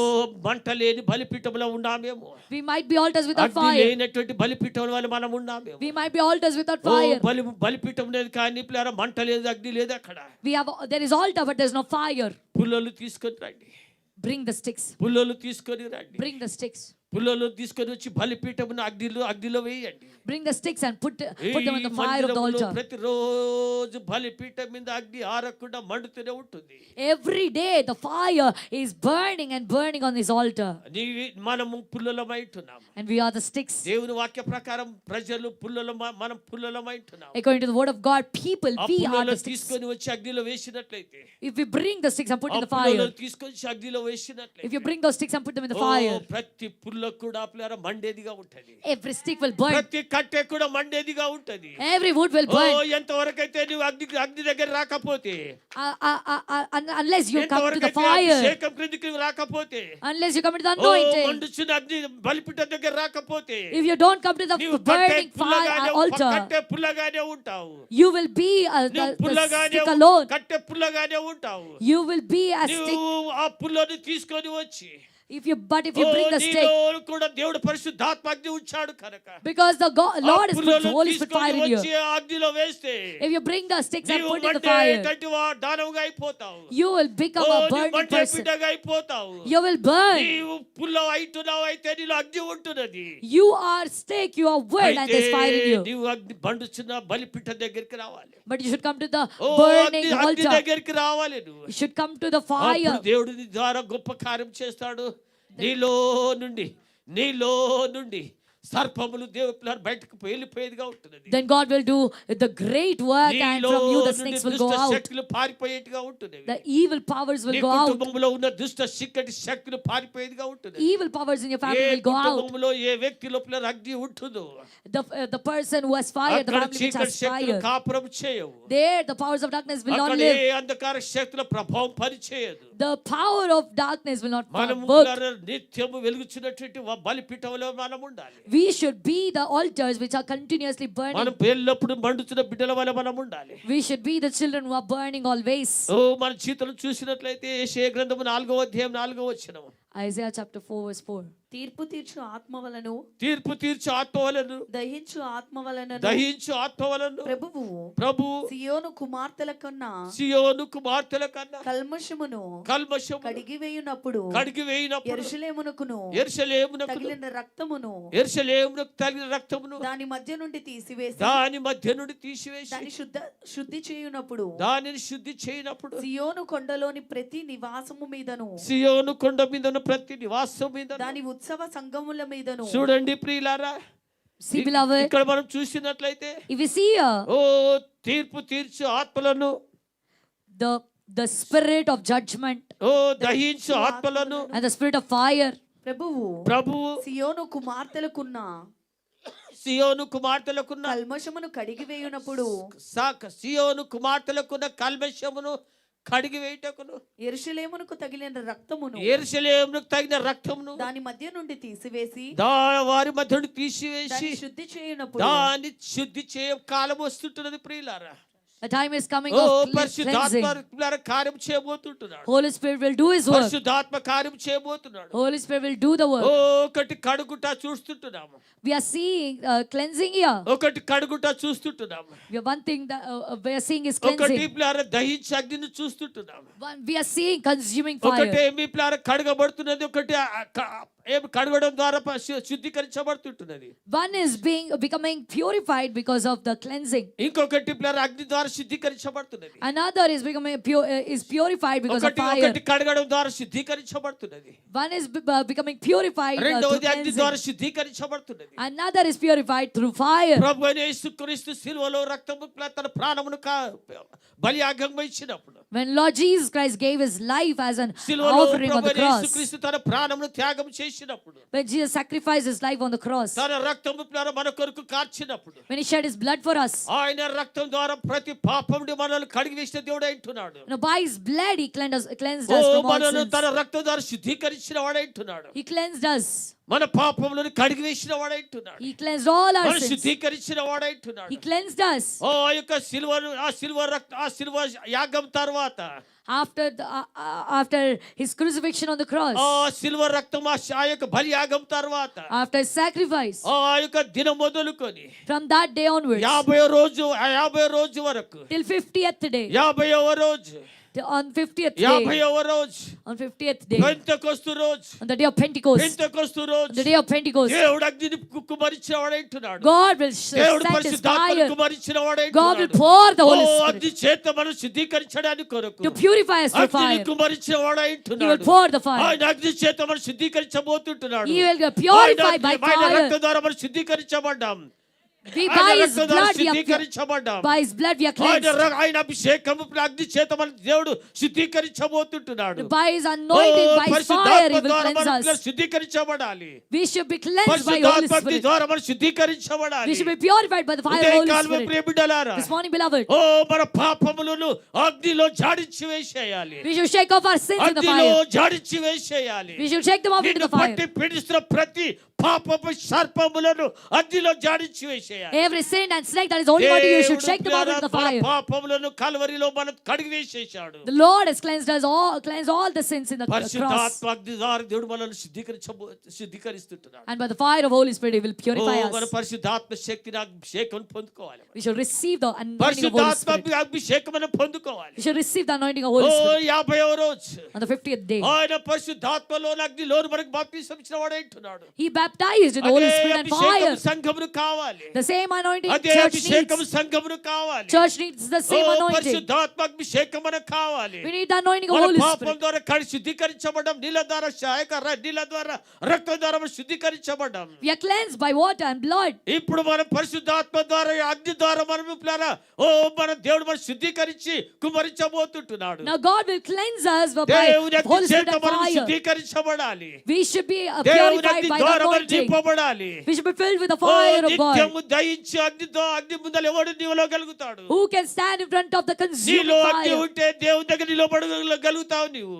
S1: మంట లేని బలిపీఠంలో ఉన్నామేమో,
S2: We might be altars without
S1: అగ్ని
S2: fire.
S1: లేనటువంటి బలిపీఠం వల్ల మనం ఉన్నామేమో.
S2: We might be altars without
S1: oh
S2: fire.
S1: బలిపీఠం లేదు కానీ పిల్లరా మంట లేదు, అగ్ని లేదు అక్కడ.
S2: There is altar, but there is no fire.
S1: పుల్లలు తీసుకొని రండి,
S2: Bring the sticks.
S1: పుల్లలు తీసుకొని రండి,
S2: Bring the sticks.
S1: పుల్లలు తీసుకొని వచ్చి బలిపీఠమును అగ్నిలో వేయండి.
S2: Bring the sticks and put them on the fire of the altar.
S1: ప్రతిరోజు బలిపీఠం మీద అగ్ని ఆరకుండా మండుతూనే ఉంటుంది.
S2: Every day the fire is burning and burning on this altar.
S1: మనము పుల్లలమైంటున్నాం.
S2: And we are the sticks.
S1: దేవుని వాక్య ప్రకారం ప్రజలు మనం పుల్లలమైంటున్నాం.
S2: According to the word of God, people, we are the sticks.
S1: తీసుకొని వచ్చి అగ్నిలో వేసినట్లయితే,
S2: If we bring the sticks and put in the fire,
S1: తీసుకొని అగ్నిలో వేసినట్లయితే,
S2: if you bring those sticks and put them in the fire,
S1: ప్రతి పుల్ల కూడా పిల్లరా మండేదిగా ఉంటది.
S2: every stick will burn.
S1: ప్రతి కట్టె కూడా మండేదిగా ఉంటది.
S2: Every wood will burn.
S1: ఎంతవరకు అయితే నువ్వు అగ్ని దగ్గర రాకపోతే,
S2: Unless you come to the fire,
S1: అభిషేకం క్రిందికి రాకపోతే,
S2: unless you come to the anointing,
S1: మండుచున్న అగ్ని బలిపీఠం దగ్గర రాకపోతే,
S2: if you don't come to the
S1: నీవు
S2: burning fire altar,
S1: కట్టె పుల్లగానే ఉంటావు.
S2: you will be the stick alone.
S1: కట్టె పుల్లగానే ఉంటావు.
S2: You will be a stick.
S1: నువ్వు ఆ పుల్లని తీసుకొని వచ్చి,
S2: If you bring the stick,
S1: నీలో కూడా దేవుడు పరిశుద్ధాత్మ అగ్ని ఉంచాడు కనుక,
S2: because the Lord has put the Holy Spirit fire in you.
S1: వచ్చి అగ్నిలో వేస్తే,
S2: If you bring the sticks and
S1: నీవు
S2: put in the fire,
S1: మండేటటువంటి దానవుగా అయిపోతావు.
S2: you will become a burning
S1: Monday
S2: person.
S1: బిడ్డగా అయిపోతావు.
S2: You will burn.
S1: నీవు పుల్ల అయితున్నావు అయితే నీలో అగ్ని ఉంటున్నది.
S2: You are stick, you are wood, and there's fire in you.
S1: నీవు అగ్ని బండుచున్న బలిపీఠం దగ్గరికి రావాలి.
S2: But you should come to the
S1: oh
S2: burning
S1: అగ్ని
S2: altar.
S1: దగ్గరికి రావాలి నువ్వు.
S2: You should come to the fire.
S1: అప్పుడు దేవుడు నీ ద్వారా గొప్ప కార్యం చేస్తాడు. నీలో నుండి సర్పములు దేవుడు బయటకు వెళ్ళిపోయేదిగా ఉంటుంది.
S2: Then God will do the great work, and from you the snakes will go out.
S1: శక్తులు పారిపోయేదిగా ఉంటుంది.
S2: The evil powers will go out.
S1: కుటుంబంలో ఉన్న దుష్ట చీకటి శక్తులు పారిపోయేదిగా ఉంటుంది.
S2: Evil powers in your family will go out.
S1: కుటుంబంలో ఏ వ్యక్తి లోపల అగ్ని ఉంటుందో,
S2: The person who has fire, the family which has fire,
S1: కాపురం చేయవు.
S2: there the powers of darkness will not
S1: అక్కడ
S2: live.
S1: ఏ అంధకార శక్తుల ప్రభావం పనిచేయదు.
S2: The power of darkness will not
S1: మనము
S2: work.
S1: నిత్యము వెలుగుచున్నటువంటి బలిపీఠంలో మనం ఉండాలి.
S2: We should be the altars which are continuously burning.
S1: మనం ఎల్లప్పుడు మండుతున్న బిడ్డల వల్ల మనం ఉండాలి.
S2: We should be the children who are burning always.
S1: ఓ మన జీవితంలో చూసినట్లయితే యెషయా గ్రంథము 4వ అధ్యాయం 4వ వచనం,
S2: Isaiah chapter 4 verse 4.
S3: తీర్పు తీర్చు ఆత్మ వలను దహించు ఆత్మ వలను
S1: ప్రభువు
S3: సియోను కుమార్తెల కన్నా కల్మషమును కడిగివేయునప్పుడు యెరూషలేమునకును తగిలిన రక్తమును దాని మధ్య నుండి తీసివేసి దాని శుద్ధి చేయునప్పుడు సియోను కొండలోని ప్రతి నివాసము మీదను దాని ఉత్సవ సంగముల మీదను.
S1: చూడండి ప్రియులారా,
S2: See, beloved,
S1: ఇక్కడ మనం చూసినట్లయితే
S2: if we see here,
S1: ఓ తీర్పు తీర్చు ఆత్మలను,
S2: the spirit of judgment,
S1: ఓ దహించు ఆత్మలను,
S2: and the spirit of fire,
S1: ప్రభువు
S3: సియోను కుమార్తెలకున్న కల్మషమును కడిగివేయునప్పుడు
S1: సియోను కుమార్తెలకున్న కల్మషమును కడిగివేయుటకును
S3: యెరూషలేమునకు తగిలిన రక్తమును దాని మధ్య నుండి తీసివేసి
S1: వారి మధ్య నుండి తీసివేసి
S3: శుద్ధి చేయునప్పుడు
S1: దాన్ని శుద్ధి చేయ కాలం వస్తుంటున్నది ప్రియులారా.
S2: a time is coming of cleansing.
S1: కార్యం చేయబోతుంటున్నాడు.
S2: Holy Spirit will do his work.
S1: పరిశుద్ధాత్మ కార్యం చేయబోతున్నాడు.
S2: Holy Spirit will do the work.
S1: ఒకటి కడుగుట చూస్తుంటున్నాము.
S2: We are seeing cleansing here.
S1: ఒకటి కడుగుట చూస్తుంటున్నాము.
S2: One thing that we are seeing is cleansing.
S1: ఒకటి ప్లార దహించు అగ్నిని చూస్తుంటున్నాము.
S2: We are seeing consuming fire.
S1: ఒకటి మీ ప్లార కడగబడుతున్నది, ఒకటి కడగడం ద్వారా శుద్ధీకరించబడుతుంటున్నది.
S2: One is becoming purified because of the cleansing.
S1: ఇంకొకటి ప్లార అగ్ని ద్వారా శుద్ధీకరించబడుతున్నది.
S2: Another is becoming purified because of fire.
S1: ఒకటి కడగడం ద్వారా శుద్ధీకరించబడుతున్నది.
S2: One is becoming purified through
S1: రెండవది అగ్ని ద్వారా
S2: cleansing.
S1: శుద్ధీకరించబడుతున్నది.
S2: Another is purified through fire.
S1: ప్రభువైన యేసుక్రీస్తు సిలువలో రక్తము తన ప్రాణమును బలియాగంగా ఇచ్చినప్పుడు,
S2: When Lord Jesus Christ gave his life as an
S1: సిలువలో
S2: offering on the
S1: ప్రభువైన
S2: cross,
S1: యేసుక్రీస్తు తన ప్రాణమును త్యాగం చేసి చేసినప్పుడు,
S2: when Jesus sacrificed his life on the cross,
S1: తన రక్తము ద్వారా మన కొరకు కార్చినప్పుడు,
S2: when he shed his blood for us,
S1: ఆయన రక్తం ద్వారా ప్రతి పాపం నుండి మనల్ని కడిగి వేసిన దేవుడు అంటున్నాడు.
S2: by his blood he cleansed us from all
S1: మనల్ని
S2: sins.
S1: తన రక్తం ద్వారా శుద్ధీకరించిన వాడు అంటున్నాడు.
S2: He cleansed us.
S1: మన పాపములను కడిగి వేసిన వాడు అంటున్నాడు.
S2: He cleansed all our
S1: మన
S2: sins.
S1: శుద్ధీకరించిన వాడు అంటున్నాడు.
S2: He cleansed us.
S1: ఆ యొక్క సిల్వ యాగం తర్వాత,
S2: After his crucifixion on the cross,
S1: ఆ సిల్వ రక్తం ఆ యొక్క బలి యాగం తర్వాత,
S2: after his sacrifice,
S1: ఆ యొక్క దినం మొదలుకొని
S2: from that day onwards,
S1: 50వ రోజు వరకు,
S2: till 50th day,
S1: 50వ రోజు,
S2: on 50th day,
S1: 50వ రోజు,
S2: on 50th day,
S1: పెంతెకొస్తు రోజు,
S2: on the day of Pentecost,
S1: Pentecost
S2: on
S1: రోజు,
S2: the day of Pentecost,
S1: దేవుడు అగ్నిని కుమ్మరించినవాడు అంటున్నాడు.
S2: God will
S1: దేవుడు
S2: set his
S1: పరిశుద్ధాత్మను
S2: fire.
S1: కుమ్మరించినవాడు
S2: God will
S1: అంటున్నాడు.
S2: pour the Holy Spirit
S1: అగ్ని చేత మనం శుద్ధీకరించడానికి కొరకు
S2: to purify us with
S1: అగ్నిని
S2: fire.
S1: కుమ్మరించినవాడు
S2: He will
S1: అంటున్నాడు.
S2: pour the fire.
S1: ఆయన అగ్ని చేత మనం శుద్ధీకరించబోతుంటున్నాడు.
S2: He will purify by
S1: ఆయన
S2: fire.
S1: రక్తం ద్వారా మనం శుద్ధీకరించబడ్డాం.
S2: We
S1: ఆయన
S2: by his
S1: రక్తం ద్వారా
S2: blood we are
S1: శుద్ధీకరించబడ్డాం.
S2: by his blood we are cleansed.
S1: ఆయన అభిషేకము అగ్ని చేత మన దేవుడు శుద్ధీకరించబోతుంటున్నాడు.
S2: By his anointing, by his fire, he will cleanse us.
S1: శుద్ధీకరించబడాలి.
S2: We should be cleansed by Holy
S1: పరిశుద్ధాత్మ
S2: Spirit.
S1: ద్వారా మనం శుద్ధీకరించబడాలి.
S2: We should be purified by the fire of Holy
S1: ఉదయకాలము
S2: Spirit.
S1: ప్రియ బిడ్డలారా,
S2: This morning, beloved,
S1: మన పాపములను అగ్నిలో జాడించి వేసేయాలి.
S2: we should shake off our sins in the
S1: అగ్నిలో
S2: fire.
S1: జాడించి వేసేయాలి.
S2: We should shake them off into
S1: నిన్ను
S2: the fire.
S1: పట్టి పీడిస్తున్న ప్రతి పాపపు సర్పములను అగ్నిలో జాడించి వేసేయాలి.
S2: Every sin and snake that is holding on to you, you should shake them off into the
S1: మన
S2: fire.
S1: పాపములను కల్వరిలో మనం కడిగి వేసేశాడు.
S2: The Lord has cleansed us all the sins in the cross.
S1: పరిశుద్ధాత్మ అగ్ని ద్వారా దేవుడు మనల్ని శుద్ధీకరిస్తుంటున్నాడు.
S2: And by the fire of Holy Spirit, he will purify
S1: మన
S2: us.
S1: పరిశుద్ధాత్మ శక్తిని అభిషేకం పొందుకోవాలి.
S2: We should receive the anointing of Holy
S1: పరిశుద్ధాత్మ
S2: Spirit.
S1: అభిషేకం మనం పొందుకోవాలి.
S2: We should receive the anointing of Holy Spirit
S1: 50వ రోజు
S2: on the 50th day.
S1: ఆయన పరిశుద్ధాత్మలో అగ్నిలోను మనకు బాప్తిసం ఇచ్చిన వాడు అంటున్నాడు.
S2: He baptized in the Holy
S1: అదే
S2: Spirit and
S1: అభిషేకం
S2: fire.
S1: సంఘమును కావాలి.
S2: The same anointing
S1: అదే
S2: church
S1: అభిషేకం
S2: needs.
S1: సంఘమును కావాలి.
S2: Church needs the same anointing.
S1: పరిశుద్ధాత్మ అభిషేకం మనకు కావాలి.
S2: We need the anointing of
S1: మన
S2: Holy
S1: పాపం
S2: Spirit.
S1: ద్వారా శుద్ధీకరించబడ్డం, నీళ్ళ ద్వారా నీళ్ళ ద్వారా రక్తం ద్వారా మనం శుద్ధీకరించబడ్డం.
S2: We are cleansed by water and blood.
S1: ఇప్పుడు మనం పరిశుద్ధాత్మ ద్వారా అగ్ని ద్వారా మనం మన దేవుడు మనం శుద్ధీకరించి కుమరించబోతుంటున్నాడు.
S2: Now God will cleanse us by
S1: దేవుని అగ్ని
S2: Holy Spirit
S1: చేత
S2: and
S1: మనం
S2: fire.
S1: శుద్ధీకరించబడాలి.
S2: We should be
S1: దేవుని
S2: purified
S1: అగ్ని
S2: by the
S1: ద్వారా మనం
S2: anointing.
S1: నింపబడాలి.
S2: We should be filled with the fire of God.
S1: నిత్యము దయించి అగ్ని ముందర ఎవడు నిలవగలుగుతాడు?
S2: Who can stand in front of the consuming
S1: నీలో అగ్ని
S2: fire?
S1: ఉంటే దేవుని దగ్గర నిలబడగలుగుతావు నీవు.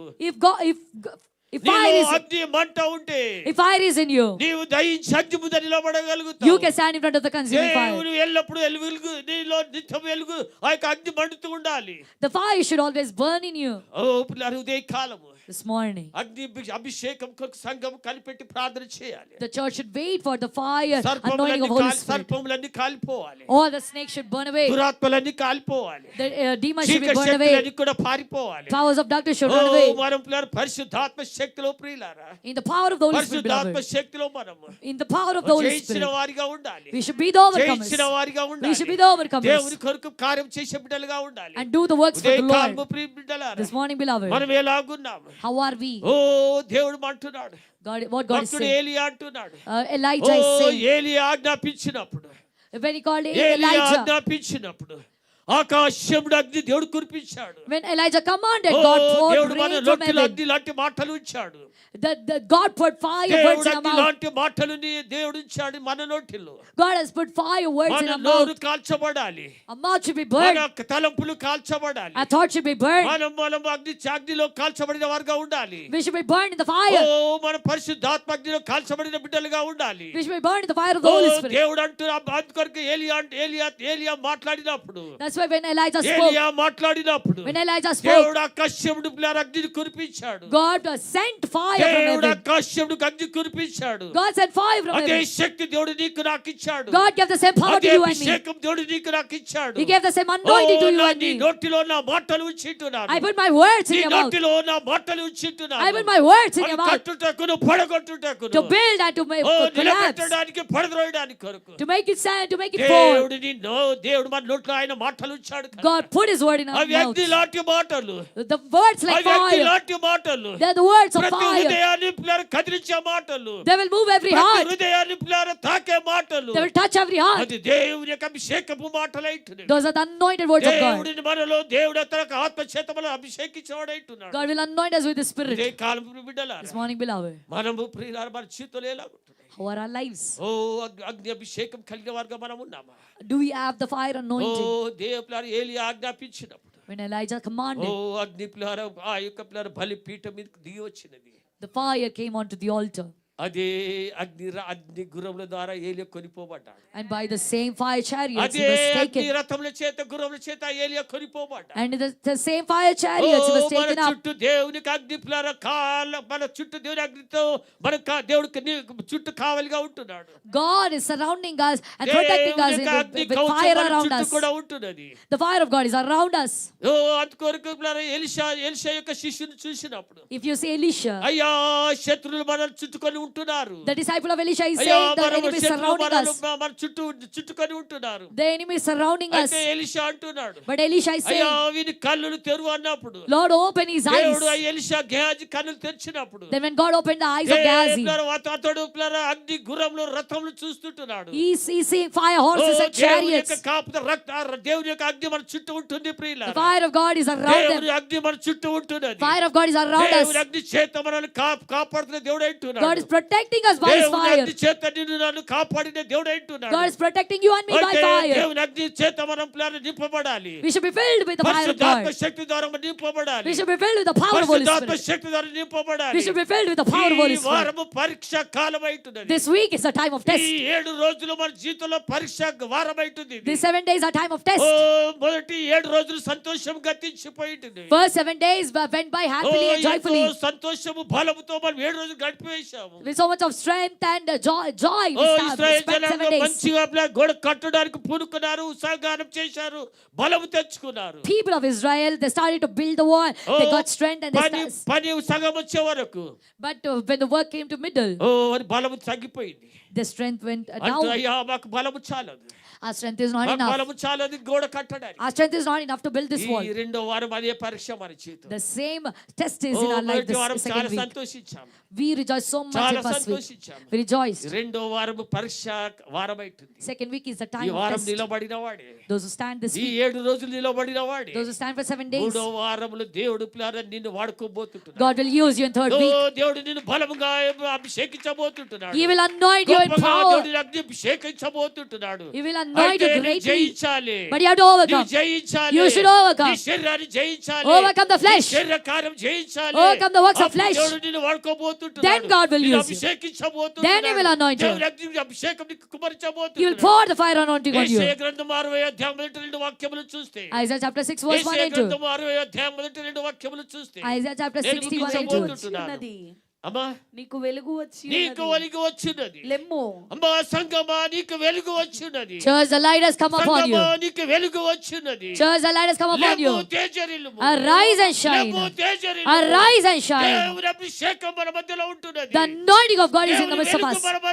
S2: If fire
S1: నీలో
S2: is
S1: అగ్ని మంట ఉంటే
S2: if fire is in you,
S1: నీవు దయించి అగ్ని ముందర
S2: you
S1: నిలబడగలుగుతావు.
S2: can stand in front of the consuming fire.
S1: దేవుడు ఎల్లప్పుడూ వెలుగు నీలో నిత్యం వెలుగు ఆ యొక్క అగ్ని మండుతూ ఉండాలి.
S2: The fire should always burn in you.
S1: పిల్లలు ఉదయ కాలము
S2: This morning,
S1: అగ్ని అభిషేకం కొరకు సంఘం కనిపెట్టి ప్రార్థన చేయాలి.
S2: the church should wait for the fire anointing of Holy Spirit.
S1: సర్పములన్నీ కాలిపోవాలి.
S2: All the snakes should burn away.
S1: దురాత్మలన్నీ కాలిపోవాలి.
S2: The demons should be
S1: చీకటి
S2: burned away.
S1: శక్తులన్నీ కూడా పారిపోవాలి.
S2: Powers of darkness should run away.
S1: మనం పిల్లలు పరిశుద్ధాత్మ శక్తిలో ప్రియులారా,
S2: In the power of the Holy Spirit,
S1: పరిశుద్ధాత్మ
S2: beloved.
S1: శక్తిలో మనము
S2: In the power of the Holy
S1: జయించిన
S2: Spirit,
S1: వారిగా ఉండాలి.
S2: we should be the overcomers.
S1: జయించిన వారిగా
S2: We
S1: ఉండాలి.
S2: should be the overcomers
S1: దేవుని కొరకు కార్యం చేసే బిడ్డలుగా ఉండాలి.
S2: and do the works for
S1: Udaya
S2: the Lord.
S1: కాలము ప్రియ బిడ్డలారా,
S2: This morning, beloved,
S1: మనం ఎలాగున్నాము?
S2: how are we?
S1: దేవుడు అంటున్నాడు,
S2: What God is
S1: భక్తుడు
S2: saying.
S1: ఏలియా అంటున్నాడు,
S2: Elijah is saying.
S1: ఏలియా ఆజ్ఞాపించినప్పుడు,
S2: When he called
S1: ఏలియా
S2: Elijah,
S1: ఆజ్ఞాపించినప్పుడు ఆకాశముడు అగ్ని దేవుడు కురిపించాడు.
S2: when Elijah commanded, God poured
S1: దేవుడు మన
S2: rain from
S1: నోటిలో
S2: heaven.
S1: అగ్ని లాంటి మాటలు ఉంచాడు.
S2: The God put fire words
S1: దేవుడు
S2: in our
S1: అగ్ని
S2: mouth.
S1: లాంటి మాటలు దేవుడు ఉంచాడు మన నోటిలో.
S2: God has put fire words in
S1: మన
S2: our
S1: నోరు
S2: mouth.
S1: కాల్చబడాలి.
S2: Our mouth should be
S1: మన
S2: burned.
S1: తలంపులు కాల్చబడాలి.
S2: Our thoughts should be burned.
S1: మనం అగ్నిలో కాల్చబడిన వారుగా ఉండాలి.
S2: We should be burned in the fire.
S1: మన పరిశుద్ధాత్మ అగ్నిలో కాల్చబడిన బిడ్డలుగా ఉండాలి.
S2: We should be burned in the fire of the Holy Spirit.
S1: దేవుడు అందుకొరకు ఏలియా మాట్లాడినప్పుడు,
S2: That's why when Elijah
S1: ఏలియా
S2: spoke,
S1: మాట్లాడినప్పుడు
S2: when Elijah spoke,
S1: దేవుడు ఆకాశముడు అగ్నిని కురిపించాడు.
S2: God sent fire from
S1: దేవుడు
S2: heaven.
S1: ఆకాశముడు అగ్ని కురిపించాడు.
S2: God sent fire from
S1: అదే
S2: heaven.
S1: శక్తి దేవుడు నీకు నాకు ఇచ్చాడు.
S2: God gave the same power to
S1: అదే
S2: you and me.
S1: అభిషేకం దేవుడు నీకు నాకు ఇచ్చాడు.
S2: He gave the same anointing to you and
S1: నీ
S2: me.
S1: నోటిలో నా మాటలు ఉంచుతున్నాను.
S2: I put my words in
S1: నీ
S2: your mouth.
S1: నోటిలో నా మాటలు ఉంచుతున్నాను.
S2: I put my words in your mouth.
S1: కట్టుటకును పడగొట్టుటకును,
S2: To build and to collapse.
S1: నిలబెట్టడానికి పడద్రోయడానికి కొరకు
S2: To make it stand, to make it fall.
S1: దేవుడు మన నోట్లో ఆయన మాటలు ఉంచాడు.
S2: God put his word in our
S1: అవి
S2: mouth.
S1: అగ్ని లాంటి మాటలు,
S2: The words like
S1: అవి అగ్ని
S2: fire.
S1: లాంటి మాటలు.
S2: They're the words of
S1: ప్రతి
S2: fire.
S1: హృదయాన్ని పిల్లలు కదిలించే మాటలు,
S2: They will move every
S1: ప్రతి
S2: heart.
S1: హృదయాన్ని పిల్లలు తాకే మాటలు,
S2: They will touch every heart.
S1: అది దేవుని యొక్క అభిషేకపు మాటలైతున్నాయి.
S2: Those are the anointed words of God.
S1: దేవుడిని మనలో దేవుడు తన ఆత్మ చేత మనల్ని అభిషేకించేవాడైతున్నాడు.
S2: God will anoint us with His Spirit.
S1: ఇదే కాలం బిడ్డలారా,
S2: This morning, beloved,
S1: మనము ప్రియులారా మన జీవితంలో ఎలా ఉంటున్నాయి?
S2: how are our lives?
S1: ఓ అగ్ని అభిషేకం కలిగిన వారుగా మనం ఉన్నామా?
S2: Do we have the fire
S1: oh
S2: anointing?
S1: దేవుడు ఏలియా ఆజ్ఞాపించినప్పుడు,
S2: When Elijah commanded,
S1: ఓ అగ్ని పిల్లల ఆ యొక్క పిల్లల బలిపీఠం మీదకి దిగి వచ్చినది.
S2: the fire came onto the altar.
S1: అదే అగ్ని గుర్రముల ద్వారా ఏలియా కొనిపోబడ్డాడు.
S2: And by the same fire chariots, he
S1: అదే
S2: was
S1: అగ్ని
S2: taken.
S1: రథముల చేత గుర్రముల చేత ఏలియా కొనిపోబడ్డాడు.
S2: And the same fire chariots, he was
S1: మన
S2: taken up.
S1: చుట్టూ దేవునికి అగ్ని పిల్లల మన చుట్టూ దేవుని అగ్నితో మన దేవుడికి చుట్టూ కావలిగా ఉంటున్నాడు.
S2: God is surrounding us and protecting us
S1: దేవుని అగ్ని
S2: with
S1: కవచం
S2: fire
S1: మన
S2: around
S1: చుట్టూ
S2: us.
S1: కూడా ఉంటున్నది.
S2: The fire of God is around us.
S1: ఓ అందుకొరకు ఎలీషా యొక్క శిష్యుని చూసినప్పుడు,
S2: If you see Elisha,
S1: అయ్యా శత్రువులు మనల్ని చుట్టుకొని ఉంటున్నారు,
S2: the disciple of Elisha is
S1: అయ్యా
S2: saying the enemy is surrounding us.
S1: మన చుట్టుకొని ఉంటున్నారు.
S2: The enemy is surrounding us.
S1: అయితే ఎలీషా అంటున్నాడు,
S2: But Elisha is
S1: అయ్యా
S2: saying,
S1: వీని కళ్ళును తెరువు అన్నప్పుడు,
S2: Lord, open his eyes.
S1: దేవుడు ఎలీషా గేహాజీ కన్నులు తెరిచినప్పుడు,
S2: Then when God opened the eyes of Gehazi,
S1: అతడు అగ్ని గుర్రంలో రథములు చూస్తుంటున్నాడు.
S2: he's seeing fire horses and
S1: దేవుని యొక్క
S2: chariots.
S1: కాపుదల దేవుని యొక్క అగ్ని మన చుట్టూ ఉంటుంది
S2: The
S1: ప్రియులారా.
S2: fire of God is around them.
S1: దేవుని అగ్ని మన చుట్టూ ఉంటున్నది.
S2: Fire of God is around us.
S1: దేవుని అగ్ని చేత మనల్ని కాపాడుతున్న దేవుడు అంటున్నాడు.
S2: God is protecting us by his
S1: దేవుని
S2: fire.
S1: అగ్ని చేత నిన్ను నన్ను కాపాడిన దేవుడు అంటున్నాడు.
S2: God is protecting you and me by
S1: అయితే
S2: fire.
S1: దేవుని అగ్ని చేత మనం పిల్లలు నింపబడాలి.
S2: We should be filled with the fire of
S1: పరిశుద్ధాత్మ
S2: God.
S1: శక్తి ద్వారా మనం నింపబడాలి.
S2: We should be filled with the power of Holy
S1: పరిశుద్ధాత్మ
S2: Spirit.
S1: శక్తి ద్వారా నింపబడాలి.
S2: We should be filled with the power of Holy
S1: ఈ
S2: Spirit.
S1: వారము పరీక్ష కాలం అవుతున్నది.
S2: This week is a time of
S1: ఈ
S2: test.
S1: 7 రోజులు మన జీవితంలో పరీక్ష వారం అవుతుంది.
S2: These 7 days are time of test.
S1: మొదటి 7 రోజులు సంతోషం గతించిపోయింది.
S2: First 7 days went by happily and joyfully.
S1: సంతోషము బలముతో మనం 7 రోజులు గడిపేశాము.
S2: With so much of strength and joy, we
S1: ఇశ్రాయేలు
S2: spent 7
S1: జనాంగం
S2: days.
S1: మంచిగా గోడ కట్టడానికి పూనుకున్నారు, ఉత్సాహగానం చేశారు, బలము తెచ్చుకున్నారు.
S2: People of Israel, they started to build the wall. They got strength and
S1: పని సగం వచ్చే వరకు
S2: but when the work came to middle,
S1: బలము తగ్గిపోయింది.
S2: the strength went
S1: అంటే
S2: down.
S1: అయ్యా మాకు బలము చాలదు,
S2: Our strength is not
S1: మాకు
S2: enough.
S1: బలము చాలదు గోడ కట్టడానికి.
S2: Our strength is not enough to build this
S1: ఈ
S2: wall.
S1: 2వ వారం అదే పరీక్ష మన జీవితం.
S2: The same test is in our life
S1: మొదటి వారం
S2: this
S1: చాలా
S2: second week.
S1: సంతోషించాము,
S2: We rejoiced so much
S1: చాలా
S2: in first week.
S1: సంతోషించాము.
S2: We rejoiced.
S1: 2వ వారం పరీక్ష వారం అవుతుంది.
S2: Second week is the
S1: ఈ
S2: time of
S1: వారం
S2: test.
S1: నిలబడిన వాడే,
S2: Those who stand this
S1: ఈ
S2: week,
S1: 7 రోజులు నిలబడిన వాడే,
S2: those who stand for 7 days,
S1: 3వ వారంలో దేవుడు పిల్లలు నిన్ను వాడుకోబోతుంటున్నాడు.
S2: God will use you in third week.
S1: దేవుడు నిన్ను బలముగా అభిషేకించబోతుంటున్నాడు.
S2: He will anoint you in
S1: గొప్పగా
S2: power.
S1: దేవుడు అగ్ని అభిషేకించబోతుంటున్నాడు.
S2: He will anoint
S1: అయితే
S2: you
S1: నీవు
S2: greatly.
S1: జయించాలి,
S2: But you have to overcome.
S1: నీవు జయించాలి.
S2: You should overcome.
S1: నీ శరీరాన్ని జయించాలి,
S2: Overcome the flesh.
S1: నీ శరీర కార్యం జయించాలి.
S2: Overcome the works of
S1: అప్పుడు
S2: flesh.
S1: దేవుడు నిన్ను వాడుకోబోతుంటున్నాడు.
S2: Then God will
S1: నిన్ను
S2: use you.
S1: అభిషేకించబోతుంటున్నాడు.
S2: Then he will anoint you.
S1: దేవుని అగ్ని అభిషేకం నీకు
S2: He will
S1: కుమరించబోతుంటున్నాడు.
S2: pour the fire anointing on you.
S1: యెషయా గ్రంథం 60వ అధ్యాయం 2 వాక్యములు చూస్తే,
S2: Isaiah chapter 6 verse 1
S1: యెషయా
S2: and 2.
S1: గ్రంథం 60వ అధ్యాయం 2 వాక్యములు చూస్తే,
S2: Isaiah chapter
S1: నేను
S2: 61 and 2.
S1: ముగించబోతుంటున్నాను. అమ్మా
S3: నీకు వెలుగు వచ్చి
S1: నీకు వెలుగు వచ్చినది.
S3: లెమ్ము
S1: అమ్మా సంగమా నీకు వెలుగు వచ్చినది.
S2: Church, the light has come upon you.
S1: సంగమా నీకు వెలుగు వచ్చినది.
S2: Church, the light has come upon you.
S1: లెమ్ము తేజరిల్లుము.
S2: Arise and shine.
S1: లెమ్ము తేజరిల్లుము.
S2: Arise and shine.
S1: దేవుని అభిషేకం మన మధ్యలో ఉంటున్నది.
S2: The anointing of God is in the midst of
S1: దేవుని
S2: us.
S1: వెలుగు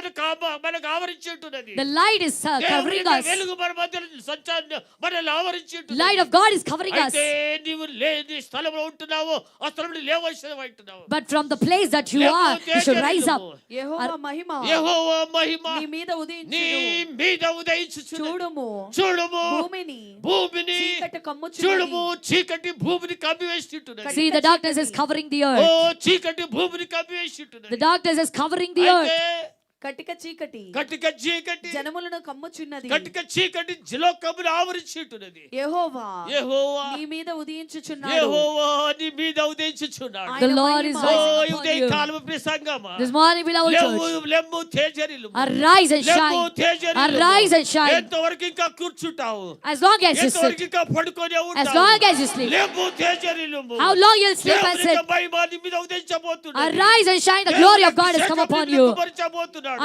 S1: మనకు ఆవరించి ఉంటున్నది.
S2: The light is covering
S1: దేవుని
S2: us.
S1: వెలుగు మన మధ్యలో మనల్ని ఆవరించి ఉంటున్నది.
S2: Light of God is covering us.
S1: అయితే నీవు లేని స్థలంలో ఉంటున్నావో ఆ స్థలంలో లేవలసిన ఉంటున్నావు.
S2: But from the place that you are, you should rise up.
S3: యెహోవా మహిమ
S1: యెహోవా మహిమ
S3: నీ మీద
S1: నీ
S3: ఉదయించును.
S1: మీద ఉదయించుచున్నది.
S3: చూడుము
S1: చూడుము
S3: భూమిని
S1: చీకటి
S3: చీకటి కమ్ముచున్నది.
S1: చూడుము చీకటి భూమిని కమ్మివేస్తుంటున్నది.
S2: See, the darkness is covering the
S1: oh
S2: earth.
S1: చీకటి భూమిని
S2: The
S1: కమ్మివేస్తుంటున్నది.
S2: darkness is covering the earth.
S1: అయితే
S3: కటిక చీకటి
S1: కటిక చీకటి
S3: జనములను కమ్ముచున్నది.
S1: కటిక చీకటి లోకమును ఆవరించి ఉంటున్నది.
S3: యెహోవా
S1: యెహోవా
S3: నీ మీద ఉదయించుచున్నాడు.
S1: యెహోవా నీ మీద ఉదయించుచున్నాడు.
S2: The Lord is
S1: oh
S2: rising upon
S1: Udaya
S2: you.
S1: కాలము ప్రసంగమా
S2: This morning, beloved
S1: లెమ్ము
S2: church,
S1: లెమ్ము తేజరిల్లుము.
S2: arise and
S1: లెమ్ము
S2: shine.
S1: తేజరిల్లుము.
S2: Arise and shine.
S1: ఎంతవరకు ఇంకా కూర్చుంటావు,
S2: As long as you
S1: ఎంతవరకు
S2: sit,
S1: ఇంకా పడుకొని
S2: as
S1: ఉంటావు.
S2: long as you sleep,
S1: లెమ్ము తేజరిల్లుము.
S2: how long you'll sleep and
S1: దేవుని
S2: sit.
S1: యొక్క మహిమ నీ మీద ఉదయించబోతున్నది.
S2: Arise and shine. The glory of God has come upon you.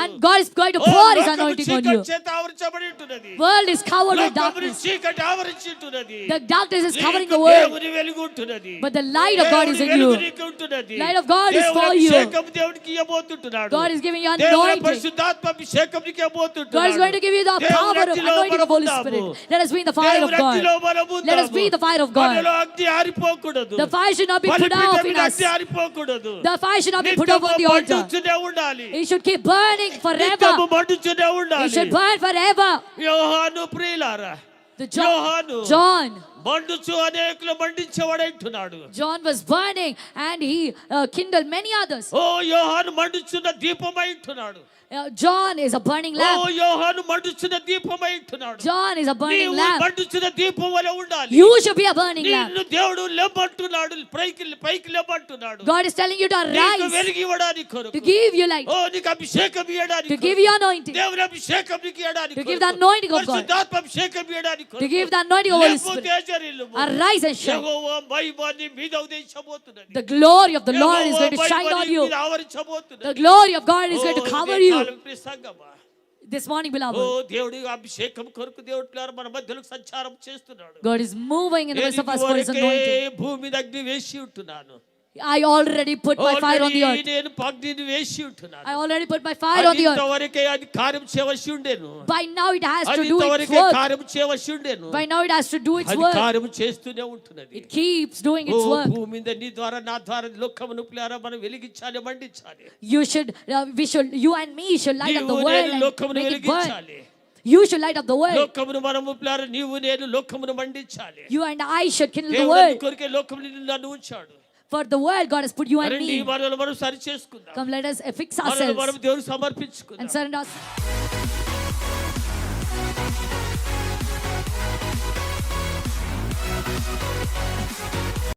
S2: And God is going to pour His
S1: లోకము
S2: anointing on
S1: చీకటి
S2: you.
S1: చేత ఆవరించబడి ఉంటున్నది.
S2: World is covered with
S1: లోకమును
S2: darkness.
S1: చీకటి ఆవరించి ఉంటున్నది.
S2: The darkness is covering
S1: నీకు
S2: the world.
S1: దేవుని వెలుగు ఉంటున్నది.
S2: But the light of God is in
S1: దేవుని
S2: you.
S1: వెలుగు నీకు ఉంటున్నది.
S2: Light of God is
S1: దేవుని
S2: for you.
S1: అభిషేకం దేవునికి ఇవ్వబోతుంటున్నాడు.
S2: God is giving you
S1: దేవుని
S2: anointing.
S1: పరిశుద్ధాత్మ అభిషేకం నీకు ఇవ్వబోతుంటున్నాడు.
S2: God is going to give you the power of anointing of Holy Spirit. Let us be in the fire of God. Let us be in the fire of God.
S1: మనలో అగ్ని ఆరిపోకూడదు.
S2: The fire should not be put out in us.
S1: అగ్ని ఆరిపోకూడదు.
S2: The fire should not be put out on the altar.
S1: మండుతూనే ఉండాలి.
S2: It should keep burning forever.
S1: నిత్యము మండుతూనే ఉండాలి.
S2: It should burn forever.
S1: యోహాను ప్రియులారా,
S2: The
S1: యోహాను
S2: John
S1: మండుచు అనేకులు మండించేవాడంటున్నాడు.
S2: John was burning and he kindled many others.
S1: ఓ యోహాను మండుచున్న దీపమై ఉంటున్నాడు.
S2: John is a burning
S1: oh
S2: lamp.
S1: యోహాను మండుచున్న దీపమై ఉంటున్నాడు.
S2: John is a burning
S1: నీవు
S2: lamp.
S1: మండుచున్న దీపం వలె ఉండాలి.
S2: You should be a burning lamp.
S1: నిన్ను దేవుడు లేపంటున్నాడు, పైకి లేపంటున్నాడు.
S2: God is telling you to
S1: నీకు
S2: rise,
S1: వెలుగు ఇవ్వడానికి కొరకు.
S2: to give you light,
S1: ఓ నీకు అభిషేకం ఇవ్వడానికి
S2: to
S1: కొరకు.
S2: give you anointing,
S1: దేవుని అభిషేకం నీకు ఇవ్వడానికి
S2: to give
S1: కొరకు.
S2: the anointing of God,
S1: పరిశుద్ధాత్మ అభిషేకం ఇవ్వడానికి
S2: to
S1: కొరకు.
S2: give the anointing of Holy
S1: లేపు
S2: Spirit.
S1: తేజరిల్లుము.
S2: Arise and shine.
S1: యెహోవా మహిమ నీ మీద ఉదయించబోతున్నది.
S2: The glory of the Lord is going to
S1: Jehovah
S2: shine
S1: Mahima
S2: on
S1: నీ
S2: you.
S1: మీద ఆవరించబోతున్నది.
S2: The glory of God is
S1: oh
S2: going to cover
S1: Udaya
S2: you.
S1: కాలం ప్రియ సంగమా.
S2: This morning,
S1: oh
S2: beloved,
S1: దేవుడి అభిషేకం కొరకు దేవుడు మన మధ్యలో సంచారం చేస్తున్నాడు.
S2: God is moving in the midst of us for His
S1: నేను
S2: anointing.
S1: భూమి మీద అగ్ని వేసి ఉంటున్నాను.
S2: I already put my fire on the earth.
S1: నేను అగ్నిని వేసి ఉంటున్నాను.
S2: I already put my fire on the earth.
S1: ఇంతవరకే అది కార్యం చేయవలసి ఉండేను.
S2: By now it has to
S1: అది
S2: do its
S1: ఇంతవరకే
S2: work.
S1: కార్యం చేయవలసి ఉండేను.
S2: By now it has to do its
S1: అది
S2: work.
S1: కార్యం చేస్తూనే ఉంటున్నది.
S2: It keeps doing
S1: oh
S2: its work.
S1: భూమి మీద నీ ద్వారా నా ద్వారా లోకమును ప్రియారా మనం వెలిగించాలి, మండించాలి.
S2: You and me should light up the
S1: నీవు
S2: world
S1: నేను
S2: and
S1: లోకమును
S2: make it burn.
S1: వెలిగించాలి.
S2: You should light up the world.
S1: లోకమును మనము ప్రియారా నీవు నేను లోకమును మండించాలి.
S2: You and I should kindle the
S1: దేవుడు
S2: world.
S1: కొరికే లోకమును నన్ను ఉంచాడు.
S2: For the world, God has put you and
S1: రండి
S2: me.
S1: మనల్ని మనం సరి చేసుకుందాం.
S2: Come, let us fix
S1: మనల్ని
S2: ourselves
S1: మనం దేవునికి సమర్పించుకుందాం.
S2: and surrender us.